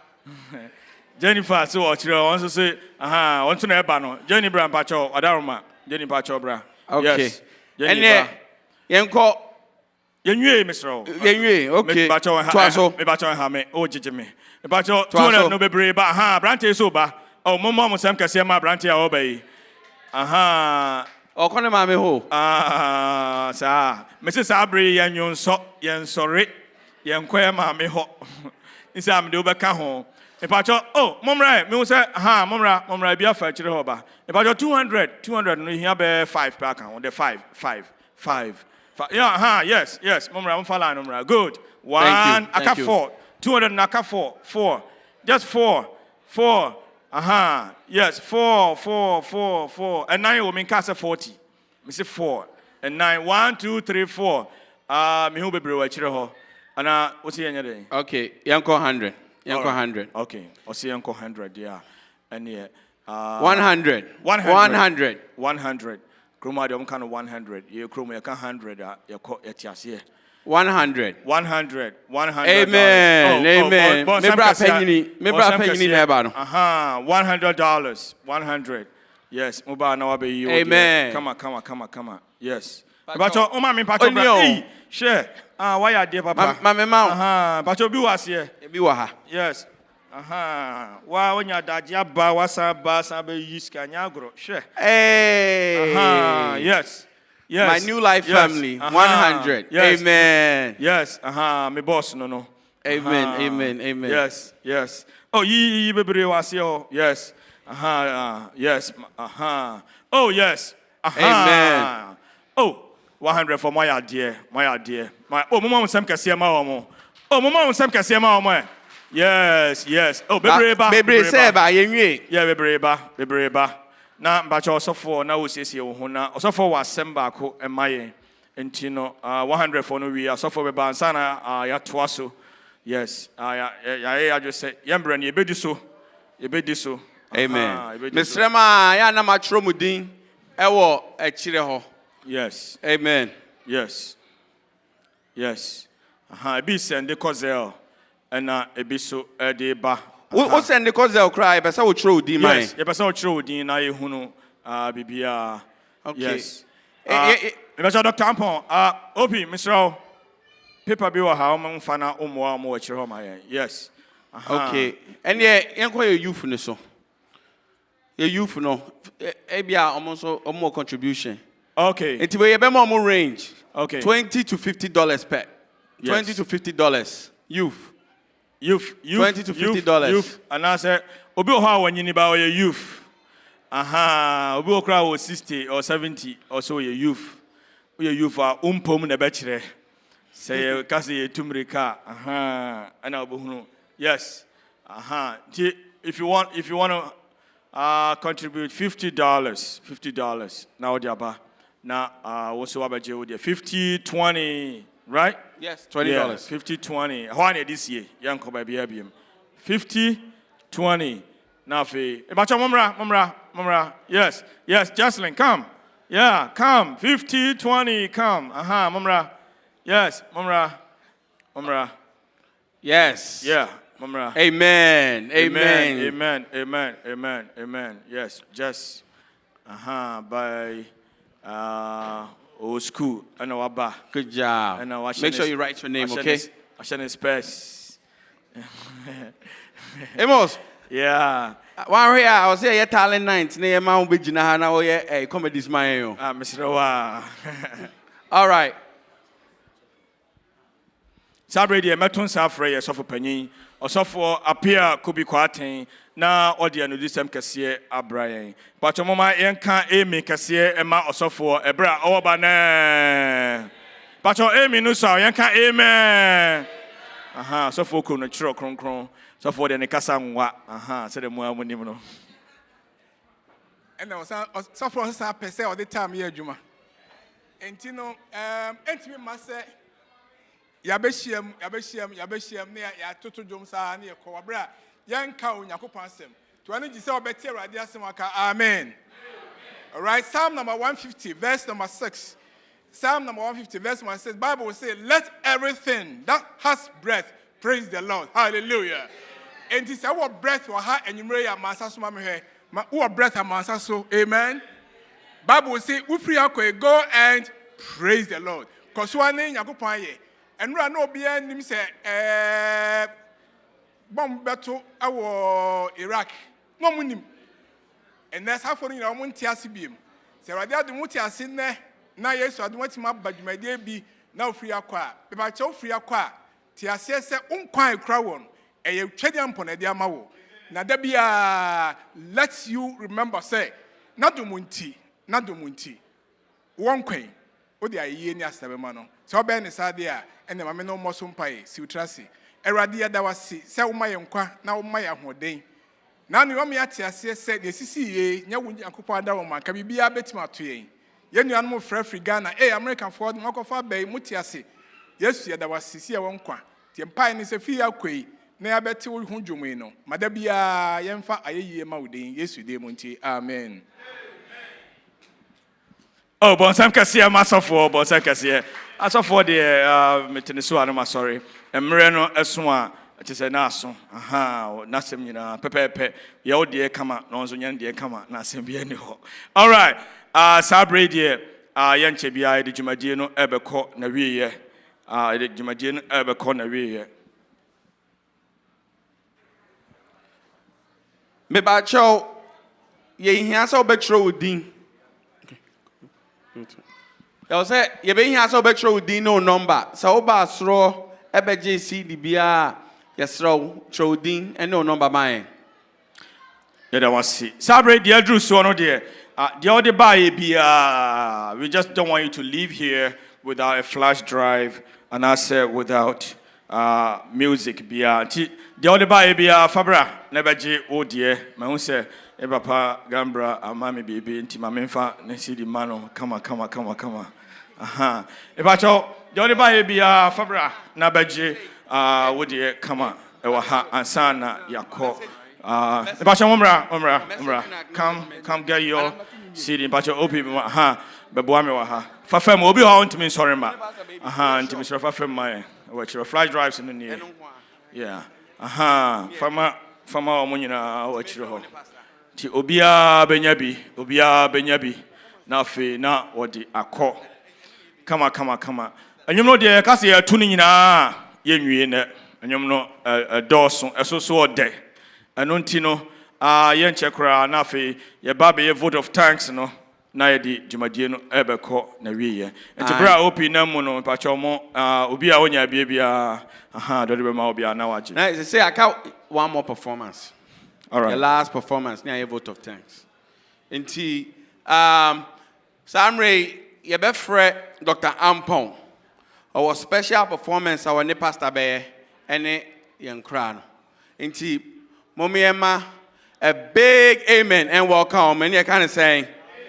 Jennifer so ochire won say want to na eba no. Jenny Bra Pacho Adaroma. Jenny Pacho Bra. Okay. Yes. Jennifer. Yenko Yenwie Mr. Yenwie. Okay. Me Pacho ha. Me Pacho ha me. O jije me. Me Pacho 200 no bebre ba. Brante so ba. Oh momo mo sam kase ma brante a obai. Okone ma me ho. Sa. Mrs. Abri yan yen sorry. Yen kwa ma me ho. Nsi am de obeka ho. E pacho momra me say momra bia fa kire ho ba. E pacho 200 no hia be 5 pack on the 5. Yeah, yes. Momra fa line momra. Good. 1 aka 4. 200 naka 4. Just 4. Yes, 4. And 9 will mean cast 40. Me say 4. And 9. 1, 2, 3, 4. Me who be brew chire ho. And what's the end? Okay, yanko 100. Yanko 100. Okay. Or see yanko 100, yeah. And yeah. 100. 100. Chroma de kind of 100. You chroma you can 100 you call it here. 100. Amen. Amen. Me bra penny na ba no. $100. 100. Yes, mobile now be you. Amen. Come on. Yes. Pacho, o ma me pacho bra. Share. Why are dear papa? Ma. Pacho bi was here. Bi wa ha. Yes. Wa onya dadia ba wasa ba sa be yiska nyagro. Share. Hey. Yes. My new life family. 100. Yes. Amen. Yes. Me boss no. Amen. Yes. Oh, ye bebre was here. Yes. Yes. Oh, yes. Amen. Oh, 100 for my idea. My mama sam kase ma omo. Mama sam kase ma omo. Yes. Oh, bebre say ba yenwie. Yeah, bebre ba. Na mbacha osofo na osiesie wo ho na osofo wa semba ko emaye. Enti no 100 for no wi osofo be ba nsa na ya toa so. Yes. I just say yembre na ebedi so. Amen. Mr. Ma ya na matro mudin ewo akire ho. Yes. Amen. Yes. Ebi send the kozel and ebi so de ba. Wo send the kozel cry be say wo tro din man. Yes, you be say wo tro din na ye hunu bibia. Okay. Yes. Dr. Ampong, Obi, Mr. Paper bi wa ha o man fa na omo mo akire ho ma yen. Yes. Okay. And yenko your youth no so. Your youth no. Ebia almost contribution. Okay. It will be more range. Okay. $20 to $50 per. Yes. $20 to $50. Youth. $20 to $50. Youth. And I said, Obi oha wanyini ba your youth. Obi okra wo 60 or 70 or so your youth. Your youth are umpom na bechire. Say kasi ye tumrika. And obi hunu. Yes. If you want to contribute $50. Now diaba. Now also abaje wo there 50 20, right? Yes, $20. Yeah, 50 20. How many this year? Yanko ba bia bia. 50 20. Now fe. Ebacha momra. Yes, Jocelyn, come. Yeah, come. 50 20, come. Momra. Yes, momra. Yes. Yeah, momra. Amen. Yes, just by old school and our bar. Good job. Make sure you write your name, okay? I shall express. Amos. Yeah. One here, I was here talent night. Near Mount Bijina, now yeah, comedy smile. Mr. Wa. All right. Sabre de meton safre ye sofo panyin osofo apia kobi kwaten na ode anu disem kese abrayen pacho mama yenka emi kese ema osofo ebra oba na pacho emi no so yenka amen sofo ko no chiro kronkron sofo de ne kasa nwa se de mo amunim no and sofo sa pese all the time ye adwuma enti no entimi ma se yabeshiam ne ya toto dwom saa ne ko wabra yanka onyakopan asem to ane gise obeti awrade asem aka amen. All right, Psalm number 150 verse number 6. Psalm number 150 verse number 6. Bible will say, let everything that has breath praise the Lord. Hallelujah. And this our breath wa ha enyumre ya mansa so ma me hwe ma our breath amansa so. Amen. Bible will say, "Ufri akwa go and praise the Lord." Cause one Yakopon ye. Enra no bia nim se bomb beto awo Iraq. No munim. And that's how for you know tiasi biem. Se rade adu tiasi ne na Yesu adu watima badwumade bi na ofri akwa. Beba che ofri akwa tiasi se unkwan ekra won. Eye twede ampon ade amawo. Na da bia let you remember say na domunti won kwen odi aye ni asabema no so be ne sade a ene mame no mo so mpae si utrase erade ya da wasi se wo maye nkwa na wo maye ahoden na no yom ya te ase se de sisi ye nya wo Yakopon ada wo manka bibia betima to yen ye nuan mo frafri Ghana American for mo kofa be muti ase Yesu ya da wasi si ye wo nkwa tie mpae ni se fi akwei na ya beti wo hu dwomwe no madabia yemfa ayeye ma woden Yesu de mo nti amen. Oh, bonsam kasiya masofo bonsam kasiya asofo de meteniso anoma sorry emre no eso a tese na aso aha na sem nyina pepepe ye ode kama no nso nyan de kama na asem bia ni ho. All right, sabre de ye nche bia de djumadie no ebekọ na wiye de djumadie no ebekọ na wiye. Me ba cho ye hia so betro odin. You say you be here so betro din no number. So oba sro ebeje CD bia yesro trodin and no number mine. Yeah, that was see. Sabre the Drew so no there. The other buy bia we just don't want you to leave here without a flash drive and I said without music bia. The other buy bia Fabra never je oh dear. My own say Papa Gambra amami baby inti mamemfa nesi di mano kama. Aha. Ebacho the only buy be Fabra na beje wodi kama ewa ha ansana yakọ. Ebacho omra come get your CD ebacho obi ha bebo ame wa ha. Fafem obi ha ntimi sorry ma. Aha ntimi sorry fafem my watch your flash drives in the near. Yeah. Aha fama omunyina watch ho. Ti obia benyabi na fe na wodi akọ kama enyum no de ka se atu ni nyina ye nwie ne enyum no dɔɔso ɛsoso ɔde ɛno nti no ye nche kra na fe ye ba be ye vote of thanks no na ye di djumadie no ebekɔ na wiye nti bra opi na mu no pacho mo obi a onya bia aha do be ma obi a na waje na say I count one more performance. All right. The last performance, near a vote of thanks. Inti, Samre, you be friend Dr. Ampong. Our special performance, our ne pastor be any young crown. Inti, Mommy Emma, a big amen and welcome. And you kind of saying,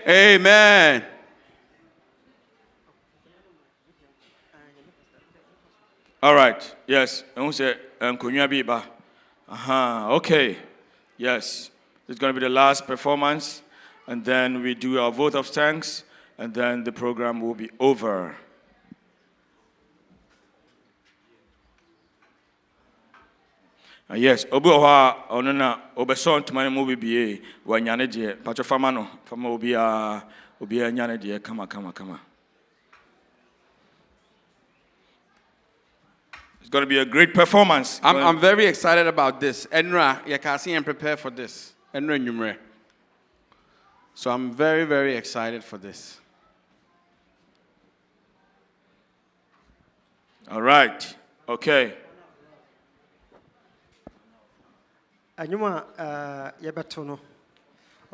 amen. All right. Yes. And who say, Kunya Biba? Aha. Okay. Yes, it's going to be the last performance, and then we do our vote of thanks, and then the program will be over. Yes, obuwa onona obeson to my movie be wanyane je pacho fama obia nyane je kama. It's going to be a great performance. I'm very excited about this. Enra, you can see and prepare for this. Enra Numre. So I'm very, very excited for this. All right. Okay. Anyuma yebetono.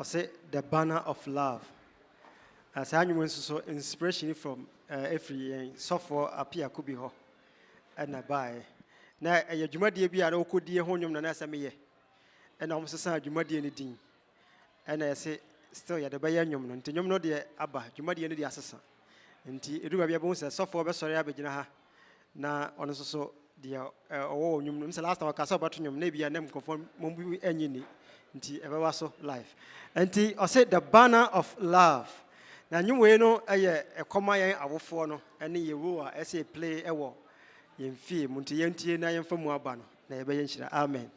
I say the banner of love. As anyuma so inspiration from every software appear could be ho. And I buy. Now, a Jumadi be an okudi honium na Nasamiye. And I'm so sad Jumadi anything. And I say, still, ya the Bayanium, and Tinyum no dear Abba, Jumadi and the assassin. And it will be a bones, a software, sorry, Abijanaha. na ɔno nso so deɛ ɔwɔ nnwom no. Sɛ last time ɔkasa ɔbɛto nnwom na ebia na nkɔfoɔ mɔmbi ɛnyi ni nti ɛbɛba so live. Nti ɔsɛ the banner of love. Na nnwom wei no ɛyɛ ɛkɔma yɛn awofoɔ no ɛne yɛ role a ɛsɛ play ɛwɔ yɛn fie mu nti yɛntie na yɛmfa mu aba no na yɛbɛyɛ nhyira. Amen.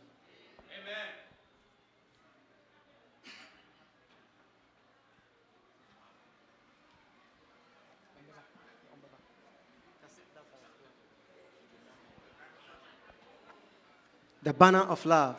The banner of love.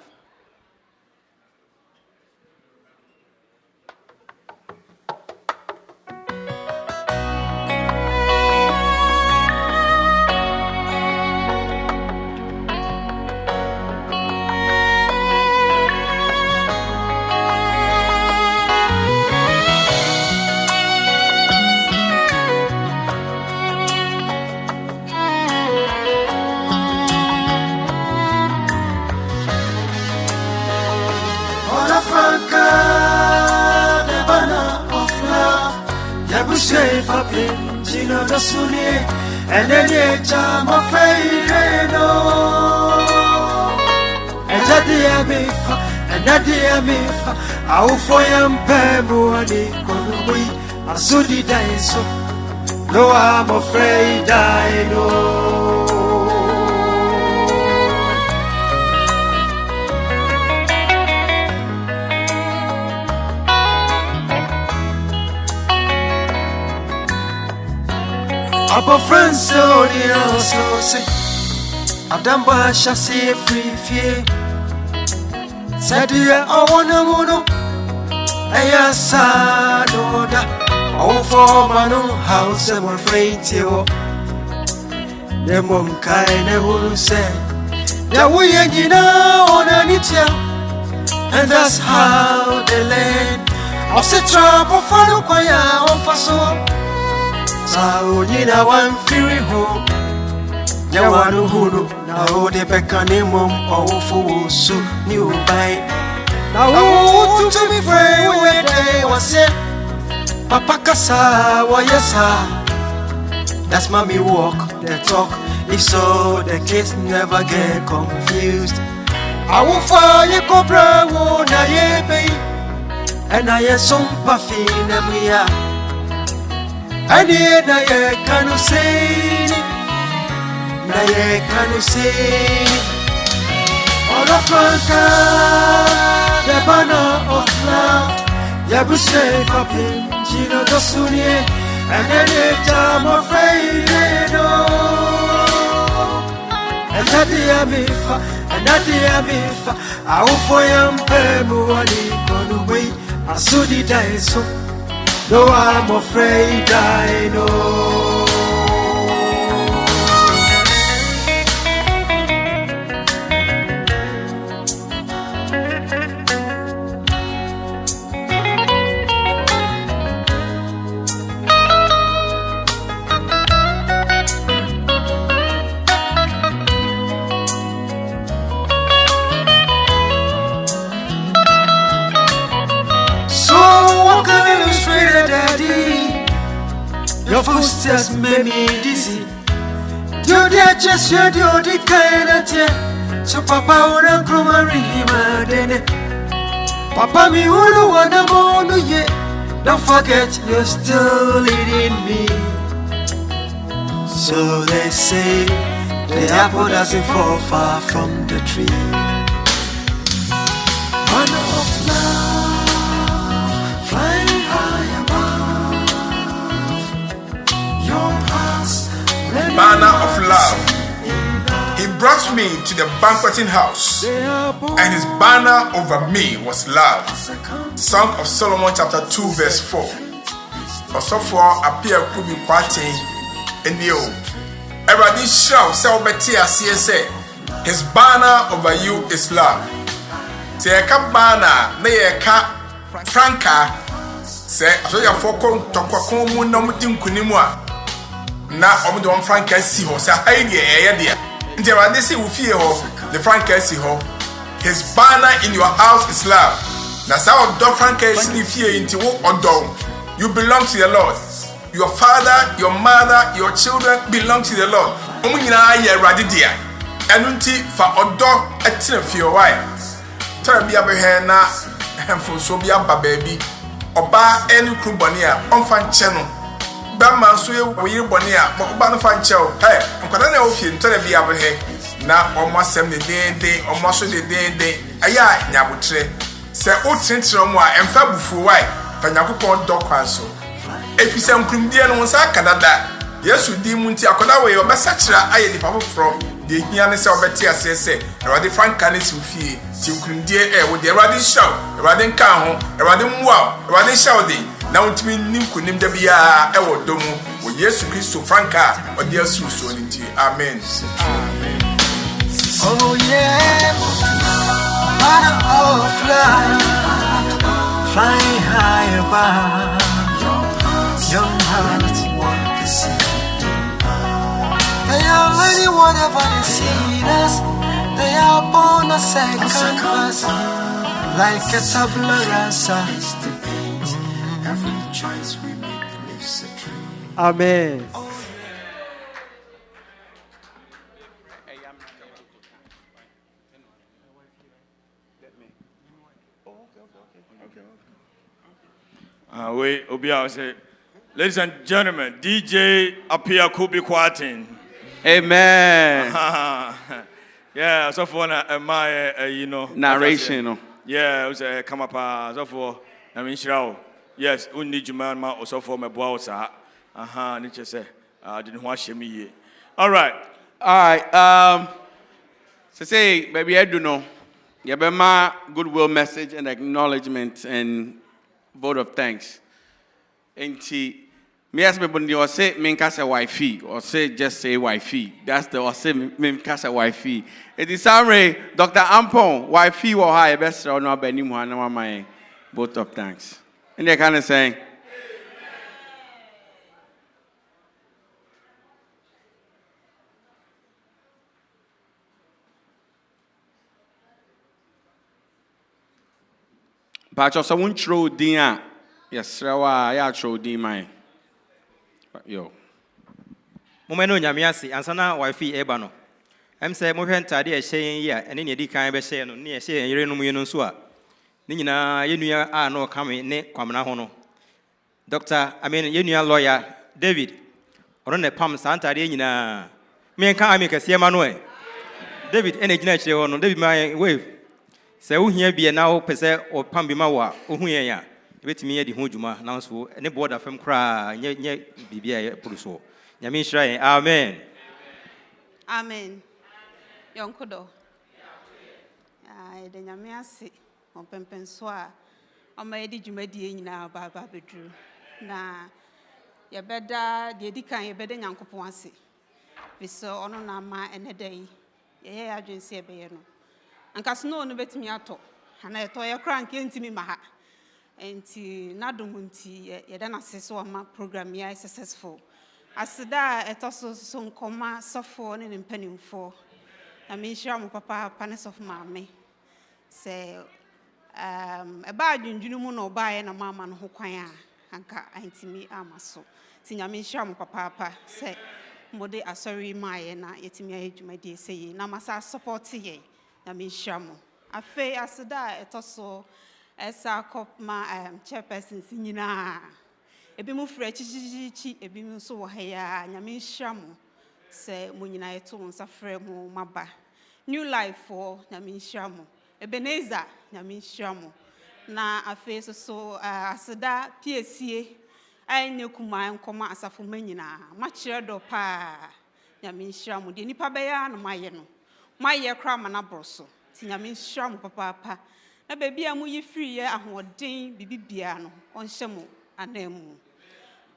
Safe up in Gino da Suni, and then you jam a faireno. And that dear Mifa, and that dear Mifa, our foyam pebo and economy, a sudi daiso. No, I'm afraid I know. Our friends so they also say Adamba shall say free fear. Said ya I wanna mono Aya sadoda Oh for manu house I'm afraid to The mom kind who say that we ain't on a and that's how they land. I'll set trouble for the choir of us all. So you know I'm feeling home. Ya wanu hulu na ode beka ni mom ofu su new by. Now who to me free when they was it. Papa kasa wa yesa. That's mommy walk, they talk. If so, the kids never get confused. I will fire you cobra na ye be. And I am some puffy na and yet I can't say, I can't say. All of the banner of love, Yabu say up in Gino da Suni, and then a jam of Fredo. And that the Amifa, I will for yam pemu and economy, I saw the daiso. No, I'm afraid I know. Your footsteps made me dizzy. Do they just you do the kind of thing? So Papa wanna come and him. Papa me wanna mono ye. Don't forget you're still leading me. So they say the apple doesn't fall far from the tree. Banner of love, flying high above. Banner of love. He brought me to the banqueting house, and his banner over me was love. Song of Solomon chapter 2 verse 4. Also for appear could be quoting in the old. Everybody shout, say, his banner over you is love. Say a banner, may a cat franca. Say, so your focus to Quacomu no mutinkunimua. Na omo de on franca si ho say hi dey dia nti ba dey say wo fie ho the franca si ho. His banner in your house is love. Na sa o do franca si ni fie nti wo odom. You belong to the Lord. Your father, your mother, your children belong to the Lord. Omunyina ye Awurade dia. Enu nti fa odo etena fie why. Tara bia behe na emfonso bia ba baabi. Oba enu kru bone a omfa nche no. Bama so ye woyire bone a oba no fa nche o. Hey, nkwada na ofie ntara bia behe na omasem ne dende, omaso de dende. Aya nyabotre. Se o trentre mo a emfa bufu why. Fa Nyankopɔn dɔ kwan so. Efisɛ nkrumdie no nsa kadada. Yesu di mu nti akoda we obesakira aye nipa foforo. De hia ne se obeti ase se. Awurade franka ne sufie. Ti nkrumdie wo de Awurade shaw. Awurade nka ho. Awurade mwa. Awurade shaw de. Na untimi nim kunim da bia wo domu. Wo Yesu Kristo franka odi asu so nti. Amen. Oh yeah. Oh fly. Flying high above. Young hearts want to see. They are ready whatever they see us. They are born a second class, like a tabula rasa. Every choice we make lives a dream. Amen. Wait, Obia say, ladies and gentlemen, DJ Apia Kubi Kwatin. Amen. Yeah, so for my, narration. Yeah, it was a come up, so for, I mean, yes, we need you, man, also for my boss. Nature say, I didn't watch me. All right. So say, baby, I do know. You have my goodwill message and acknowledgement and vote of thanks. And me ask me when you say me kasa wifey or say just say wifey. That's the or say me kasa wifey. It is summary Dr. Ampong wifey or high best or no be ni mo na my vote of thanks. And they kind of saying Pacho so won throw din yes rawa ya throw din man. Yo. Momeno nyamiase ansana wifi eba no. Em say mo hwe ntade e hyen yi a ene ne di kan be hyen no ne e hyen yere no mu yeno so a. Ni nyina yenua a no kame ne kwamna ho no. Yenua lawyer David. Ono ne pam santade nyina. Me nka ame kase ma no e. David ene gina kire ho no. David my wave. Say wo hia bia na wo pese o pam bi ma wo a wo hu yen ya. Ebetimi ye di ho djuma na so ne board afem kra nye bibia ye pruso. Nyame nhira yen. Amen. Amen. Yonkodo. De nyame ase on pempen so a o ma ye di djuma die nyina baba bedru. Na ye beda de di kan ye beda Nyankopon ase. Biso ono na ma enedai ye ya adwense e be ye no. Anka sno no betimi ato. Ana eto ye kra anke ntimi ma ha. Enti nadumunti ye da na seso ama program ya successful. Asida etoso so nkoma sofo ne mpanimfo. Na me nhira mo papa panes of maame. Se eba adwundwunu mu no ba ye na mama no ho kwan a anka antimi amaso. Ti nyame nhira mo papa se mode asori maaye na yetimi ayedwumadi sey na masa support ye. Na me nhira mo. Afe asida etoso esa kopma chairperson nyina ebi mu frɛ chichichi ebi mu so wɔ ha ya nyame nhira mo sɛ mo nyina yeto nsa frɛ mo maba new life for nyame nhira mo Ebenezer nyame nhira mo na afi so aseda piesie ai ne kuma nkoma asafo manyina ma kyerɛ do pa nyame nhira mo de nipa bɛya na maye no maye kra ma na broso ti nyame nhira mo papa na baby amu yi free ye ahoden bibibia no onhye mo anamu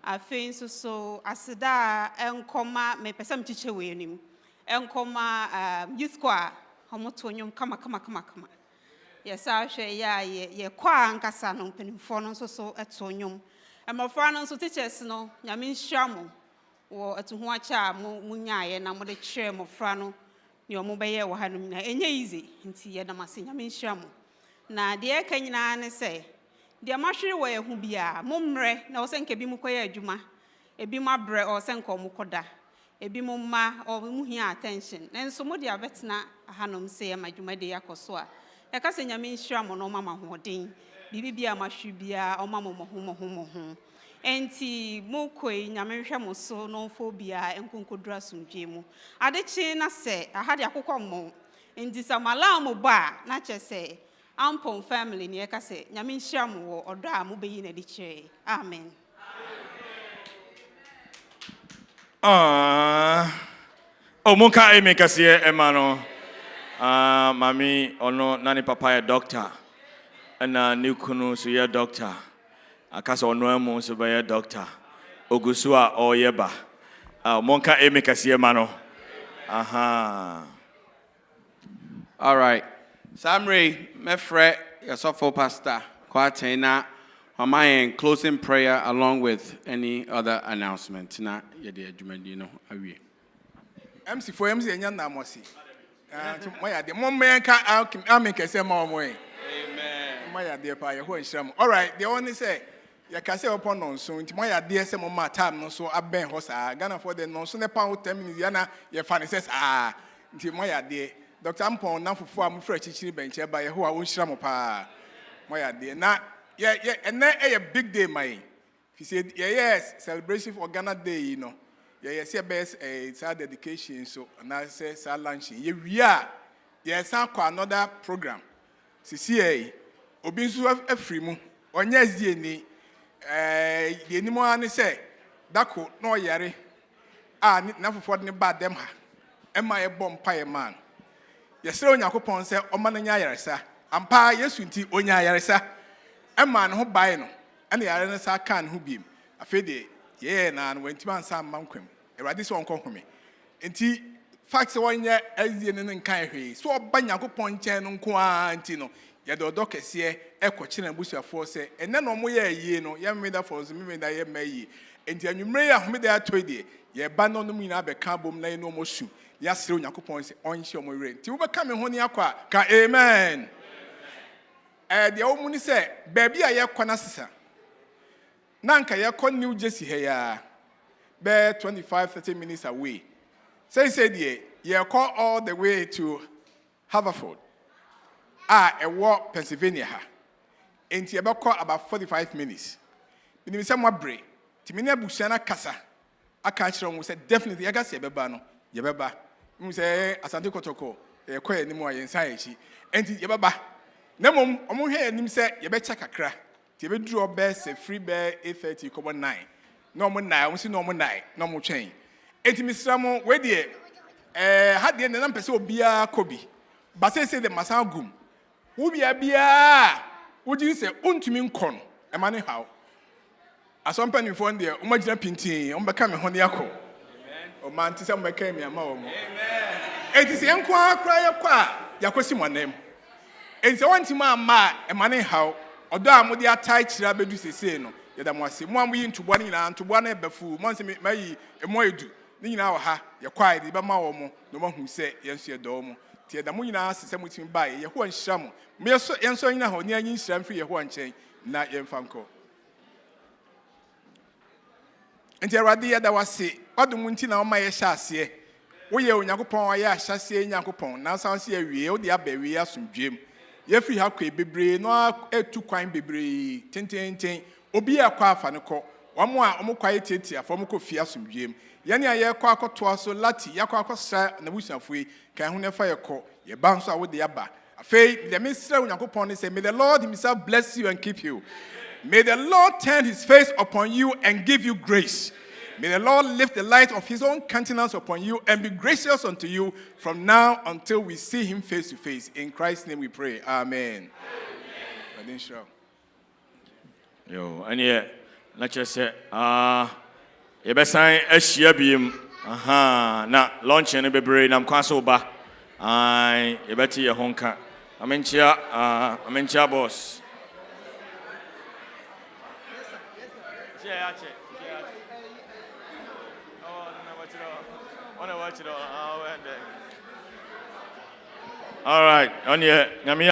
afen so aseda enkoma me pesam chiche we anim enkoma youth choir homoto nyom kama yesa hwe ya ye kwa nkasa no mpanimfo no so eto nyom emofra no so teachers no nyame nhira mo wo etuho acha mo munyaaye na mo de kyerɛ mofra no ne omo bɛyɛ wo hanum na enye easy nti ye na mase nyame nhira mo na de eka nyina ne se de mahwere wo yehu bia momre na wo se nka bi mu koyɛ adwuma ebi mabrɛ o se nka omo koda ebi mo ma or mo hia attention nanso mo de abetena hanom se ma dwumade yakoso a yaka se nyame nhira mo no mama hoden bibi bia ma hwe bia o mama mo ho enti mo koi nyame hwe mo so no fo bia enkonkodura sumdwe mu adechi na se aha de akokọ mo enti samala mo ba na che se Ampong family ni yaka se nyame nhira mo wo odo a mo beyi na de kire amen. Munka eme kasiye emano. Mami ono nani papa ya doctor. Na nikunu so ye doctor. Akasa ono emu so be ye doctor. Ogusua o yeba. Munka eme kasiye mano. All right. Samre, my friend, your softball pastor, Kwatena, my closing prayer along with any other announcement. Na yede adwumadino awie. MC for MC enya na mosi. Moya de mo menka ameke se ma omo e. Amen. Moya de pa ye ho nhira mo. All right, the one say ya ka say upon non so nti moya de se mo ma time no so aben ho sa. Ghana for the non so ne pa 10 minutes ya na ye fa ne says nti moya de Dr. Ampong na fufu am fra chichiri benche ba ye ho a wo nhira mo pa. Moya de na and then a big day my. He said yes, celebration for Ghana Day, you know. Yeah, see best it's our dedication so and I say sa launching. We are yes another program. CCA obi nso afiri mu. Onya zie ni the animo ani say dako no yare na fofo de ba dem ha. Ema ye bom pa ye man. Yesere Onyankopon say o man nya yaresa. Ampa Yesu nti onya yaresa. Ema no ho bae no. Ene yare ne sa kan ho biem. Afede ye na wanti man sam mankwam. Erade so onko home. Enti fact wonye azie ne nkan hwe. So oba Nyankopon chen no nko anti no. Ye do do kese ekwokyere abusuafo se ene no mo ye yie no. Ye mmeda for so mmeda ye mayi. Enti anwumre ya homeda atodi ye ba no no nyina be ka bom na no mo su. Ya sere Nyankopon se onhye omo re. Enti wo be ka me ho ne akwa ka amen. De o mu ni se baabi a ye kwana sesa. Nanka ye kon New Jersey he ya. Be 25-30 minutes away. Said ye call all the way to Haverford. A walk Pennsylvania ha. Enti ye be call about 45 minutes. Bini se mo bre. Ti me na bushana kasa. Aka kire mo se definitely ye ga se beba no. Ye beba. Mu se asante kotoko. Ye call ani mo ayen san echi. Enti ye beba. Na mom omo hwe anim se ye be cha kakra. Ti be duro be se free be 8:30 kobo 9. No mo 9, o si no mo 9, no mo twen. Enti misra mo we de ha de na mpese obia kobi. Ba se de masan gum. Wo bia wo ji se ontumi nkon e ma ne haw. Asompa ni fo de o ma gina pintin, o be ka me ho ne yakọ. Amen. O ma nti se mo be ka mi ama wo mo. Amen. Enti se enko akra yakọ yakosi mo nam. Enti se wonti ma ma e ma ne haw. Odo a mo de atai kira bedu sese no. Yada mo ase mo am yi ntubo ne nyina ntubo na ebafu mo nse mayi emo edu ne nyina wo ha ye kwai de be ma wo mo no ma hu se yenso ye do mo tie da mo nyina ase se mo timi ba ye ho anhira mo me yenso nyina ho ne anyi nhira mfi ye ho anchen na ye mfa nko enti Awurade yada wase odum nti na o ma ye hya ase wo ye Onyankopon wa ye ahya ase Nyankopon na san se awie wo de abawie asomdwem ye fi ha kwa bebre no etu kwan bebre tenten obi akwa afa ne kọ omo a omo kwaye tietia afọ mo kọ fie asomdwem ye ne aye kọ akoto so lati yakọ akosra na busuafo kan ho ne fa ye kọ ye ba nso a wo de aba afei the minister Onyankopon ne say may the Lord himself bless you and keep you. May the Lord turn his face upon you and give you grace. May the Lord lift the light of his own countenance upon you and be gracious unto you from now until we see him face to face. In Christ's name we pray. Amen. Amen. Yo, and yeah, not just say, you best sign a share beam. Na launch and a baby, and I'm quasoba. You better your honka. I'm in chair, boss. All right, on your